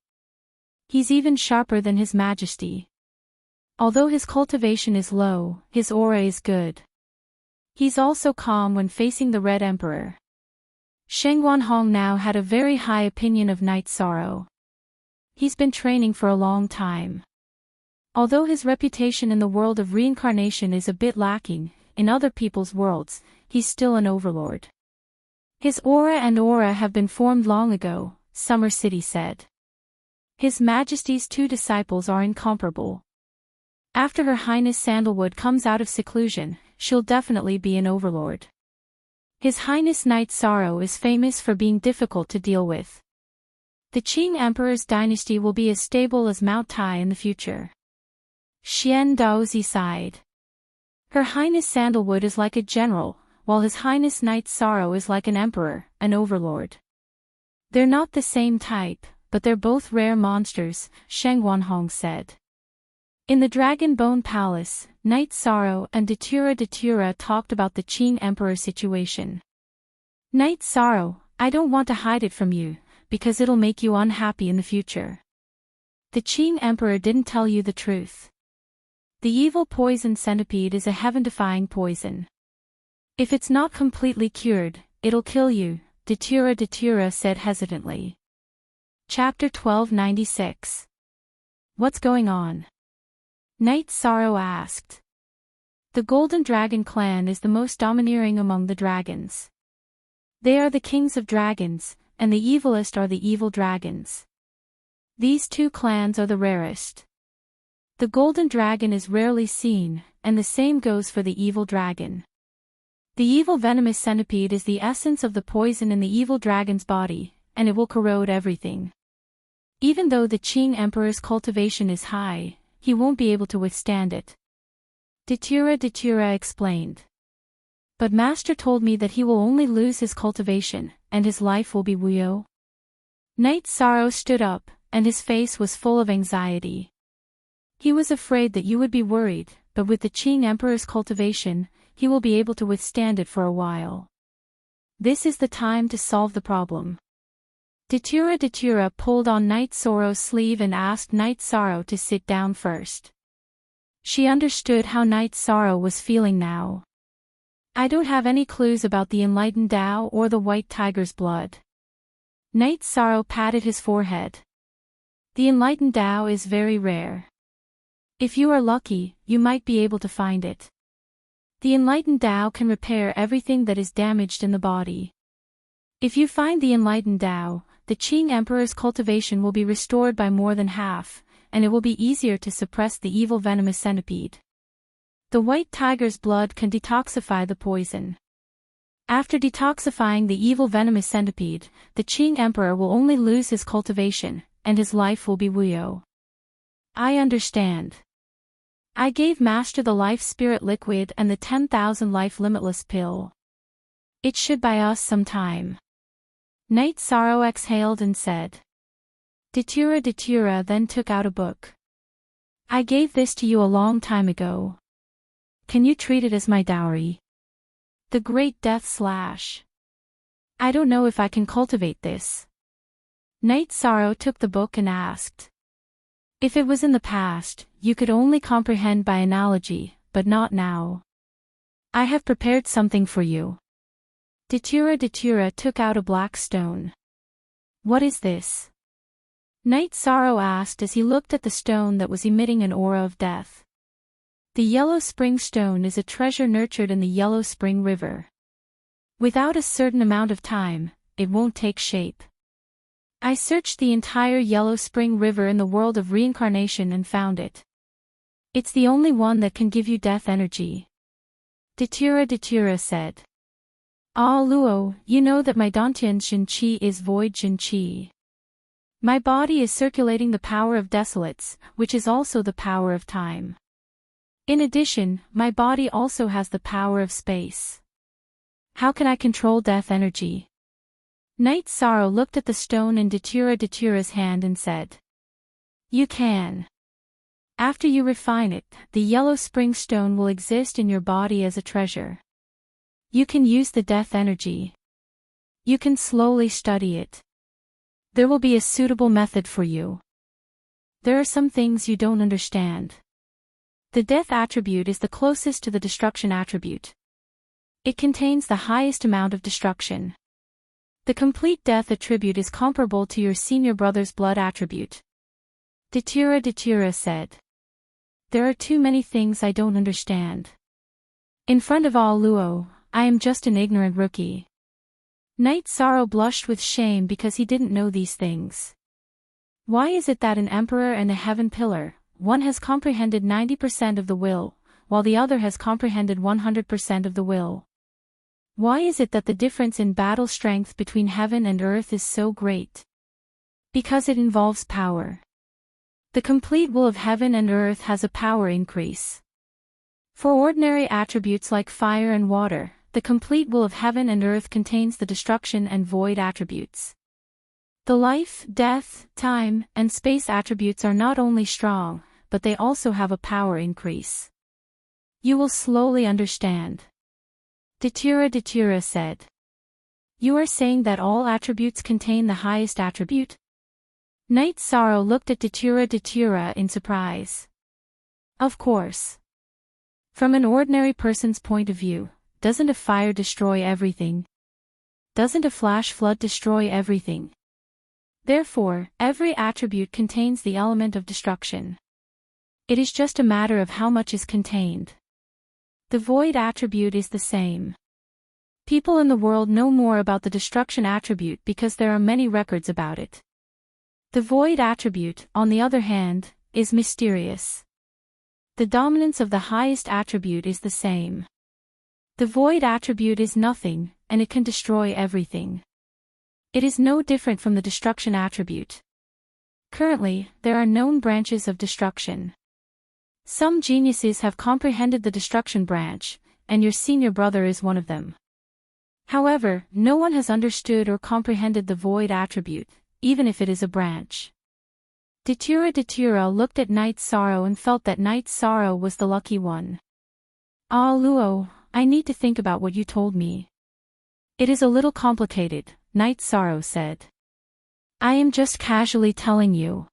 He's even sharper than His Majesty. Although his cultivation is low, his aura is good. He's also calm when facing the Red Emperor. Sheng Wanhong now had a very high opinion of Night Sorrow. He's been training for a long time. Although his reputation in the world of reincarnation is a bit lacking, in other people's worlds, he's still an overlord. His aura have been formed long ago, Summer City said. His Majesty's two disciples are incomparable. After Her Highness Sandalwood comes out of seclusion, she'll definitely be an overlord. His Highness Night Sorrow is famous for being difficult to deal with. The Qing Emperor's dynasty will be as stable as Mount Tai in the future. Xian Daozi sighed. Her Highness Sandalwood is like a general, while His Highness Night Sorrow is like an emperor, an overlord. They're not the same type, but they're both rare monsters, Sheng Wanhong said. In the Dragon Bone Palace, Night Sorrow and Datura talked about the Qing Emperor situation. Night Sorrow, I don't want to hide it from you, because it'll make you unhappy in the future. The Qing Emperor didn't tell you the truth. The evil poison centipede is a heaven-defying poison. If it's not completely cured, it'll kill you, Datura said hesitantly. Chapter 1296. What's going on? Knight Sorrow asked. The Golden Dragon clan is the most domineering among the dragons. They are the kings of dragons, and the evilest are the evil dragons. These two clans are the rarest. The Golden Dragon is rarely seen, and the same goes for the evil dragon. The evil venomous centipede is the essence of the poison in the evil dragon's body, and it will corrode everything. Even though the Qing Emperor's cultivation is high, he won't be able to withstand it. Datura explained. But Master told me that he will only lose his cultivation, and his life will be Wuyo. Knight Sorrow stood up, and his face was full of anxiety. He was afraid that you would be worried, but with the Qing Emperor's cultivation, he will be able to withstand it for a while. This is the time to solve the problem. Datura pulled on Knight Sorrow's sleeve and asked Knight Sorrow to sit down first. She understood how Knight Sorrow was feeling now. I don't have any clues about the enlightened Tao or the white tiger's blood. Knight Sorrow patted his forehead. The enlightened Tao is very rare. If you are lucky, you might be able to find it. The enlightened Tao can repair everything that is damaged in the body. If you find the enlightened Tao, the Qing Emperor's cultivation will be restored by more than half, and it will be easier to suppress the evil venomous centipede. The white tiger's blood can detoxify the poison. After detoxifying the evil venomous centipede, the Qing Emperor will only lose his cultivation, and his life will be Wuyo. I understand. I gave Master the life spirit liquid and the 10,000 life limitless pill. It should buy us some time. Knight Sorrow exhaled and said. Datura then took out a book. I gave this to you a long time ago. Can you treat it as my dowry? The Great Death Slash. I don't know if I can cultivate this. Knight Sorrow took the book and asked. If it was in the past, you could only comprehend by analogy, but not now. I have prepared something for you. Datura took out a black stone. What is this? Knight Sorrow asked as he looked at the stone that was emitting an aura of death. The Yellow Spring Stone is a treasure nurtured in the Yellow Spring River. Without a certain amount of time, it won't take shape. I searched the entire Yellow Spring River in the world of reincarnation and found it. It's the only one that can give you death energy. Datura said. Ah Luo, you know that my Dantian Jin Qi is void Jin Qi. My body is circulating the power of desolates, which is also the power of time. In addition, my body also has the power of space. How can I control death energy? Knight Sorrow looked at the stone in Datura's hand and said. You can. After you refine it, the Yellow Spring Stone will exist in your body as a treasure. You can use the death energy. You can slowly study it. There will be a suitable method for you. There are some things you don't understand. The death attribute is the closest to the destruction attribute. It contains the highest amount of destruction. The complete death attribute is comparable to your senior brother's blood attribute. Datura said. There are too many things I don't understand. In front of all Luo, I am just an ignorant rookie. Knight Sorrow blushed with shame because he didn't know these things. Why is it that an emperor and a heaven pillar, one has comprehended 90% of the will, while the other has comprehended 100% of the will? Why is it that the difference in battle strength between heaven and earth is so great? Because it involves power. The complete will of heaven and earth has a power increase. For ordinary attributes like fire and water, the complete will of heaven and earth contains the destruction and void attributes. The life, death, time, and space attributes are not only strong, but they also have a power increase. You will slowly understand. Datura said. You are saying that all attributes contain the highest attribute? Knight Sorrow looked at Datura in surprise. Of course. From an ordinary person's point of view, doesn't a fire destroy everything? Doesn't a flash flood destroy everything? Therefore, every attribute contains the element of destruction. It is just a matter of how much is contained. The void attribute is the same. People in the world know more about the destruction attribute because there are many records about it. The void attribute, on the other hand, is mysterious. The dominance of the highest attribute is the same. The void attribute is nothing, and it can destroy everything. It is no different from the destruction attribute. Currently, there are known branches of destruction. Some geniuses have comprehended the destruction branch, and your senior brother is one of them. However, no one has understood or comprehended the void attribute, even if it is a branch. Datura looked at Night's Sorrow and felt that Night's Sorrow was the lucky one. Ah Luo, I need to think about what you told me. It is a little complicated, Night's Sorrow said. I am just casually telling you.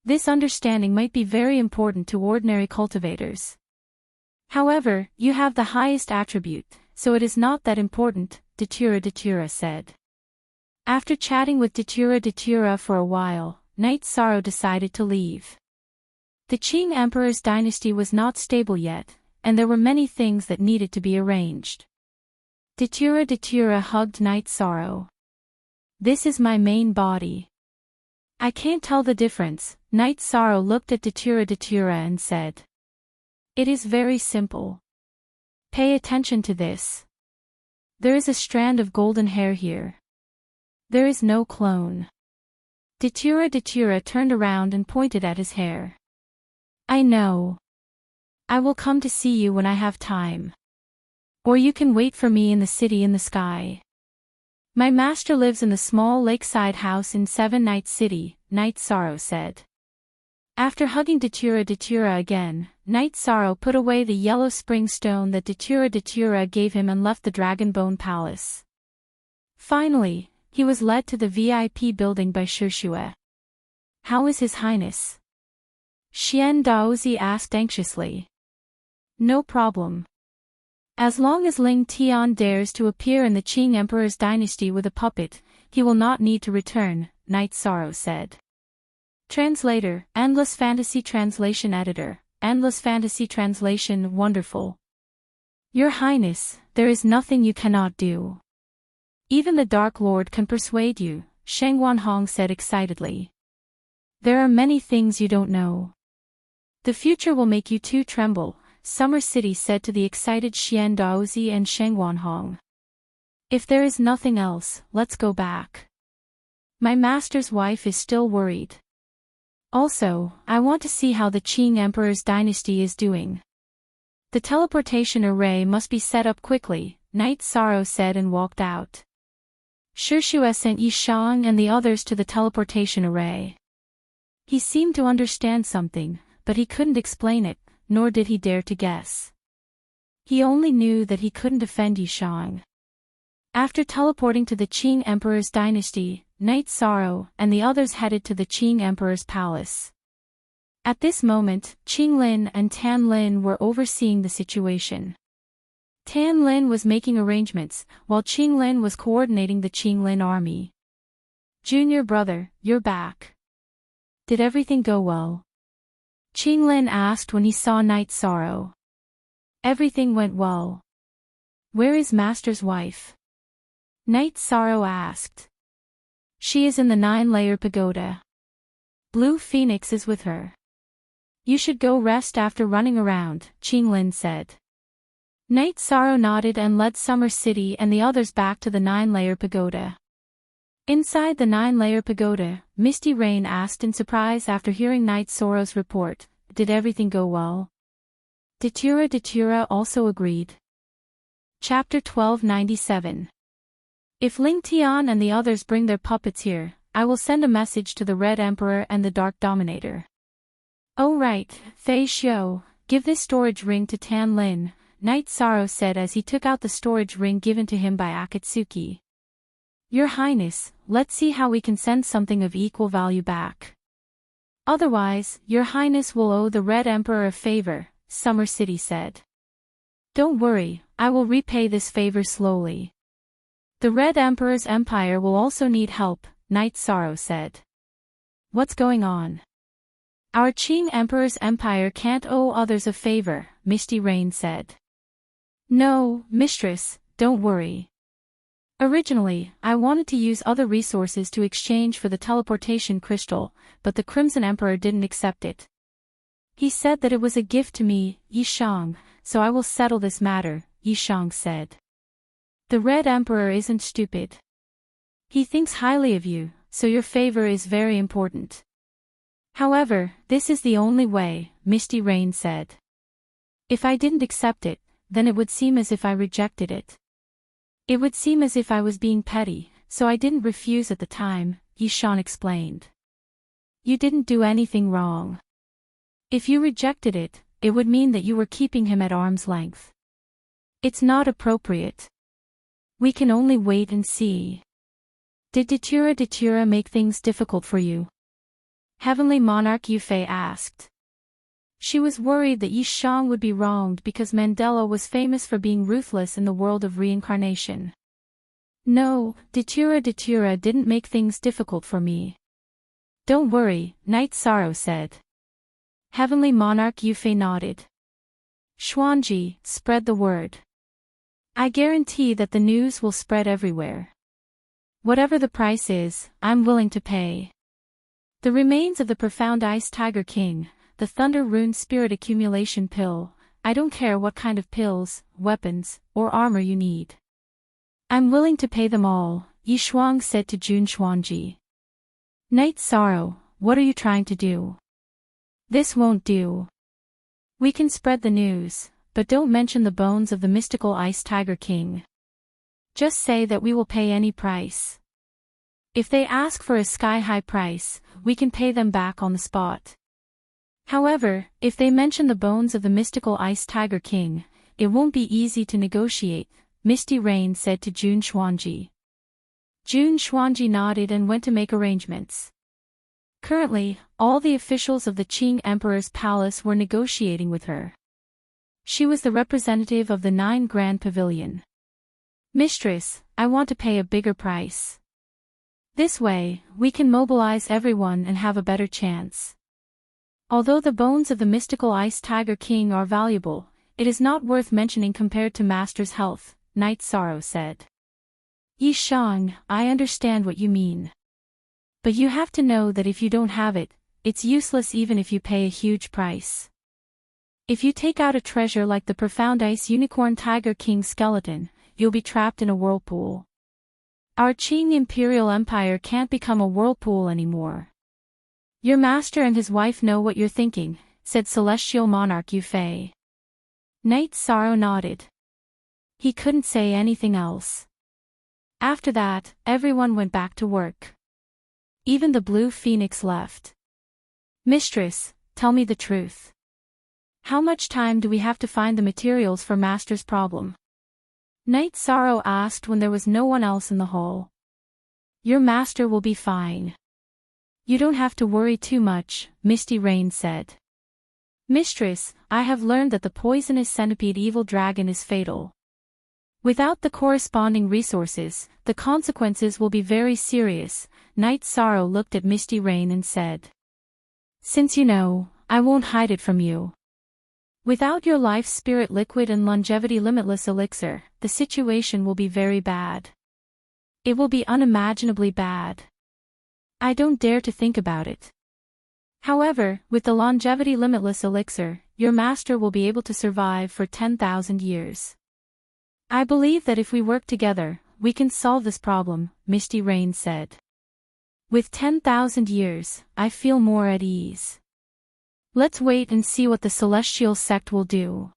This understanding might be very important to ordinary cultivators. However, you have the highest attribute, so it is not that important, Datura said. After chatting with Datura for a while, Night's Sorrow decided to leave. The Qing Emperor's dynasty was not stable yet, and there were many things that needed to be arranged. Datura hugged Night's Sorrow. This is my main body. I can't tell the difference, Night's Sorrow looked at Datura and said. It is very simple. Pay attention to this. There is a strand of golden hair here. There is no clone. Datura turned around and pointed at his hair. I know. I will come to see you when I have time. Or you can wait for me in the city in the sky. My master lives in the small lakeside house in Seven Nights City, Night's Sorrow said. After hugging Datura again, Night's Sorrow put away the yellow spring stone that Datura gave him and left the Dragon Bone Palace. Finally, he was led to the VIP building by Shishue. How is His Highness? Xian Daozi asked anxiously. No problem. As long as Ling Tian dares to appear in the Qing Emperor's dynasty with a puppet, he will not need to return, Night's Sorrow said. Translator, Endless Fantasy Translation Editor, Endless Fantasy Translation Wonderful. Your Highness, there is nothing you cannot do. Even the Dark Lord can persuade you, Sheng Wanhong said excitedly. There are many things you don't know. The future will make you too tremble, Summer City said to the excited Xian Daozi and Sheng Wanhong. If there is nothing else, let's go back. My master's wife is still worried. Also, I want to see how the Qing Emperor's dynasty is doing. The teleportation array must be set up quickly, Night's Sorrow said and walked out. Shishue sent Yishang and the others to the teleportation array. He seemed to understand something, but he couldn't explain it, nor did he dare to guess. He only knew that he couldn't defend Yishang. After teleporting to the Qing Emperor's dynasty, Night's Sorrow and the others headed to the Qing Emperor's palace. At this moment, Qing Lin and Tan Lin were overseeing the situation. Tan Lin was making arrangements, while Qing Lin was coordinating the Qing Lin army. Junior brother, you're back. Did everything go well? Qing Lin asked when he saw Night's Sorrow. Everything went well. Where is Master's wife? Night's Sorrow asked. She is in the 9-layer pagoda. Blue Phoenix is with her. You should go rest after running around, Qing Lin said. Night's Sorrow nodded and led Summer City and the others back to the 9-layer pagoda. Inside the 9-layer pagoda, Misty Rain asked in surprise after hearing Night's Sorrow's report, did everything go well? Datura also agreed. Chapter 1297. If Ling Tian and the others bring their puppets here, I will send a message to the Red Emperor and the Dark Dominator. Oh right, Fei Xiu, give this storage ring to Tan Lin, Night's Sorrow said as he took out the storage ring given to him by Akatsuki. Your Highness, let's see how we can send something of equal value back. Otherwise, your highness will owe the Red Emperor a favor, Summer City said. Don't worry, I will repay this favor slowly. The Red Emperor's empire will also need help, Night Sorrow said. What's going on? Our Qing Emperor's empire can't owe others a favor, Misty Rain said. No, mistress, don't worry. Originally, I wanted to use other resources to exchange for the teleportation crystal, but the Crimson Emperor didn't accept it. He said that it was a gift to me, Yishang, so I will settle this matter, Yishang said. The Red Emperor isn't stupid. He thinks highly of you, so your favor is very important. However, this is the only way, Misty Rain said. If I didn't accept it, then it would seem as if I rejected it. It would seem as if I was being petty, so I didn't refuse at the time, Yishan explained. You didn't do anything wrong. If you rejected it, it would mean that you were keeping him at arm's length. It's not appropriate. We can only wait and see. Did Datura make things difficult for you? Heavenly Monarch Yufei asked. She was worried that Yishang would be wronged because Mandela was famous for being ruthless in the world of reincarnation. No, Datura didn't make things difficult for me. Don't worry, Night Sorrow said. Heavenly Monarch Yufei nodded. Xuanji, spread the word. I guarantee that the news will spread everywhere. Whatever the price is, I'm willing to pay. The remains of the profound Ice Tiger King, the Thunder Rune Spirit Accumulation Pill, I don't care what kind of pills, weapons, or armor you need. I'm willing to pay them all, Yishuang said to Jun Xuanji. Night Sorrow, what are you trying to do? This won't do. We can spread the news, but don't mention the bones of the mystical Ice Tiger King. Just say that we will pay any price. If they ask for a sky-high price, we can pay them back on the spot. However, if they mention the bones of the mystical Ice Tiger King, it won't be easy to negotiate, Misty Rain said to Jun Xuanji. Jun Xuanji nodded and went to make arrangements. Currently, all the officials of the Qing Emperor's palace were negotiating with her. She was the representative of the 9 Grand Pavilion. Mistress, I want to pay a bigger price. This way, we can mobilize everyone and have a better chance. Although the bones of the mystical Ice Tiger King are valuable, it is not worth mentioning compared to Master's health, Night Sorrow said. Yishang, I understand what you mean. But you have to know that if you don't have it, it's useless even if you pay a huge price. If you take out a treasure like the profound Ice Unicorn Tiger King skeleton, you'll be trapped in a whirlpool. Our Qing Imperial Empire can't become a whirlpool anymore. Your master and his wife know what you're thinking, said Celestial Monarch Yufei. Night Sorrow nodded. He couldn't say anything else. After that, everyone went back to work. Even the Blue Phoenix left. Mistress, tell me the truth. How much time do we have to find the materials for Master's problem? Night Sorrow asked when there was no one else in the hall. Your master will be fine. You don't have to worry too much, Misty Rain said. Mistress, I have learned that the poisonous centipede evil dragon is fatal. Without the corresponding resources, the consequences will be very serious, Night Sorrow looked at Misty Rain and said. Since you know, I won't hide it from you. Without your life spirit liquid and longevity limitless elixir, the situation will be very bad. It will be unimaginably bad. I don't dare to think about it. However, with the longevity limitless elixir, your master will be able to survive for 10,000 years. I believe that if we work together, we can solve this problem, Misty Rain said. With 10,000 years, I feel more at ease. Let's wait and see what the Celestial Sect will do.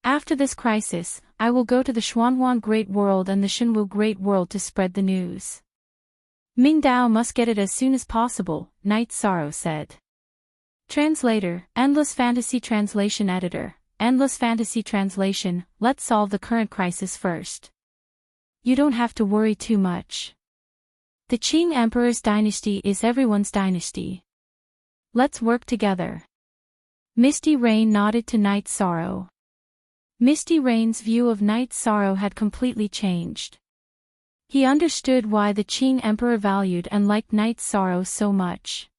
After this crisis, I will go to the Xuanhuan Great World and the Shenwu Great World to spread the news. Mingdao must get it as soon as possible, Night Sorrow said. Translator, Endless Fantasy Translation Editor, Endless Fantasy Translation, let's solve the current crisis first. You don't have to worry too much. The Qing Emperor's dynasty is everyone's dynasty. Let's work together. Misty Rain nodded to Night Sorrow. Misty Rain's view of Night Sorrow had completely changed. He understood why the Qing Emperor valued and liked Night Sorrow so much.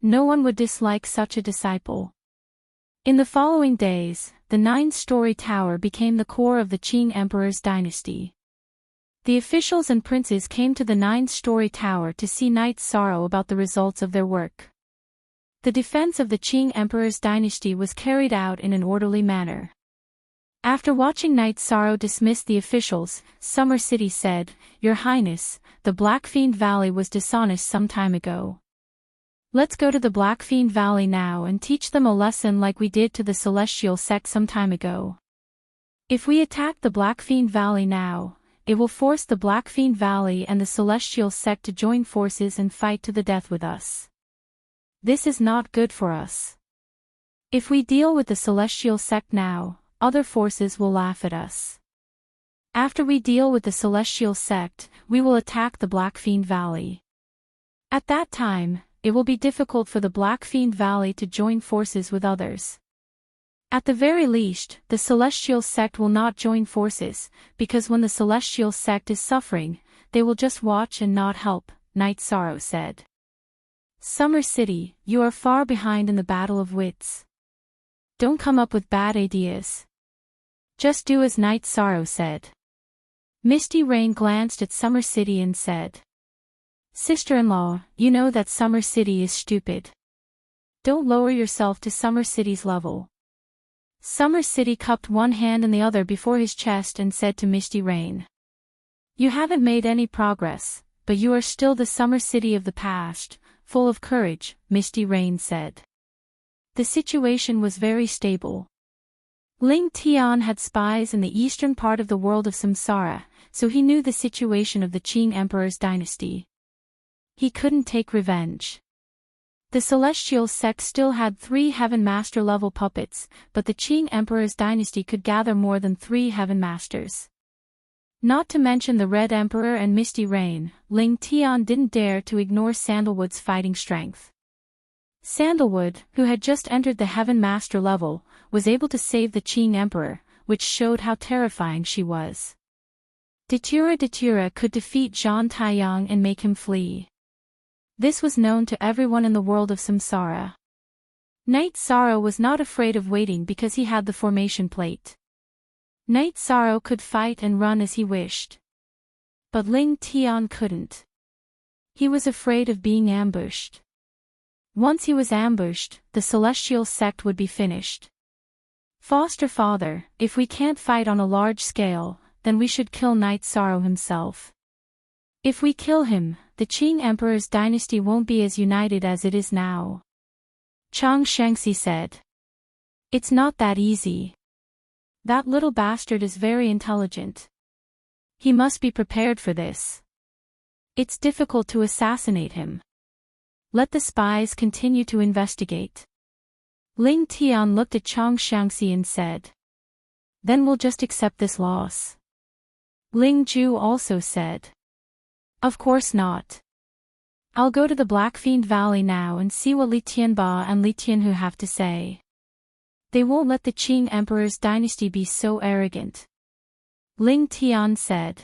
No one would dislike such a disciple. In the following days, the 9-story tower became the core of the Qing Emperor's dynasty. The officials and princes came to the 9-story tower to see Night Sorrow about the results of their work. The defense of the Qing Emperor's dynasty was carried out in an orderly manner. After watching Night Sorrow dismiss the officials, Summer City said, "Your Highness, the Blackfiend Valley was dishonest some time ago. Let's go to the Blackfiend Valley now and teach them a lesson like we did to the Celestial sect some time ago. If we attack the Blackfiend Valley now, it will force the Blackfiend Valley and the Celestial sect to join forces and fight to the death with us. This is not good for us. If we deal with the Celestial sect now, other forces will laugh at us. After we deal with the Celestial sect, we will attack the Blackfiend Valley. At that time, it will be difficult for the Blackfiend Valley to join forces with others. At the very least, the Celestial sect will not join forces, because when the Celestial sect is suffering, they will just watch and not help," Night Sorrow said. "Summer City, you are far behind in the battle of wits. Don't come up with bad ideas. Just do as Night Sorrow said." Misty Rain glanced at Summer City and said, "Sister-in-law, you know that Summer City is stupid. Don't lower yourself to Summer City's level." Summer City cupped one hand and the other before his chest and said to Misty Rain, "You haven't made any progress, but you are still the Summer City of the past, full of courage," Misty Rain said. The situation was very stable. Ling Tian had spies in the eastern part of the world of Samsara, so he knew the situation of the Qing Emperor's dynasty. He couldn't take revenge. The Celestial sect still had 3 Heaven Master level puppets, but the Qing Emperor's dynasty could gather more than 3 Heaven Masters. Not to mention the Red Emperor and Misty Rain, Ling Tian didn't dare to ignore Sandalwood's fighting strength. Sandalwood, who had just entered the Heaven Master level, was able to save the Qing Emperor, which showed how terrifying she was. Datura could defeat Zhang Taiyang and make him flee. This was known to everyone in the world of Samsara. Night Sorrow was not afraid of waiting because he had the formation plate. Night Sorrow could fight and run as he wished. But Ling Tian couldn't. He was afraid of being ambushed. Once he was ambushed, the Celestial sect would be finished. "Foster father, if we can't fight on a large scale, then we should kill Night Sorrow himself. If we kill him, the Qing Emperor's dynasty won't be as united as it is now," Chang Shengxi said. "It's not that easy. That little bastard is very intelligent. He must be prepared for this. It's difficult to assassinate him. Let the spies continue to investigate." Ling Tian looked at Chang Shengxi and said, "Then we'll just accept this loss." Ling Ju also said, "Of course not. I'll go to the Blackfiend Valley now and see what Li Tianba and Li Tianhu have to say. They won't let the Qing Emperor's dynasty be so arrogant." Ling Tian said.